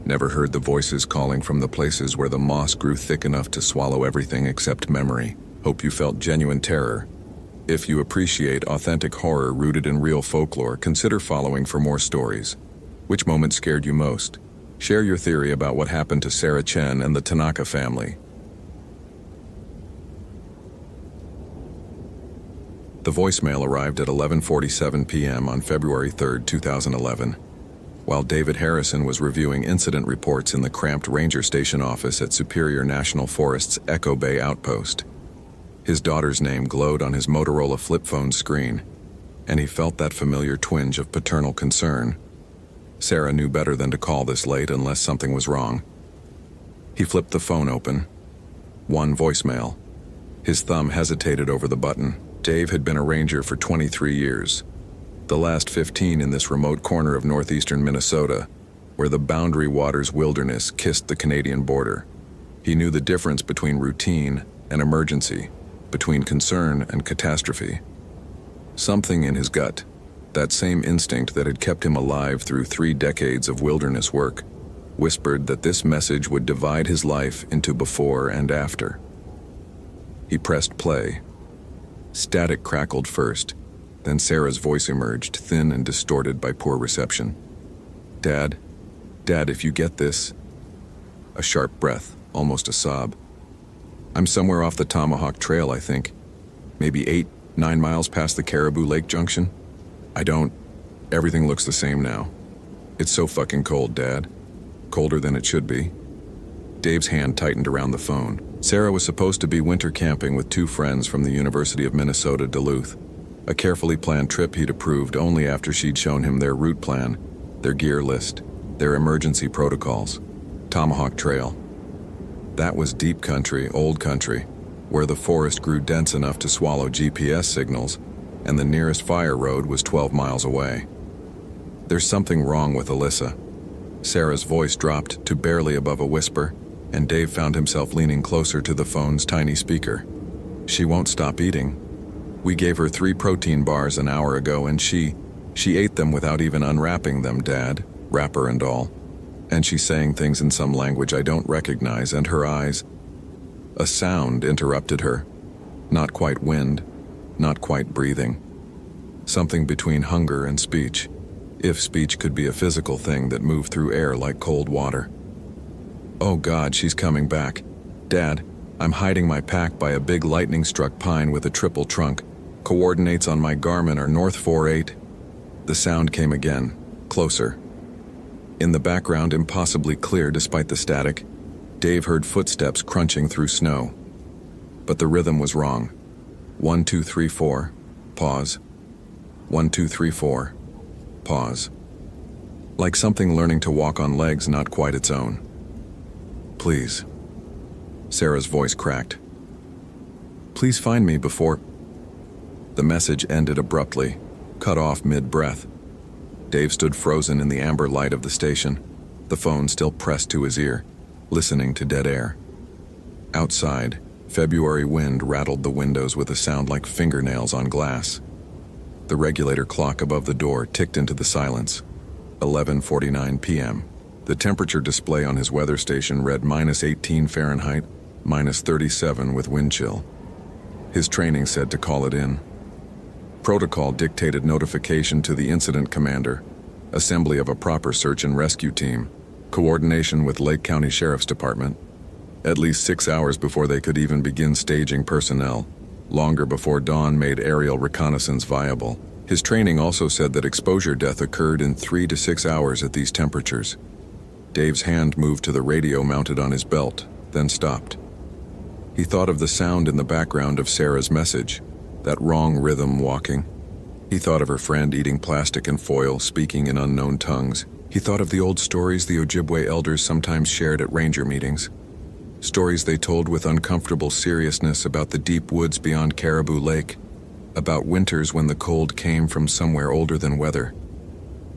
never heard the voices calling from the places where the moss grew thick enough to swallow everything except memory. Hope you felt genuine terror. If you appreciate authentic horror rooted in real folklore, consider following for more stories. Which moment scared you most? Share your theory about what happened to Sarah Chen and the Tanaka family. The voicemail arrived at 11:47 p.m. on February 3, 2011. While David Harrison was reviewing incident reports in the cramped ranger station office at Superior National Forest's Echo Bay Outpost. His daughter's name glowed on his Motorola flip phone screen, and he felt that familiar twinge of paternal concern. Sarah knew better than to call this late unless something was wrong. He flipped the phone open. One voicemail. His thumb hesitated over the button. Dave had been a ranger for 23 years. The last 15 in this remote corner of northeastern Minnesota, where the Boundary Waters wilderness kissed the Canadian border. He knew the difference between routine and emergency, between concern and catastrophe. Something in his gut, that same instinct that had kept him alive through 3 decades of wilderness work, whispered that this message would divide his life into before and after. He pressed play. Static crackled first, then Sarah's voice emerged, thin and distorted by poor reception. Dad, if you get this. A sharp breath, almost a sob. I'm somewhere off the Tomahawk Trail, I think. Maybe 8-9 miles past the Caribou Lake Junction. Everything looks the same now. It's so fucking cold, Dad. Colder than it should be. Dave's hand tightened around the phone. Sarah was supposed to be winter camping with 2 friends from the University of Minnesota, Duluth. A carefully planned trip he'd approved only after she'd shown him their route plan, their gear list, their emergency protocols. Tomahawk Trail. That was deep country, old country, where the forest grew dense enough to swallow GPS signals, and the nearest fire road was 12 miles away. There's something wrong with Alyssa. Sarah's voice dropped to barely above a whisper, and Dave found himself leaning closer to the phone's tiny speaker. She won't stop eating. We gave her 3 protein bars an hour ago, and she ate them without even unwrapping them, Dad, wrapper and all. And she's saying things in some language I don't recognize, and her eyes... A sound interrupted her. Not quite wind, not quite breathing. Something between hunger and speech, if speech could be a physical thing that moved through air like cold water. Oh God, she's coming back. Dad, I'm hiding my pack by a big lightning-struck pine with a triple trunk. Coordinates on my Garmin are North 48. The sound came again, closer. In the background, impossibly clear despite the static, Dave heard footsteps crunching through snow. But the rhythm was wrong. 1, 2, 3, 4. Pause. 1, 2, 3, 4. Pause. Like something learning to walk on legs not quite its own. Please. Sarah's voice cracked. Please find me before... The message ended abruptly, cut off mid-breath. Dave stood frozen in the amber light of the station, the phone still pressed to his ear, listening to dead air. Outside, February wind rattled the windows with a sound like fingernails on glass. The regulator clock above the door ticked into the silence. 11:49 p.m. The temperature display on his weather station read -18 Fahrenheit, -37 with wind chill. His training said to call it in. Protocol dictated notification to the incident commander, assembly of a proper search and rescue team, coordination with Lake County Sheriff's Department. At least 6 hours before they could even begin staging personnel, longer before dawn made aerial reconnaissance viable. His training also said that exposure death occurred in 3 to 6 hours at these temperatures. Dave's hand moved to the radio mounted on his belt, then stopped. He thought of the sound in the background of Sarah's message, that wrong rhythm walking. He thought of her friend eating plastic and foil, speaking in unknown tongues. He thought of the old stories the Ojibwe elders sometimes shared at ranger meetings. Stories they told with uncomfortable seriousness about the deep woods beyond Caribou Lake, about winters when the cold came from somewhere older than weather.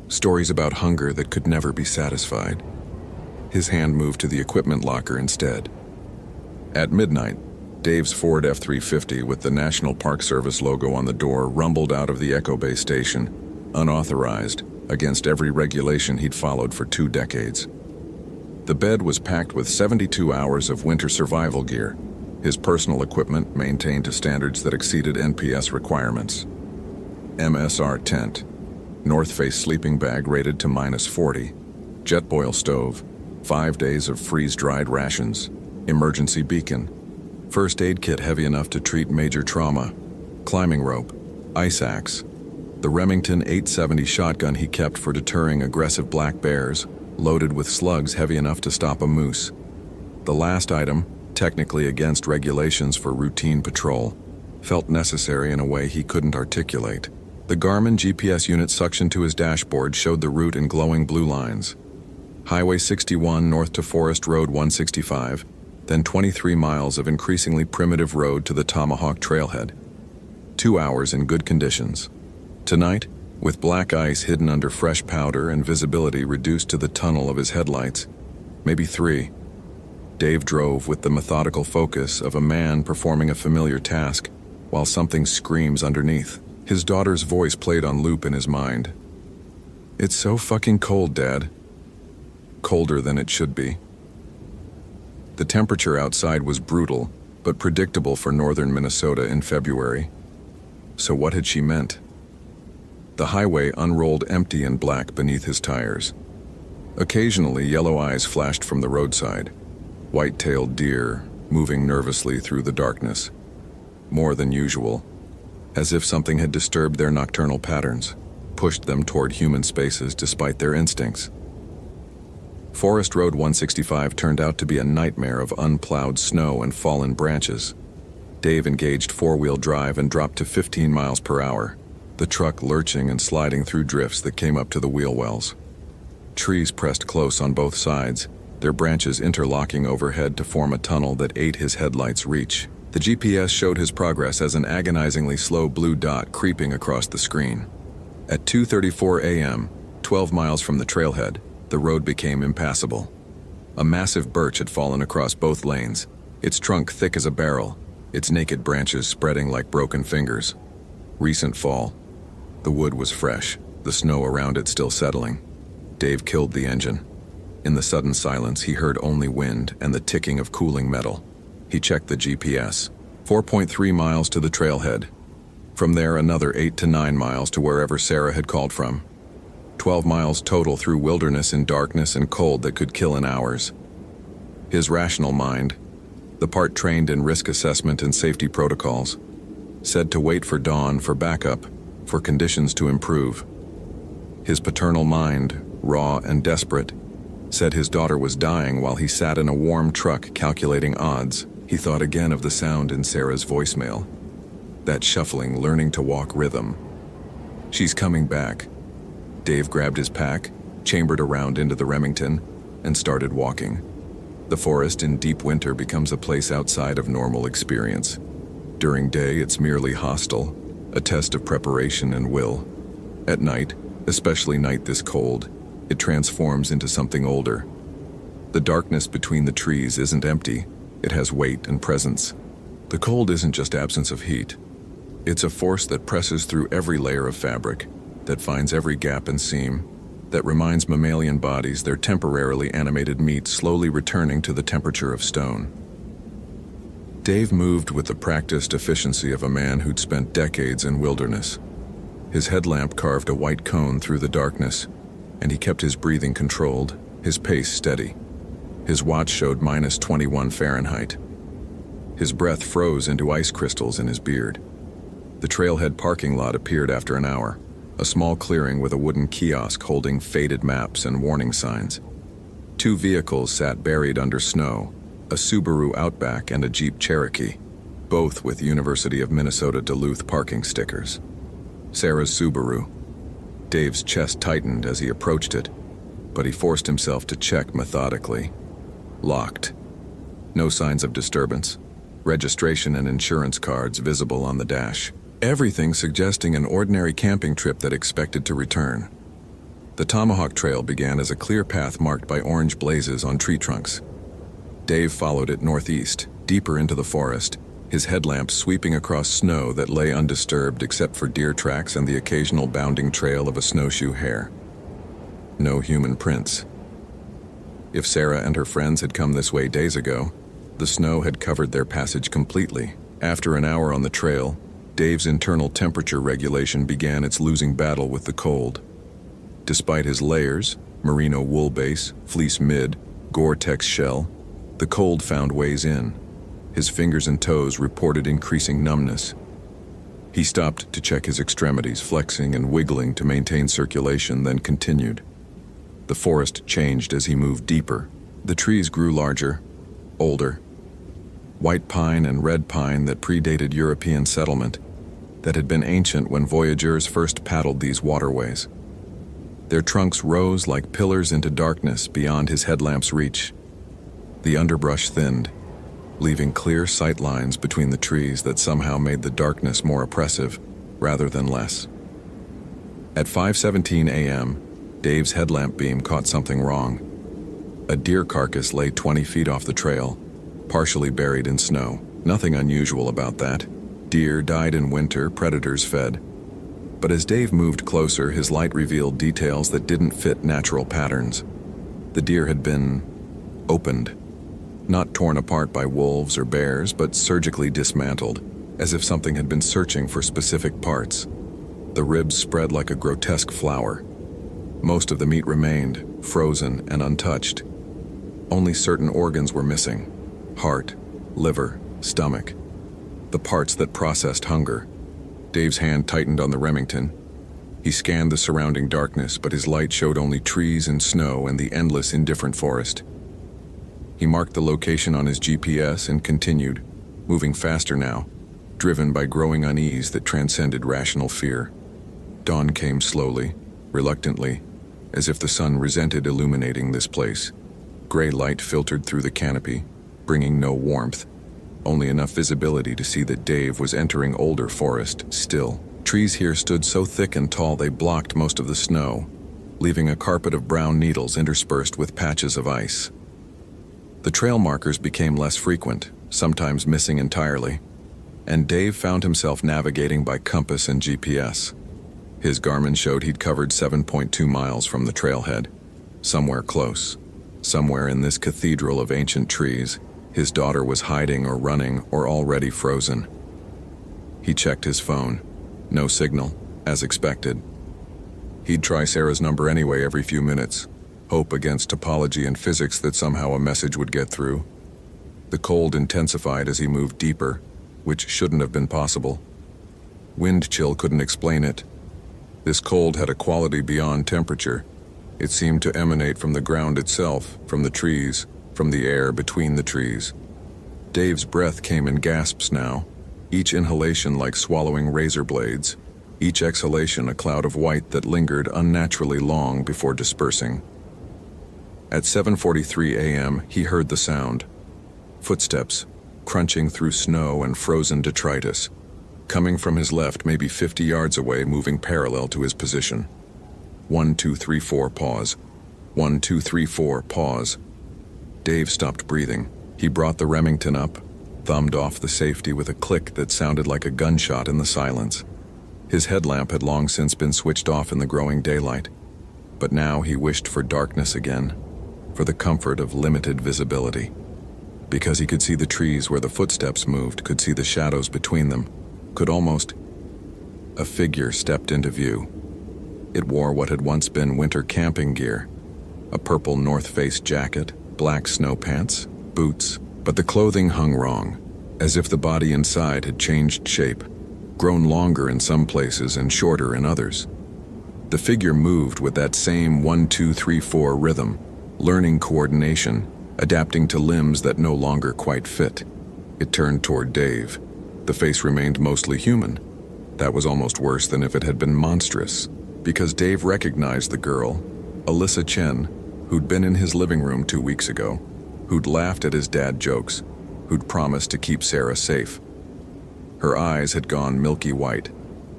Stories about hunger that could never be satisfied. His hand moved to the equipment locker instead. At midnight, Dave's Ford F-350 with the National Park Service logo on the door rumbled out of the Echo Bay station, unauthorized, against every regulation he'd followed for 2 decades. The bed was packed with 72 hours of winter survival gear, his personal equipment maintained to standards that exceeded NPS requirements. MSR tent, North Face sleeping bag rated to -40, Jetboil stove, 5 days of freeze-dried rations, emergency beacon, first aid kit heavy enough to treat major trauma, climbing rope, ice axe, the Remington 870 shotgun he kept for deterring aggressive black bears, loaded with slugs heavy enough to stop a moose. The last item, technically against regulations for routine patrol, felt necessary in a way he couldn't articulate. The Garmin GPS unit suctioned to his dashboard showed the route in glowing blue lines. Highway 61 north to Forest Road 165, then 23 miles of increasingly primitive road to the Tomahawk Trailhead. 2 hours in good conditions. Tonight, with black ice hidden under fresh powder and visibility reduced to the tunnel of his headlights, maybe 3. Dave drove with the methodical focus of a man performing a familiar task, while something screams underneath. His daughter's voice played on loop in his mind. "It's so fucking cold, Dad." Colder than it should be. The temperature outside was brutal, but predictable for northern Minnesota in February. So what had she meant? The highway unrolled empty and black beneath his tires. Occasionally, yellow eyes flashed from the roadside. White-tailed deer, moving nervously through the darkness. More than usual, as if something had disturbed their nocturnal patterns, pushed them toward human spaces despite their instincts. Forest Road 165 turned out to be a nightmare of unplowed snow and fallen branches. Dave engaged four-wheel drive and dropped to 15 miles per hour, the truck lurching and sliding through drifts that came up to the wheel wells. Trees pressed close on both sides, their branches interlocking overhead to form a tunnel that ate his headlights' reach. The GPS showed his progress as an agonizingly slow blue dot creeping across the screen. At 2:34 a.m., 12 miles from the trailhead, the road became impassable. A massive birch had fallen across both lanes, its trunk thick as a barrel, its naked branches spreading like broken fingers. Recent fall. The wood was fresh, the snow around it still settling. Dave killed the engine. In the sudden silence, he heard only wind and the ticking of cooling metal. He checked the GPS. 4.3 miles to the trailhead. From there, another 8 to 9 miles to wherever Sarah had called from. 12 miles total through wilderness in darkness and cold that could kill in hours. His rational mind, the part trained in risk assessment and safety protocols, said to wait for dawn for backup, for conditions to improve. His paternal mind, raw and desperate, said his daughter was dying while he sat in a warm truck calculating odds. He thought again of the sound in Sarah's voicemail. That shuffling, learning to walk rhythm. She's coming back. Dave grabbed his pack, chambered around into the Remington, and started walking. The forest in deep winter becomes a place outside of normal experience. During day, it's merely hostile, a test of preparation and will. At night, especially night this cold, it transforms into something older. The darkness between the trees isn't empty, it has weight and presence. The cold isn't just absence of heat. It's a force that presses through every layer of fabric, that finds every gap and seam, that reminds mammalian bodies their temporarily animated meat slowly returning to the temperature of stone. Dave moved with the practiced efficiency of a man who'd spent decades in wilderness. His headlamp carved a white cone through the darkness, and he kept his breathing controlled, his pace steady. His watch showed -21 Fahrenheit. His breath froze into ice crystals in his beard. The trailhead parking lot appeared after an hour, a small clearing with a wooden kiosk holding faded maps and warning signs. 2 vehicles sat buried under snow, a Subaru Outback and a Jeep Cherokee, both with University of Minnesota Duluth parking stickers. Sarah's Subaru. Dave's chest tightened as he approached it, but he forced himself to check methodically. Locked. No signs of disturbance. Registration and insurance cards visible on the dash. Everything suggesting an ordinary camping trip that expected to return. The Tomahawk Trail began as a clear path marked by orange blazes on tree trunks. Dave followed it northeast, deeper into the forest, his headlamp sweeping across snow that lay undisturbed except for deer tracks and the occasional bounding trail of a snowshoe hare. No human prints. If Sarah and her friends had come this way days ago, the snow had covered their passage completely. After an hour on the trail, Dave's internal temperature regulation began its losing battle with the cold. Despite his layers, merino wool base, fleece mid, Gore-Tex shell, the cold found ways in. His fingers and toes reported increasing numbness. He stopped to check his extremities, flexing and wiggling to maintain circulation, then continued. The forest changed as he moved deeper. The trees grew larger, older. White pine and red pine that predated European settlement, that had been ancient when voyageurs first paddled these waterways. Their trunks rose like pillars into darkness beyond his headlamp's reach. The underbrush thinned, leaving clear sight lines between the trees that somehow made the darkness more oppressive, rather than less. At 5:17 a.m., Dave's headlamp beam caught something wrong. A deer carcass lay 20 feet off the trail, partially buried in snow. Nothing unusual about that. Deer died in winter, predators fed. But as Dave moved closer, his light revealed details that didn't fit natural patterns. The deer had been opened. Not torn apart by wolves or bears, but surgically dismantled, as if something had been searching for specific parts. The ribs spread like a grotesque flower. Most of the meat remained, frozen and untouched. Only certain organs were missing: heart, liver, stomach. The parts that processed hunger. Dave's hand tightened on the Remington. He scanned the surrounding darkness, but his light showed only trees and snow and the endless, indifferent forest. He marked the location on his GPS and continued, moving faster now, driven by growing unease that transcended rational fear. Dawn came slowly, reluctantly, as if the sun resented illuminating this place. Gray light filtered through the canopy, bringing no warmth, only enough visibility to see that Dave was entering older forest still. Trees here stood so thick and tall they blocked most of the snow, leaving a carpet of brown needles interspersed with patches of ice. The trail markers became less frequent, sometimes missing entirely, and Dave found himself navigating by compass and GPS. His Garmin showed he'd covered 7.2 miles from the trailhead, somewhere close, somewhere in this cathedral of ancient trees. His daughter was hiding or running or already frozen. He checked his phone. No signal, as expected. He'd try Sarah's number anyway every few minutes, hope against topology and physics that somehow a message would get through. The cold intensified as he moved deeper, which shouldn't have been possible. Wind chill couldn't explain it. This cold had a quality beyond temperature. It seemed to emanate from the ground itself, from the trees, from the air between the trees. Dave's breath came in gasps now, each inhalation like swallowing razor blades, each exhalation a cloud of white that lingered unnaturally long before dispersing. At 7:43 a.m., he heard the sound. Footsteps, crunching through snow and frozen detritus, coming from his left maybe 50 yards away, moving parallel to his position. 1, 2, 3, 4, pause. 1, 2, 3, 4, pause. Dave stopped breathing. He brought the Remington up, thumbed off the safety with a click that sounded like a gunshot in the silence. His headlamp had long since been switched off in the growing daylight, but now he wished for darkness again, for the comfort of limited visibility. Because he could see the trees where the footsteps moved, could see the shadows between them, could almost... A figure stepped into view. It wore what had once been winter camping gear, a purple North Face jacket, black snow pants, boots, but the clothing hung wrong, as if the body inside had changed shape, grown longer in some places and shorter in others. The figure moved with that same 1, 2, 3, 4 rhythm, learning coordination, adapting to limbs that no longer quite fit. It turned toward Dave. The face remained mostly human. That was almost worse than if it had been monstrous, because Dave recognized the girl, Alyssa Chen, who'd been in his living room 2 weeks ago, who'd laughed at his dad jokes, who'd promised to keep Sarah safe. Her eyes had gone milky white,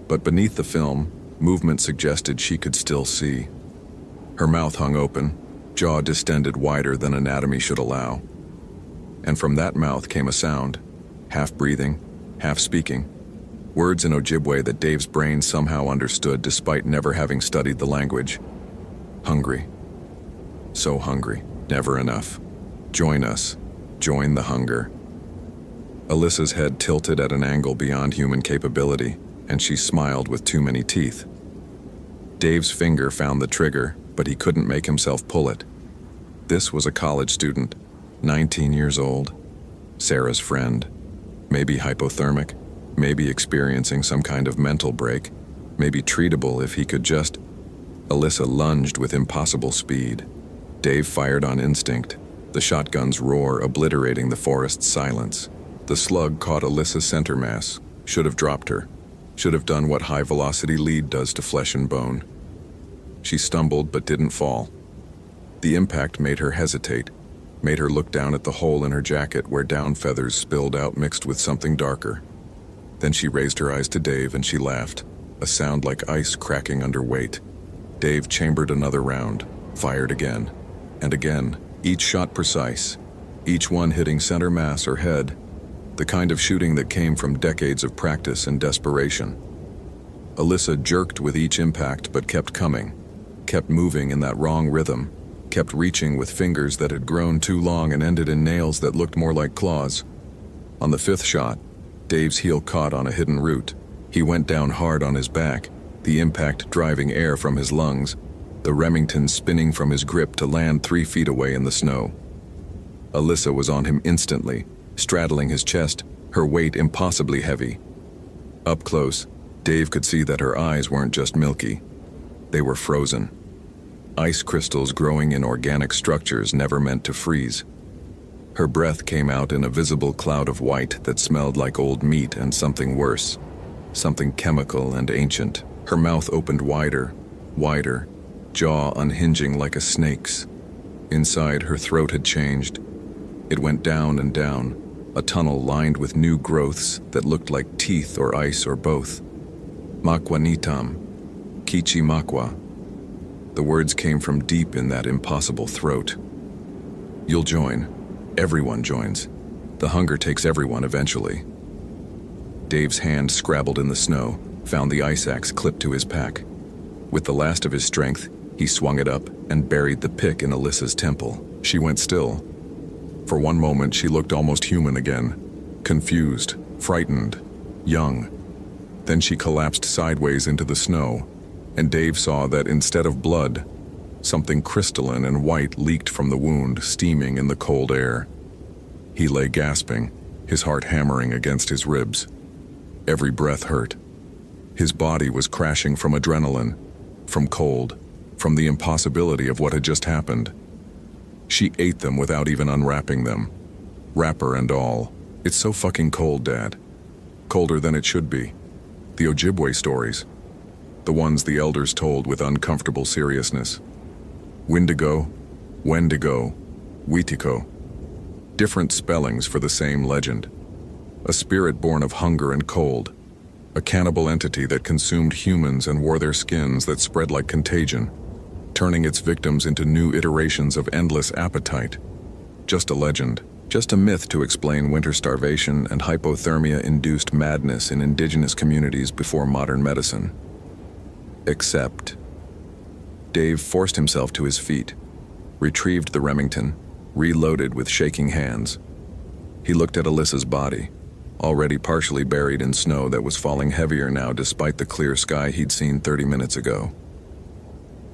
but beneath the film, movement suggested she could still see. Her mouth hung open, jaw distended wider than anatomy should allow. And from that mouth came a sound, half breathing, half speaking, words in Ojibwe that Dave's brain somehow understood despite never having studied the language. Hungry. So hungry. Never enough. Join us. Join the hunger. Alyssa's head tilted at an angle beyond human capability, and she smiled with too many teeth. Dave's finger found the trigger, but he couldn't make himself pull it. This was a college student, 19 years old. Sarah's friend. Maybe hypothermic, maybe experiencing some kind of mental break, maybe treatable if he could just... Alyssa lunged with impossible speed. Dave fired on instinct, the shotgun's roar obliterating the forest's silence. The slug caught Alyssa's center mass, should have dropped her, should have done what high-velocity lead does to flesh and bone. She stumbled but didn't fall. The impact made her hesitate, made her look down at the hole in her jacket where down feathers spilled out mixed with something darker. Then she raised her eyes to Dave and she laughed, a sound like ice cracking under weight. Dave chambered another round, fired again, and again, each shot precise, each one hitting center mass or head, the kind of shooting that came from decades of practice and desperation. Alyssa jerked with each impact but kept coming, kept moving in that wrong rhythm, kept reaching with fingers that had grown too long and ended in nails that looked more like claws. On the fifth shot, Dave's heel caught on a hidden root. He went down hard on his back, the impact driving air from his lungs, the Remington spinning from his grip to land 3 feet away in the snow. Alyssa was on him instantly, straddling his chest, her weight impossibly heavy. Up close, Dave could see that her eyes weren't just milky. They were frozen. Ice crystals growing in organic structures never meant to freeze. Her breath came out in a visible cloud of white that smelled like old meat and something worse, something chemical and ancient. Her mouth opened wider, wider, jaw unhinging like a snake's. Inside, her throat had changed. It went down and down, a tunnel lined with new growths that looked like teeth or ice or both. Makwa nitam, kichi makwa. The words came from deep in that impossible throat. You'll join. Everyone joins. The hunger takes everyone eventually. Dave's hand scrabbled in the snow, found the ice axe clipped to his pack. With the last of his strength, he swung it up and buried the pick in Alyssa's temple. She went still. For one moment, she looked almost human again, confused, frightened, young. Then she collapsed sideways into the snow, and Dave saw that instead of blood, something crystalline and white leaked from the wound, steaming in the cold air. He lay gasping, his heart hammering against his ribs. Every breath hurt. His body was crashing from adrenaline, from cold, from the impossibility of what had just happened. She ate them without even unwrapping them, wrapper and all. It's so fucking cold, Dad. Colder than it should be. The Ojibwe stories. The ones the elders told with uncomfortable seriousness. Windigo, Wendigo, Wetiko. Different spellings for the same legend. A spirit born of hunger and cold. A cannibal entity that consumed humans and wore their skins that spread like contagion, turning its victims into new iterations of endless appetite. Just a legend, just a myth to explain winter starvation and hypothermia-induced madness in indigenous communities before modern medicine. Except... Dave forced himself to his feet, retrieved the Remington, reloaded with shaking hands. He looked at Alyssa's body, already partially buried in snow that was falling heavier now despite the clear sky he'd seen 30 minutes ago.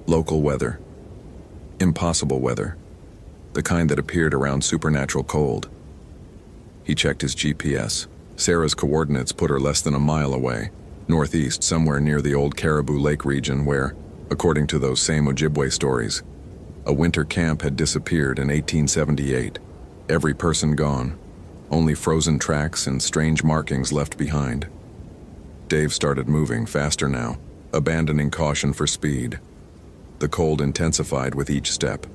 Local weather. Impossible weather. The kind that appeared around supernatural cold. He checked his GPS. Sarah's coordinates put her less than a mile away, northeast, somewhere near the old Caribou Lake region where, according to those same Ojibwe stories, a winter camp had disappeared in 1878. Every person gone. Only frozen tracks and strange markings left behind. Dave started moving faster now, abandoning caution for speed. The cold intensified with each step,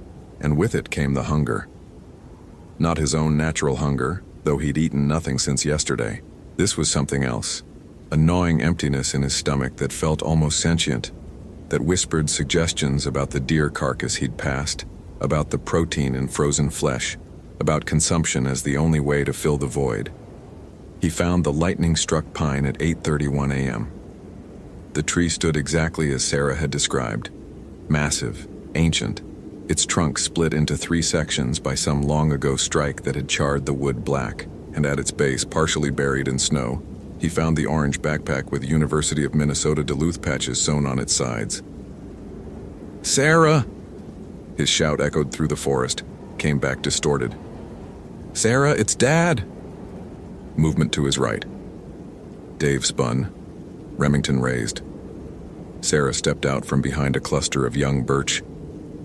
and with it came the hunger. Not his own natural hunger, though he'd eaten nothing since yesterday. This was something else. A gnawing emptiness in his stomach that felt almost sentient, that whispered suggestions about the deer carcass he'd passed, about the protein in frozen flesh, about consumption as the only way to fill the void. He found the lightning-struck pine at 8:31 a.m. The tree stood exactly as Sarah had described. Massive, ancient, its trunk split into 3 sections by some long-ago strike that had charred the wood black, and at its base, partially buried in snow, he found the orange backpack with University of Minnesota Duluth patches sewn on its sides. "Sarah!" His shout echoed through the forest, came back distorted. "Sarah, it's Dad!" Movement to his right. Dave spun. Remington raised. Sarah stepped out from behind a cluster of young birch,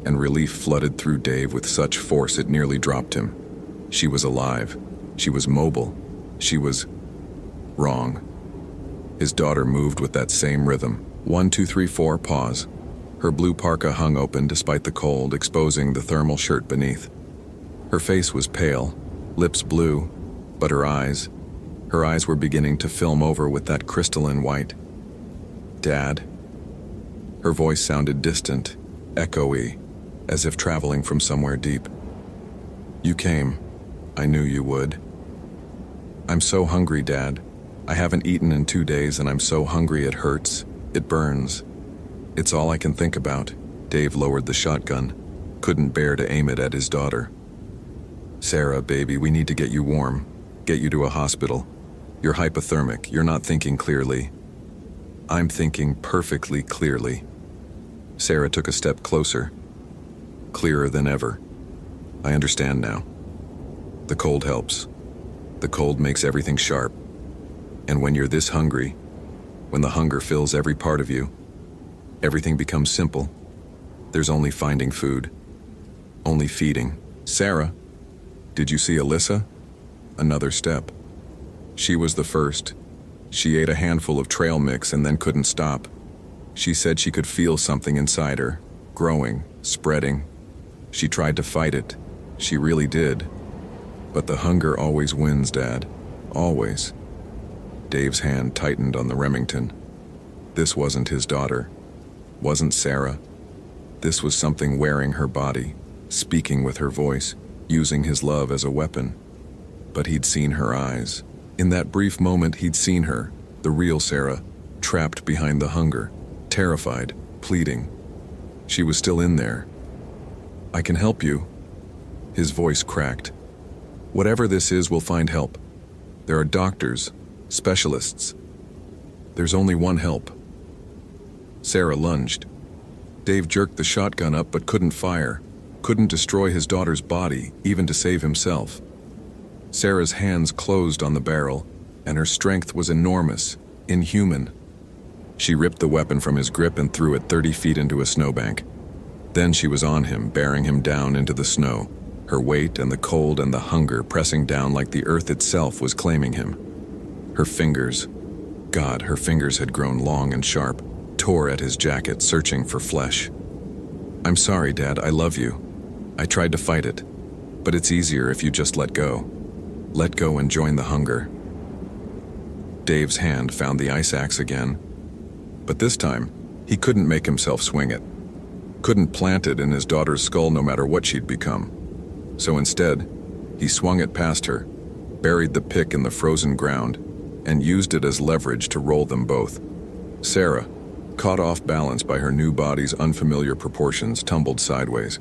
and relief flooded through Dave with such force it nearly dropped him. She was alive. She was mobile. She was wrong. His daughter moved with that same rhythm. 1, 2, 3, 4, pause. Her blue parka hung open despite the cold, exposing the thermal shirt beneath. Her face was pale, lips blue, but her eyes were beginning to film over with that crystalline white. "Dad." Her voice sounded distant, echoey, as if traveling from somewhere deep. "You came. I knew you would." "I'm so hungry, Dad. I haven't eaten in 2 days and I'm so hungry it hurts. It burns. It's all I can think about." Dave lowered the shotgun, couldn't bear to aim it at his daughter. "Sarah, baby, we need to get you warm. Get you to a hospital. You're hypothermic. You're not thinking clearly." "I'm thinking perfectly clearly." Sarah took a step closer. Clearer than ever. "I understand now. The cold helps. The cold makes everything sharp. And when you're this hungry, when the hunger fills every part of you, everything becomes simple. There's only finding food. Only feeding." "Sarah, did you see Alyssa?" Another step. She was the first. She ate a handful of trail mix and then couldn't stop. She said she could feel something inside her, growing, spreading. She tried to fight it. She really did. But the hunger always wins, Dad. Always. Dave's hand tightened on the Remington. This wasn't his daughter. Wasn't Sarah. This was something wearing her body, speaking with her voice, using his love as a weapon. But he'd seen her eyes. In that brief moment he'd seen her, the real Sarah, trapped behind the hunger, terrified, pleading. She was still in there. "I can help you." His voice cracked. "Whatever this is, we'll find help. There are doctors, specialists. There's only one help." Sarah lunged. Dave jerked the shotgun up but couldn't fire, couldn't destroy his daughter's body, even to save himself. Sarah's hands closed on the barrel, and her strength was enormous, inhuman. She ripped the weapon from his grip and threw it 30 feet into a snowbank. Then she was on him, bearing him down into the snow, her weight and the cold and the hunger pressing down like the earth itself was claiming him. Her fingers, God, her fingers had grown long and sharp, tore at his jacket, searching for flesh. "I'm sorry, Dad, I love you. I tried to fight it, but it's easier if you just let go. Let go and join the hunger." Dave's hand found the ice axe again, but this time, he couldn't make himself swing it. Couldn't plant it in his daughter's skull no matter what she'd become. So instead, he swung it past her, buried the pick in the frozen ground, and used it as leverage to roll them both. Sarah, caught off balance by her new body's unfamiliar proportions, tumbled sideways.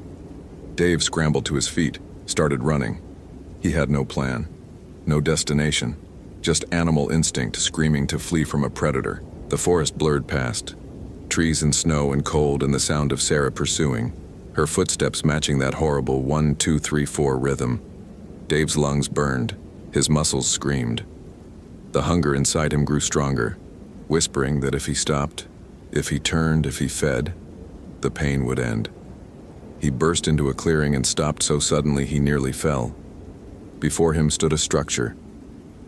Dave scrambled to his feet, started running. He had no plan, no destination, just animal instinct screaming to flee from a predator. The forest blurred past, trees and snow and cold and the sound of Sarah pursuing, her footsteps matching that horrible 1, 2, 3, 4 rhythm. Dave's lungs burned, his muscles screamed. The hunger inside him grew stronger, whispering that if he stopped, if he turned, if he fed, the pain would end. He burst into a clearing and stopped so suddenly he nearly fell. Before him stood a structure,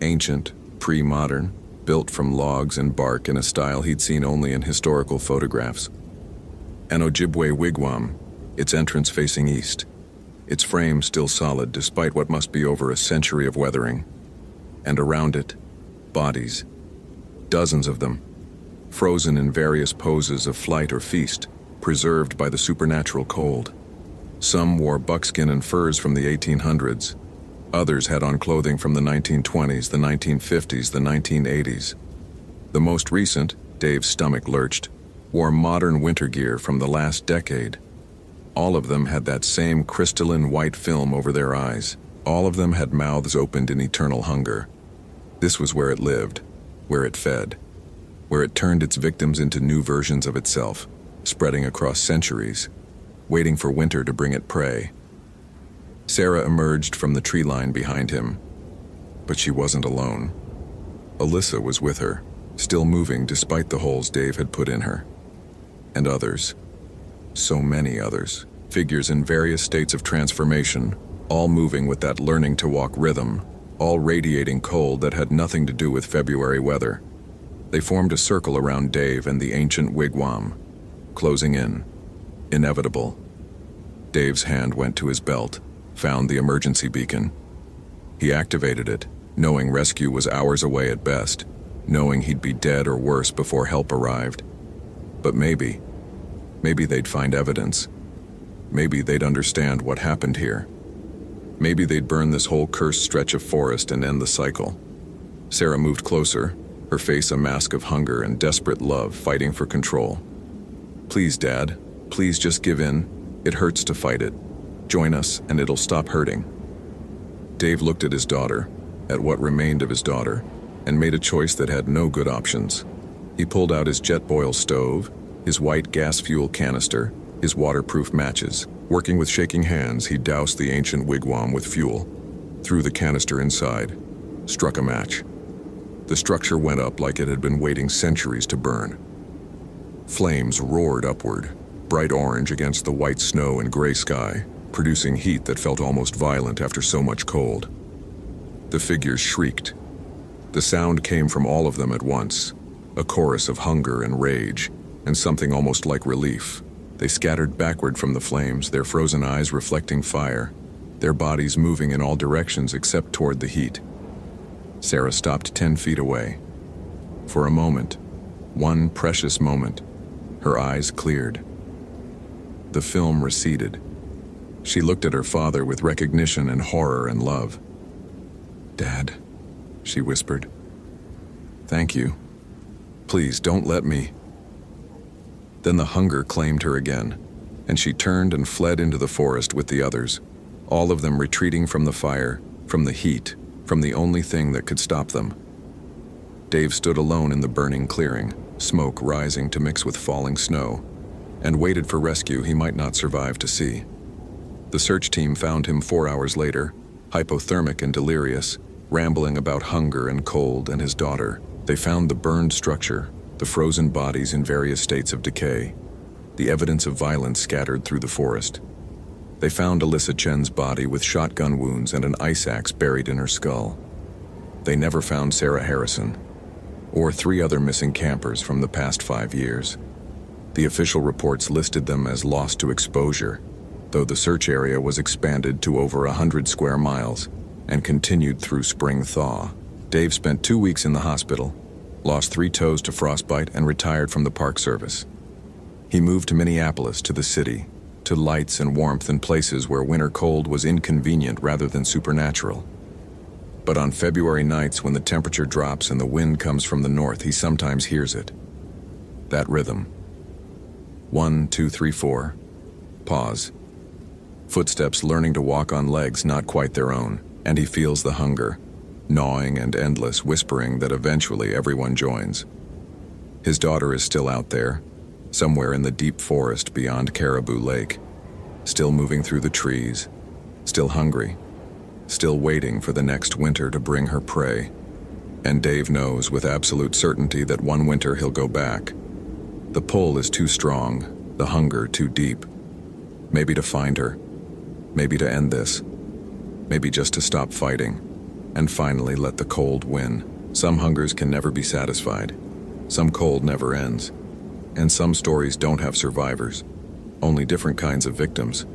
ancient, pre-modern, built from logs and bark in a style he'd seen only in historical photographs. An Ojibwe wigwam, its entrance facing east, its frame still solid despite what must be over a century of weathering. And around it, bodies, dozens of them, frozen in various poses of flight or feast, preserved by the supernatural cold. Some wore buckskin and furs from the 1800s. Others had on clothing from the 1920s, the 1950s, the 1980s. The most recent, Dave's stomach lurched, wore modern winter gear from the last decade. All of them had that same crystalline white film over their eyes. All of them had mouths opened in eternal hunger. This was where it lived, where it fed, where it turned its victims into new versions of itself, spreading across centuries, waiting for winter to bring it prey. Sarah emerged from the tree line behind him, but she wasn't alone. Alyssa was with her, still moving despite the holes Dave had put in her. And others, so many others, figures in various states of transformation, all moving with that learning to walk rhythm, all radiating cold that had nothing to do with February weather. They formed a circle around Dave and the ancient wigwam, closing in, inevitable. Dave's hand went to his belt, found the emergency beacon. He activated it, knowing rescue was hours away at best, knowing he'd be dead or worse before help arrived. But maybe they'd find evidence. Maybe they'd understand what happened here. Maybe they'd burn this whole cursed stretch of forest and end the cycle. Sarah moved closer, her face a mask of hunger and desperate love fighting for control. Please, Dad, please just give in. It hurts to fight it. Join us and it'll stop hurting. Dave looked at his daughter, at what remained of his daughter, and made a choice that had no good options. He pulled out his jet boil stove, his white gas fuel canister, his waterproof matches. Working with shaking hands, he doused the ancient wigwam with fuel, threw the canister inside, struck a match. The structure went up like it had been waiting centuries to burn. Flames roared upward, bright orange against the white snow and gray sky, producing heat that felt almost violent after so much cold. The figures shrieked. The sound came from all of them at once, a chorus of hunger and rage, and something almost like relief. They scattered backward from the flames, their frozen eyes reflecting fire, their bodies moving in all directions except toward the heat. Sarah stopped 10 feet away. For a moment, one precious moment, her eyes cleared. The film receded. She looked at her father with recognition and horror and love. "Dad," she whispered. "Thank you. Please don't let me." Then the hunger claimed her again, and she turned and fled into the forest with the others, all of them retreating from the fire, from the heat, from the only thing that could stop them. Dave stood alone in the burning clearing, smoke rising to mix with falling snow, and waited for rescue he might not survive to see. The search team found him 4 hours later, hypothermic and delirious, rambling about hunger and cold and his daughter. They found the burned structure, the frozen bodies in various states of decay, the evidence of violence scattered through the forest. They found Alyssa Chen's body with shotgun wounds and an ice axe buried in her skull. They never found Sarah Harrison, or 3 other missing campers from the past 5 years. The official reports listed them as lost to exposure, though the search area was expanded to over 100 square miles and continued through spring thaw. Dave spent 2 weeks in the hospital, lost 3 toes to frostbite, and retired from the Park Service. He moved to Minneapolis, to the city, to lights and warmth in places where winter cold was inconvenient rather than supernatural. But on February nights when the temperature drops and the wind comes from the north, he sometimes hears it. That rhythm. 1, 2, 3, 4. Pause. Footsteps learning to walk on legs not quite their own, and he feels the hunger, gnawing and endless, whispering that eventually everyone joins. His daughter is still out there, somewhere in the deep forest beyond Caribou Lake, still moving through the trees, still hungry, still waiting for the next winter to bring her prey. And Dave knows with absolute certainty that one winter he'll go back. The pull is too strong, the hunger too deep. Maybe to find her, maybe to end this, maybe just to stop fighting, and finally let the cold win. Some hungers can never be satisfied. Some cold never ends. And some stories don't have survivors, only different kinds of victims.